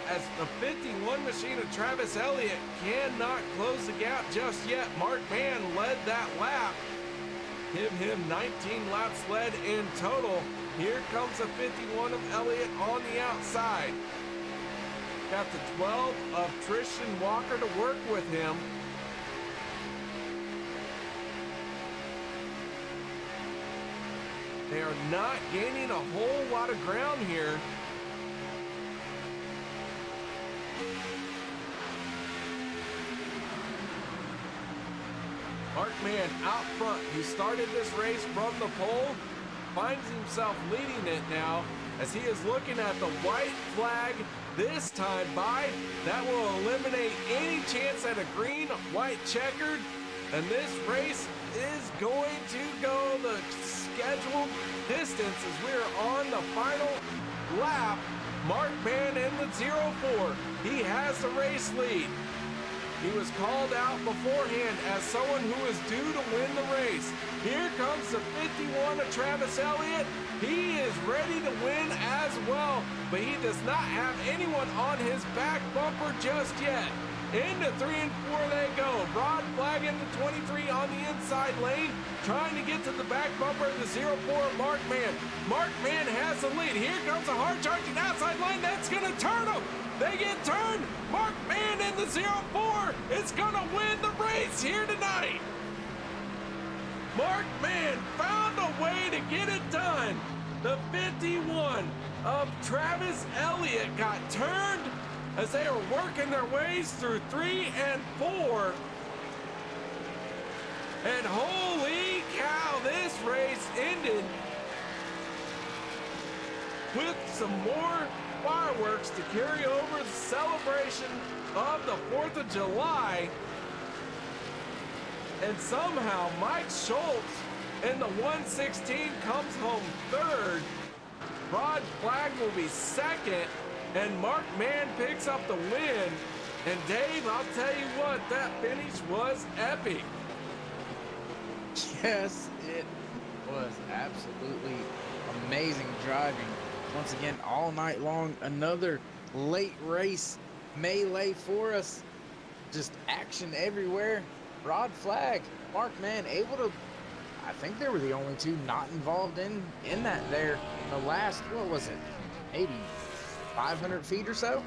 as the 51 machine of Travis Elliott cannot close the gap just yet. Mark Mann led that lap. Give him 19 laps led in total. Here comes the 51 of Elliott on the outside. Got the 12 of Tristan Walker to work with him. They are not gaining a whole lot of ground here. Mark Mann out front. He started this race from the pole, finds himself leading it now as he is looking at the white flag this time by. That will eliminate any chance at a green, white checkered, and this race is going to go the scheduled distance as we are on the final lap. Mark Mann in the 04. He has the race lead. He was called out beforehand as someone who was due to win the race. Here comes the 51 of Travis Elliott. He is ready to win as well, but he does not have anyone on his back bumper just yet. Into 3 and 4 they go. Rod flag into 23 on the inside lane, trying to get to the back bumper of the 04 Mark Mann. Mark Mann has the lead. Here comes a hard charging outside lane. That's going to turn him. They get turned. Mark Mann in the 04 is going to win the race here tonight. Mark Mann found a way to get it done. The 51 of Travis Elliott got turned as they are working their ways through 3 and 4. And holy with some more fireworks to carry over the celebration of the 4th of July. And somehow Mike Schultz in the 116 comes home third. Rod Flagg will be second, and Mark Mann picks up the win. And Dave, I'll tell you what, that finish was epic. Yes, it was absolutely amazing driving. Once again, all night long, another late race melee for us. Just action everywhere. Rod Flagg, Mark Mann able to, I think they were the only two not involved in that there in the last, what was it, maybe 500 feet or so?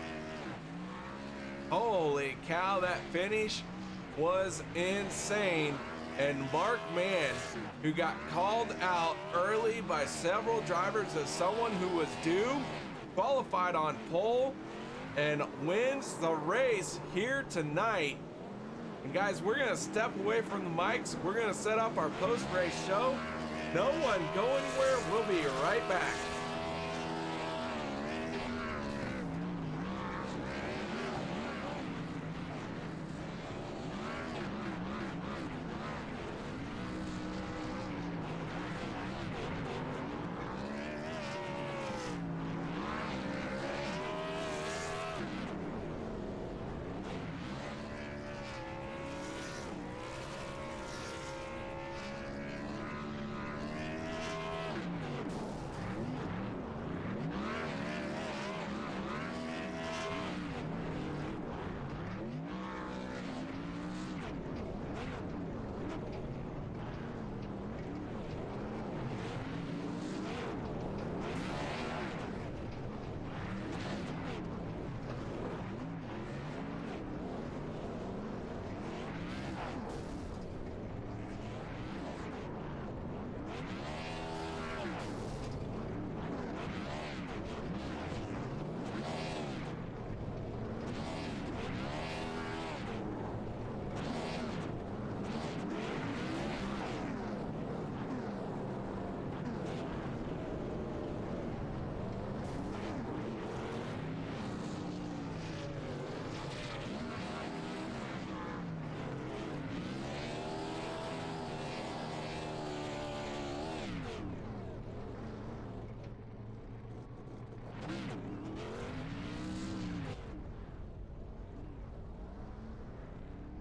Holy cow, that finish was insane. And Mark Mann, who got called out early by several drivers as someone who was due, qualified on pole and wins the race here tonight. And guys, we're gonna step away from the mics. We're gonna set up our post-race show. No one go anywhere. We'll be right back.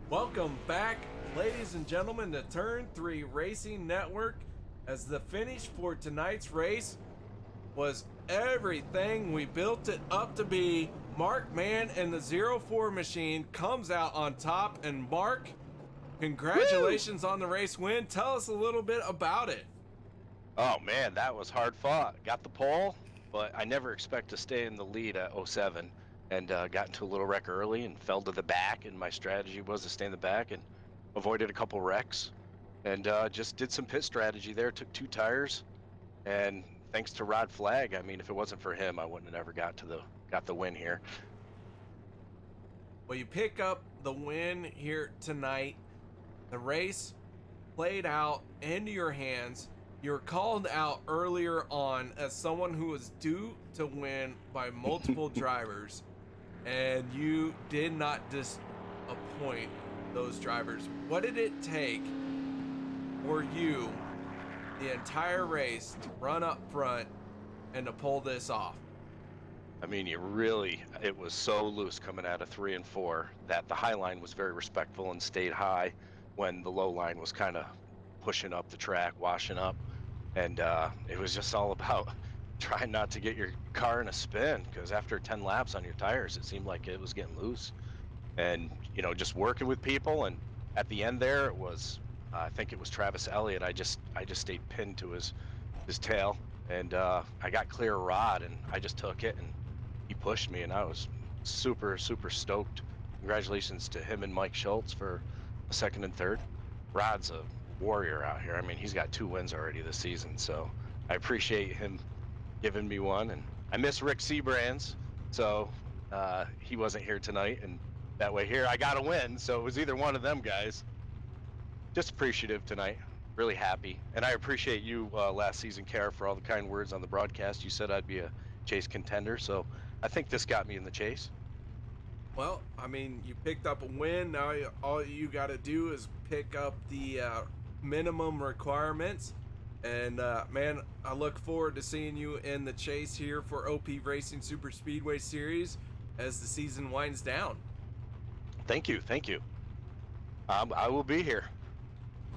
Welcome back, ladies and gentlemen, to Turn 3 Racing Network, as the finish for tonight's race was everything we built it up to be. Mark Mann and the 04 machine comes out on top. And Mark, congratulations on the race win. Tell us a little bit about it. Oh man, that was hard fought. Got the pole, but I never expect to stay in the lead at 07. And got into a little wreck early and fell to the back, and my strategy was to stay in the back and avoided a couple wrecks, and just did some pit strategy there. Took 2 tires, and thanks to Rod Flagg, I mean, if it wasn't for him, I wouldn't have ever got the win here. Well, you pick up the win here tonight. The race played out into your hands. You were called out earlier on as someone who was due to win by multiple drivers, and you did not disappoint those drivers. What did it take for you the entire race to run up front and to pull this off? I mean, it was so loose coming out of 3 and 4 that the high line was very respectful and stayed high when the low line was kind of pushing up the track, washing up. And it was just all about trying not to get your car in a spin, because after 10 laps on your tires, it seemed like it was getting loose. And, you know, just working with people. And at the end there, it was, I think it was Travis Elliott. I just stayed pinned to his tail. And I got clear Rod, and I just took it, and he pushed me, and I was super, super stoked. Congratulations to him and Mike Schultz for a 2nd and 3rd. Rod's a warrior out here. I mean, he's got 2 wins already this season, so I appreciate him giving me one. And I miss Rick Seabrands, so he wasn't here tonight, and that way here I got a win, so it was either one of them guys. Just appreciative tonight, really happy. And I appreciate you last season, Kara, for all the kind words on the broadcast. You said I'd be a chase contender. So I think this got me in the chase. Well, I mean, you picked up a win. Now all you got to do is pick up the minimum requirements. And man, I look forward to seeing you in the chase here for OP Racing Super Speedway Series as the season winds down. Thank you. I will be here.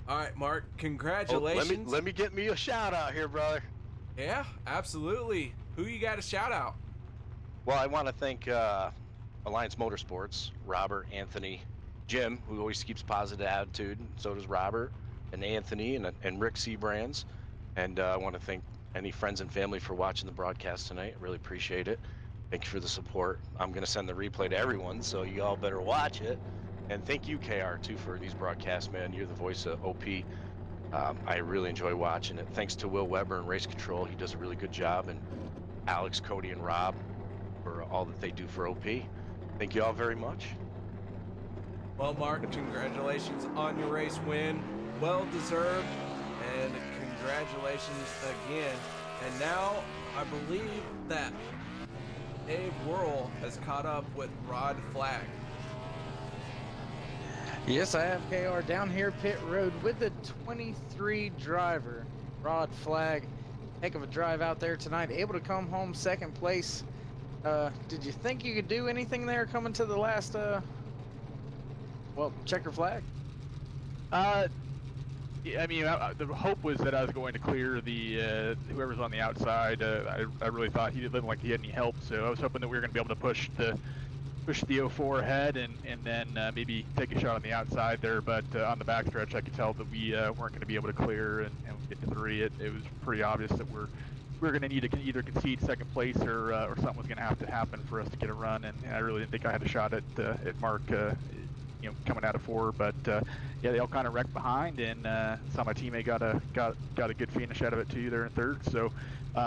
All right, Mark, congratulations. Let me get me a shout out here, brother. Yeah, absolutely. Who you got a shout out? Well, I want to thank Alliance Motorsports, Robert, Anthony, Jim, who always keeps positive attitude, and so does Robert and Anthony and Rick C. Brands. And I want to thank any friends and family for watching the broadcast tonight. I really appreciate it. Thank you for the support. I'm going to send the replay to everyone, so you all better watch it. And thank you, KR, too, for these broadcasts, man. You're the voice of OP. I really enjoy watching it. Thanks to Will Weber and Race Control. He does a really good job. And Alex, Cody, and Rob for all that they do for OP. Thank you all very much. Well, Mark, congratulations on your race win. Well deserved. And congratulations again. And now I believe that Dave Worrell has caught up with Rod Flag. Yes, I have KR down here pit road with the 23 driver, Rod Flag. Heck of a drive out there tonight. Able to come home second place. Did you think you could do anything there coming to the last, checker flag? I mean, the hope was that I was going to clear the whoever's on the outside. I really thought he didn't look like he had any help, so I was hoping that we were going to be able to push the 04 ahead and then maybe take a shot on the outside there. But on the backstretch, I could tell that we weren't going to be able to clear and get to 3. It was pretty obvious that we're going to need to either concede second place or something was going to have to happen for us to get a run. And I really didn't think I had a shot at Mark. Coming out of 4, but yeah, they all kind of wrecked behind, and saw my teammate got a good finish out of it too there in 3rd. So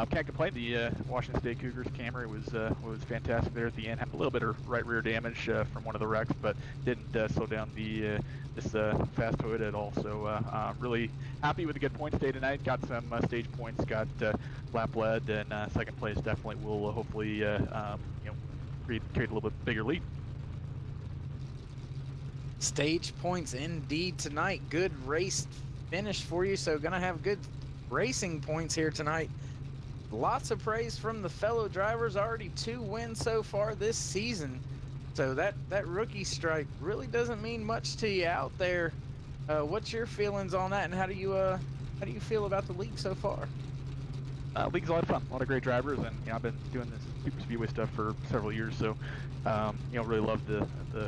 can't complain. The Washington State Cougars Camry was fantastic there at the end. Had a little bit of right rear damage from one of the wrecks, but didn't slow down this fast Toyota at all. So really happy with a good points day tonight. Got some stage points. Got lap led, and second place definitely will hopefully create a little bit bigger lead. Stage points indeed tonight. Good race finish for you, so gonna have good racing points here tonight. Lots of praise from the fellow drivers. Already 2 wins so far this season, so that rookie strike really doesn't mean much to you out there. What's your feelings on that, and how do you feel about the league so far? League's a lot of fun. A lot of great drivers, and I've been doing this super speedway stuff for several years, so really love the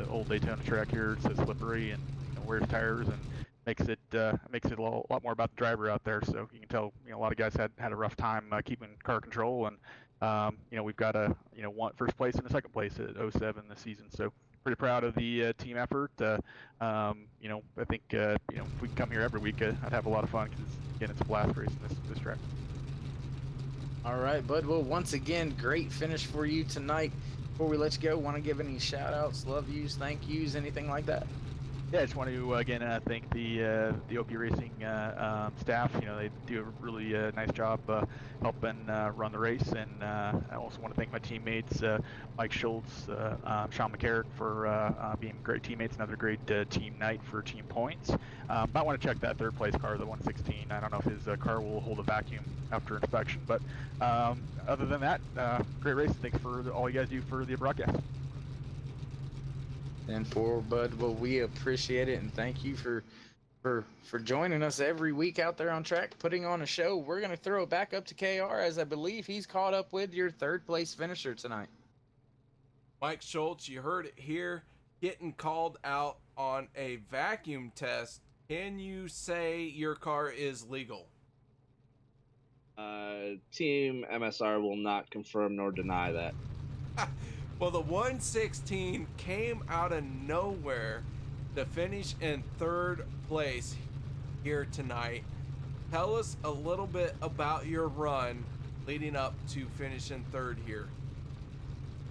old Daytona track here. It's so slippery and wears tires and makes it a lot more about the driver out there. So you can tell a lot of guys had a rough time keeping car control, and we've got first place and a second place at 07 this season. So pretty proud of the team effort. I think if we can come here every week, I'd have a lot of fun because again, it's a blast racing this track. All right, bud. Well, once again, great finish for you tonight. Before we let you go, want to give any shout-outs, love yous, thank yous, anything like that? Yeah, I just want to again thank the OP Racing staff. They do a really nice job helping run the race, and I also want to thank my teammates, Mike Schultz, Sean McCarrick for being great teammates. Another great team night for team points. Might want to check that 3rd place car, the 116. I don't know if his car will hold a vacuum after inspection, but other than that, great race. Thanks for all you guys do for the broadcast. And for Bud, well, we appreciate it, and thank you for joining us every week out there on track, putting on a show. We're going to throw it back up to KR, as I believe he's caught up with your 3rd place finisher tonight. Mike Schultz, you heard it here, getting called out on a vacuum test. Can you say your car is legal? Team MSR will not confirm nor deny that. Well, the 116 came out of nowhere to finish in 3rd place here tonight. Tell us a little bit about your run leading up to finishing 3rd here.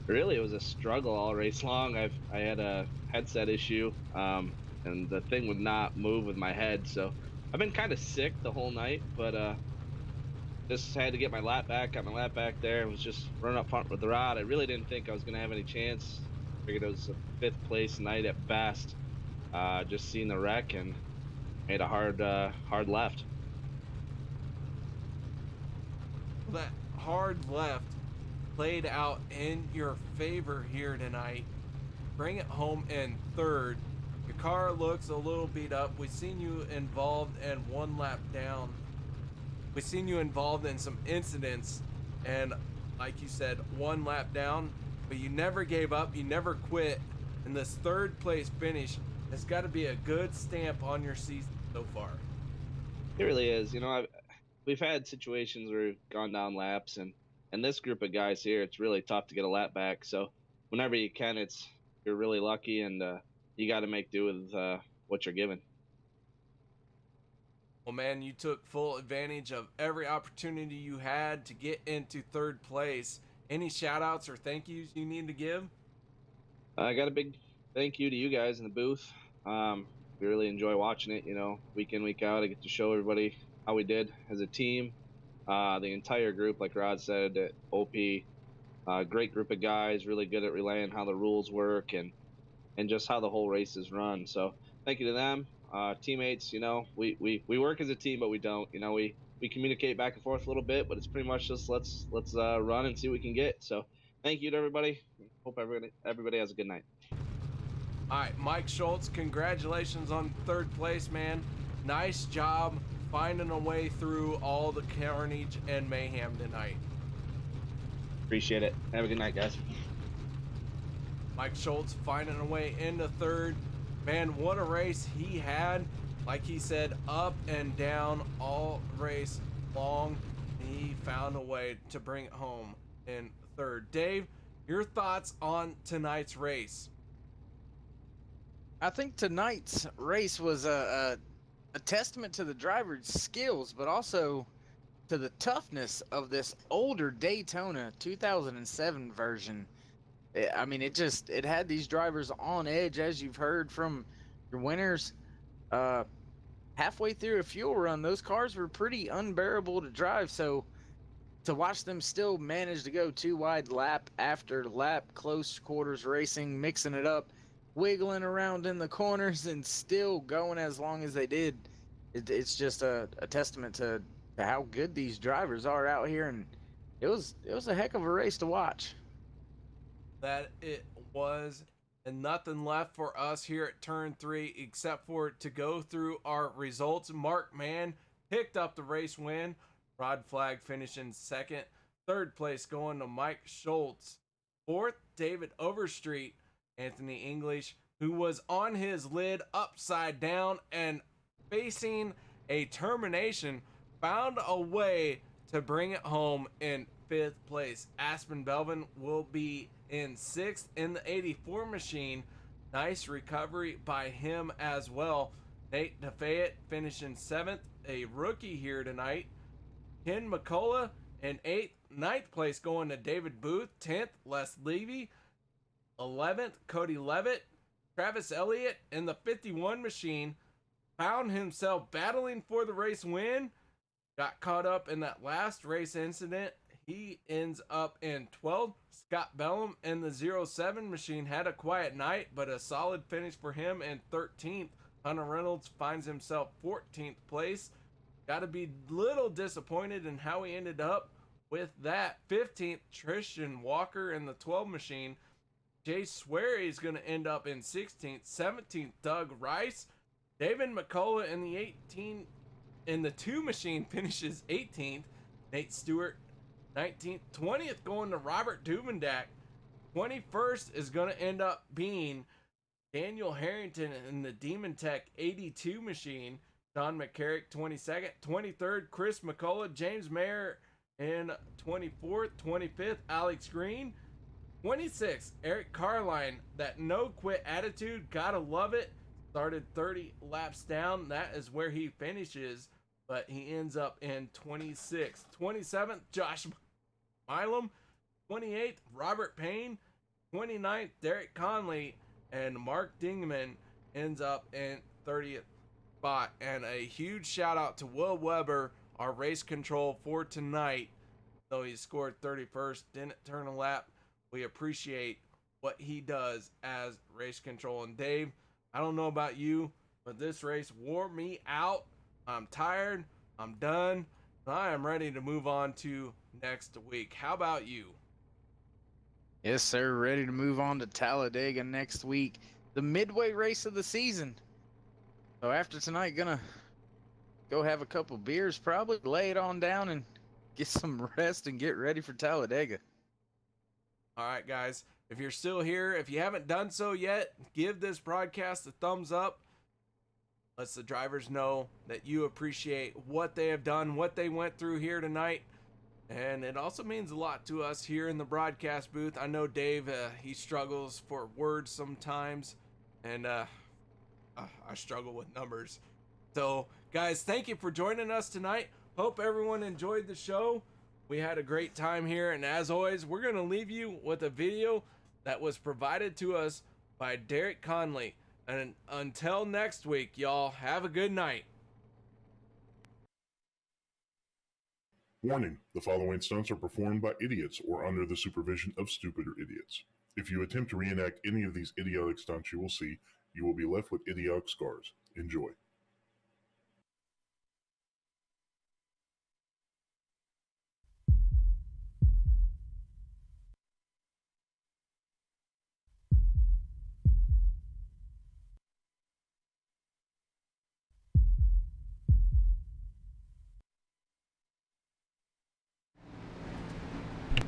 Really, it was a struggle all race long. I had a headset issue, and the thing would not move with my head, so I've been kind of sick the whole night, but just had to get my lap back. Got my lap back there and was just running up front with the rod. I really didn't think I was going to have any chance. Figured it was a 5th place night at best. Just seen the wreck and made a hard left. That hard left played out in your favor here tonight. Bring it home in 3rd. Your car looks a little beat up. We've seen you involved in 1 lap down. We've seen you involved in some incidents, and like you said, 1 lap down, but you never gave up, you never quit, and this 3rd place finish has got to be a good stamp on your season so far. It really is. You know, we've had situations where we've gone down laps, and this group of guys here, it's really tough to get a lap back. So whenever you can, you're really lucky, and you got to make do with what you're given. Well, man, you took full advantage of every opportunity you had to get into 3rd place. Any shout outs or thank yous you need to give? I got a big thank you to you guys in the booth. We really enjoy watching it, you know, week in, week out. I get to show everybody how we did as a team. The entire group, like Rod said, at OP, great group of guys, really good at relaying how the rules work and just how the whole race is run. So thank you to them. Teammates, you know, we work as a team, but we don't. You know, we communicate back and forth a little bit, but it's pretty much just let's run and see what we can get. So thank you to everybody. Hope everybody has a good night. All right, Mike Schultz, congratulations on 3rd place, man. Nice job finding a way through all the carnage and mayhem tonight. Appreciate it. Have a good night, guys. Mike Schultz finding a way into 3rd. Man, what a race he had. Like he said, up and down all race long. He found a way to bring it home in 3rd. Dave, your thoughts on tonight's race? I think tonight's race was a testament to the driver's skills, but also to the toughness of this older Daytona 2007 version. I mean, it had these drivers on edge, as you've heard from your winners. Halfway through a fuel run, those cars were pretty unbearable to drive. So to watch them still manage to go 2 wide lap after lap, close quarters racing, mixing it up, wiggling around in the corners, and still going as long as they did, it's just a testament to how good these drivers are out here. And it was a heck of a race to watch. That it was, and nothing left for us here at Turn 3 except for to go through our results. Mark Mann picked up the race win. Rod Flag finishing 2nd. 3rd place going to Mike Schultz. 4th, David Overstreet. Anthony English, who was on his lid upside down and facing a termination, found a way to bring it home in 5th place. Aspen Belvin will be in 6th in the 84 machine. Nice recovery by him as well. Nate DeFayette finishing 7th, a rookie here tonight. Ken McCullough in 8th. 9th place going to David Booth. 10th, Les Levy. 11th, Cody Levitt. Travis Elliott in the 51 machine found himself battling for the race win. Got caught up in that last race incident. He ends up in 12th. Scott Bellum in the 07 machine had a quiet night, but a solid finish for him in 13th. Hunter Reynolds finds himself 14th place. Got to be a little disappointed in how he ended up with that. 15th, Tristan Walker in the 12 machine. Jay Swery is going to end up in 16th. 17th, Doug Rice. David McCullough in the 18 in the 2 machine finishes 18th. Nate Stewart 19th. 20th going to Robert Duvendak. 21st is going to end up being Daniel Harrington in the Demon Tech 82 machine. Sean McCarrick 22nd. 23rd, Chris McCullough. James Maier in 24th. 25th, Alex Green. 26th, Eric Carline. That no quit attitude, gotta love it. Started 30 laps down. That is where he finishes, but he ends up in 26th. 27th, Josh Milam. 28th, Robert Payne. 29th, Derek Conley. And Mark Dingman ends up in 30th spot. And a huge shout out to Will Weber our race control for tonight. Though he scored 31st, didn't turn a lap, we appreciate what he does as race control. And Dave, I don't know about you, but this race wore me out. I'm tired. I'm done. I am ready to move on to next week. How about you? Yes, sir. Ready to move on to Talladega next week, the midway race of the season. So after tonight, gonna go have a couple beers, probably lay it on down and get some rest and get ready for Talladega. All right, guys. If you're still here, if you haven't done so yet, give this broadcast a thumbs up. Lets the drivers know that you appreciate what they have done, what they went through here tonight. And it also means a lot to us here in the broadcast booth. I know Dave, he struggles for words sometimes, and I struggle with numbers. So, guys, thank you for joining us tonight. Hope everyone enjoyed the show. We had a great time here, and as always, we're going to leave you with a video that was provided to us by Derek Conley. And until next week, y'all, have a good night. Warning, the following stunts are performed by idiots or under the supervision of stupider idiots. If you attempt to reenact any of these idiotic stunts you will see, you will be left with idiotic scars. Enjoy.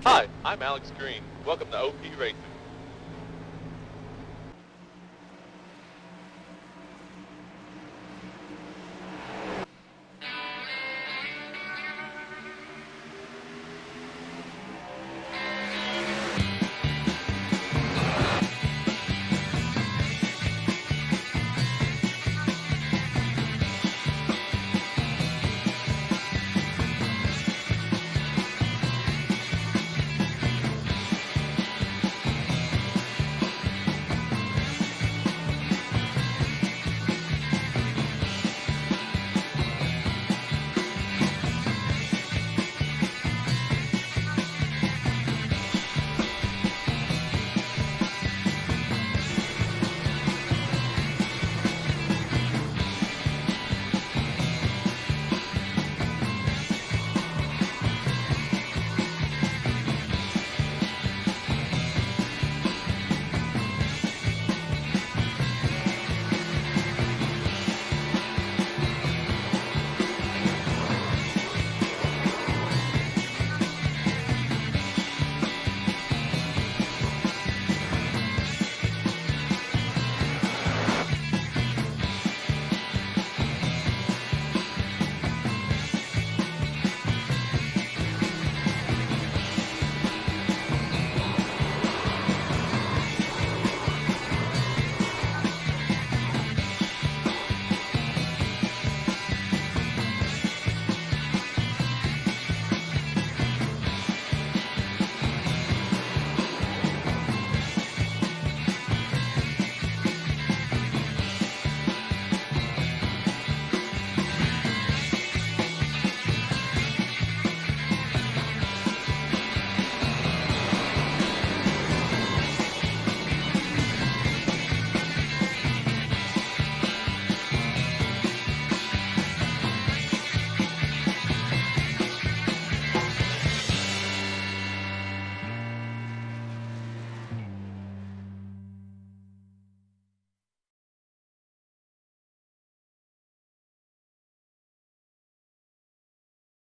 Hi, I'm Alex Green. Welcome to OP Racing.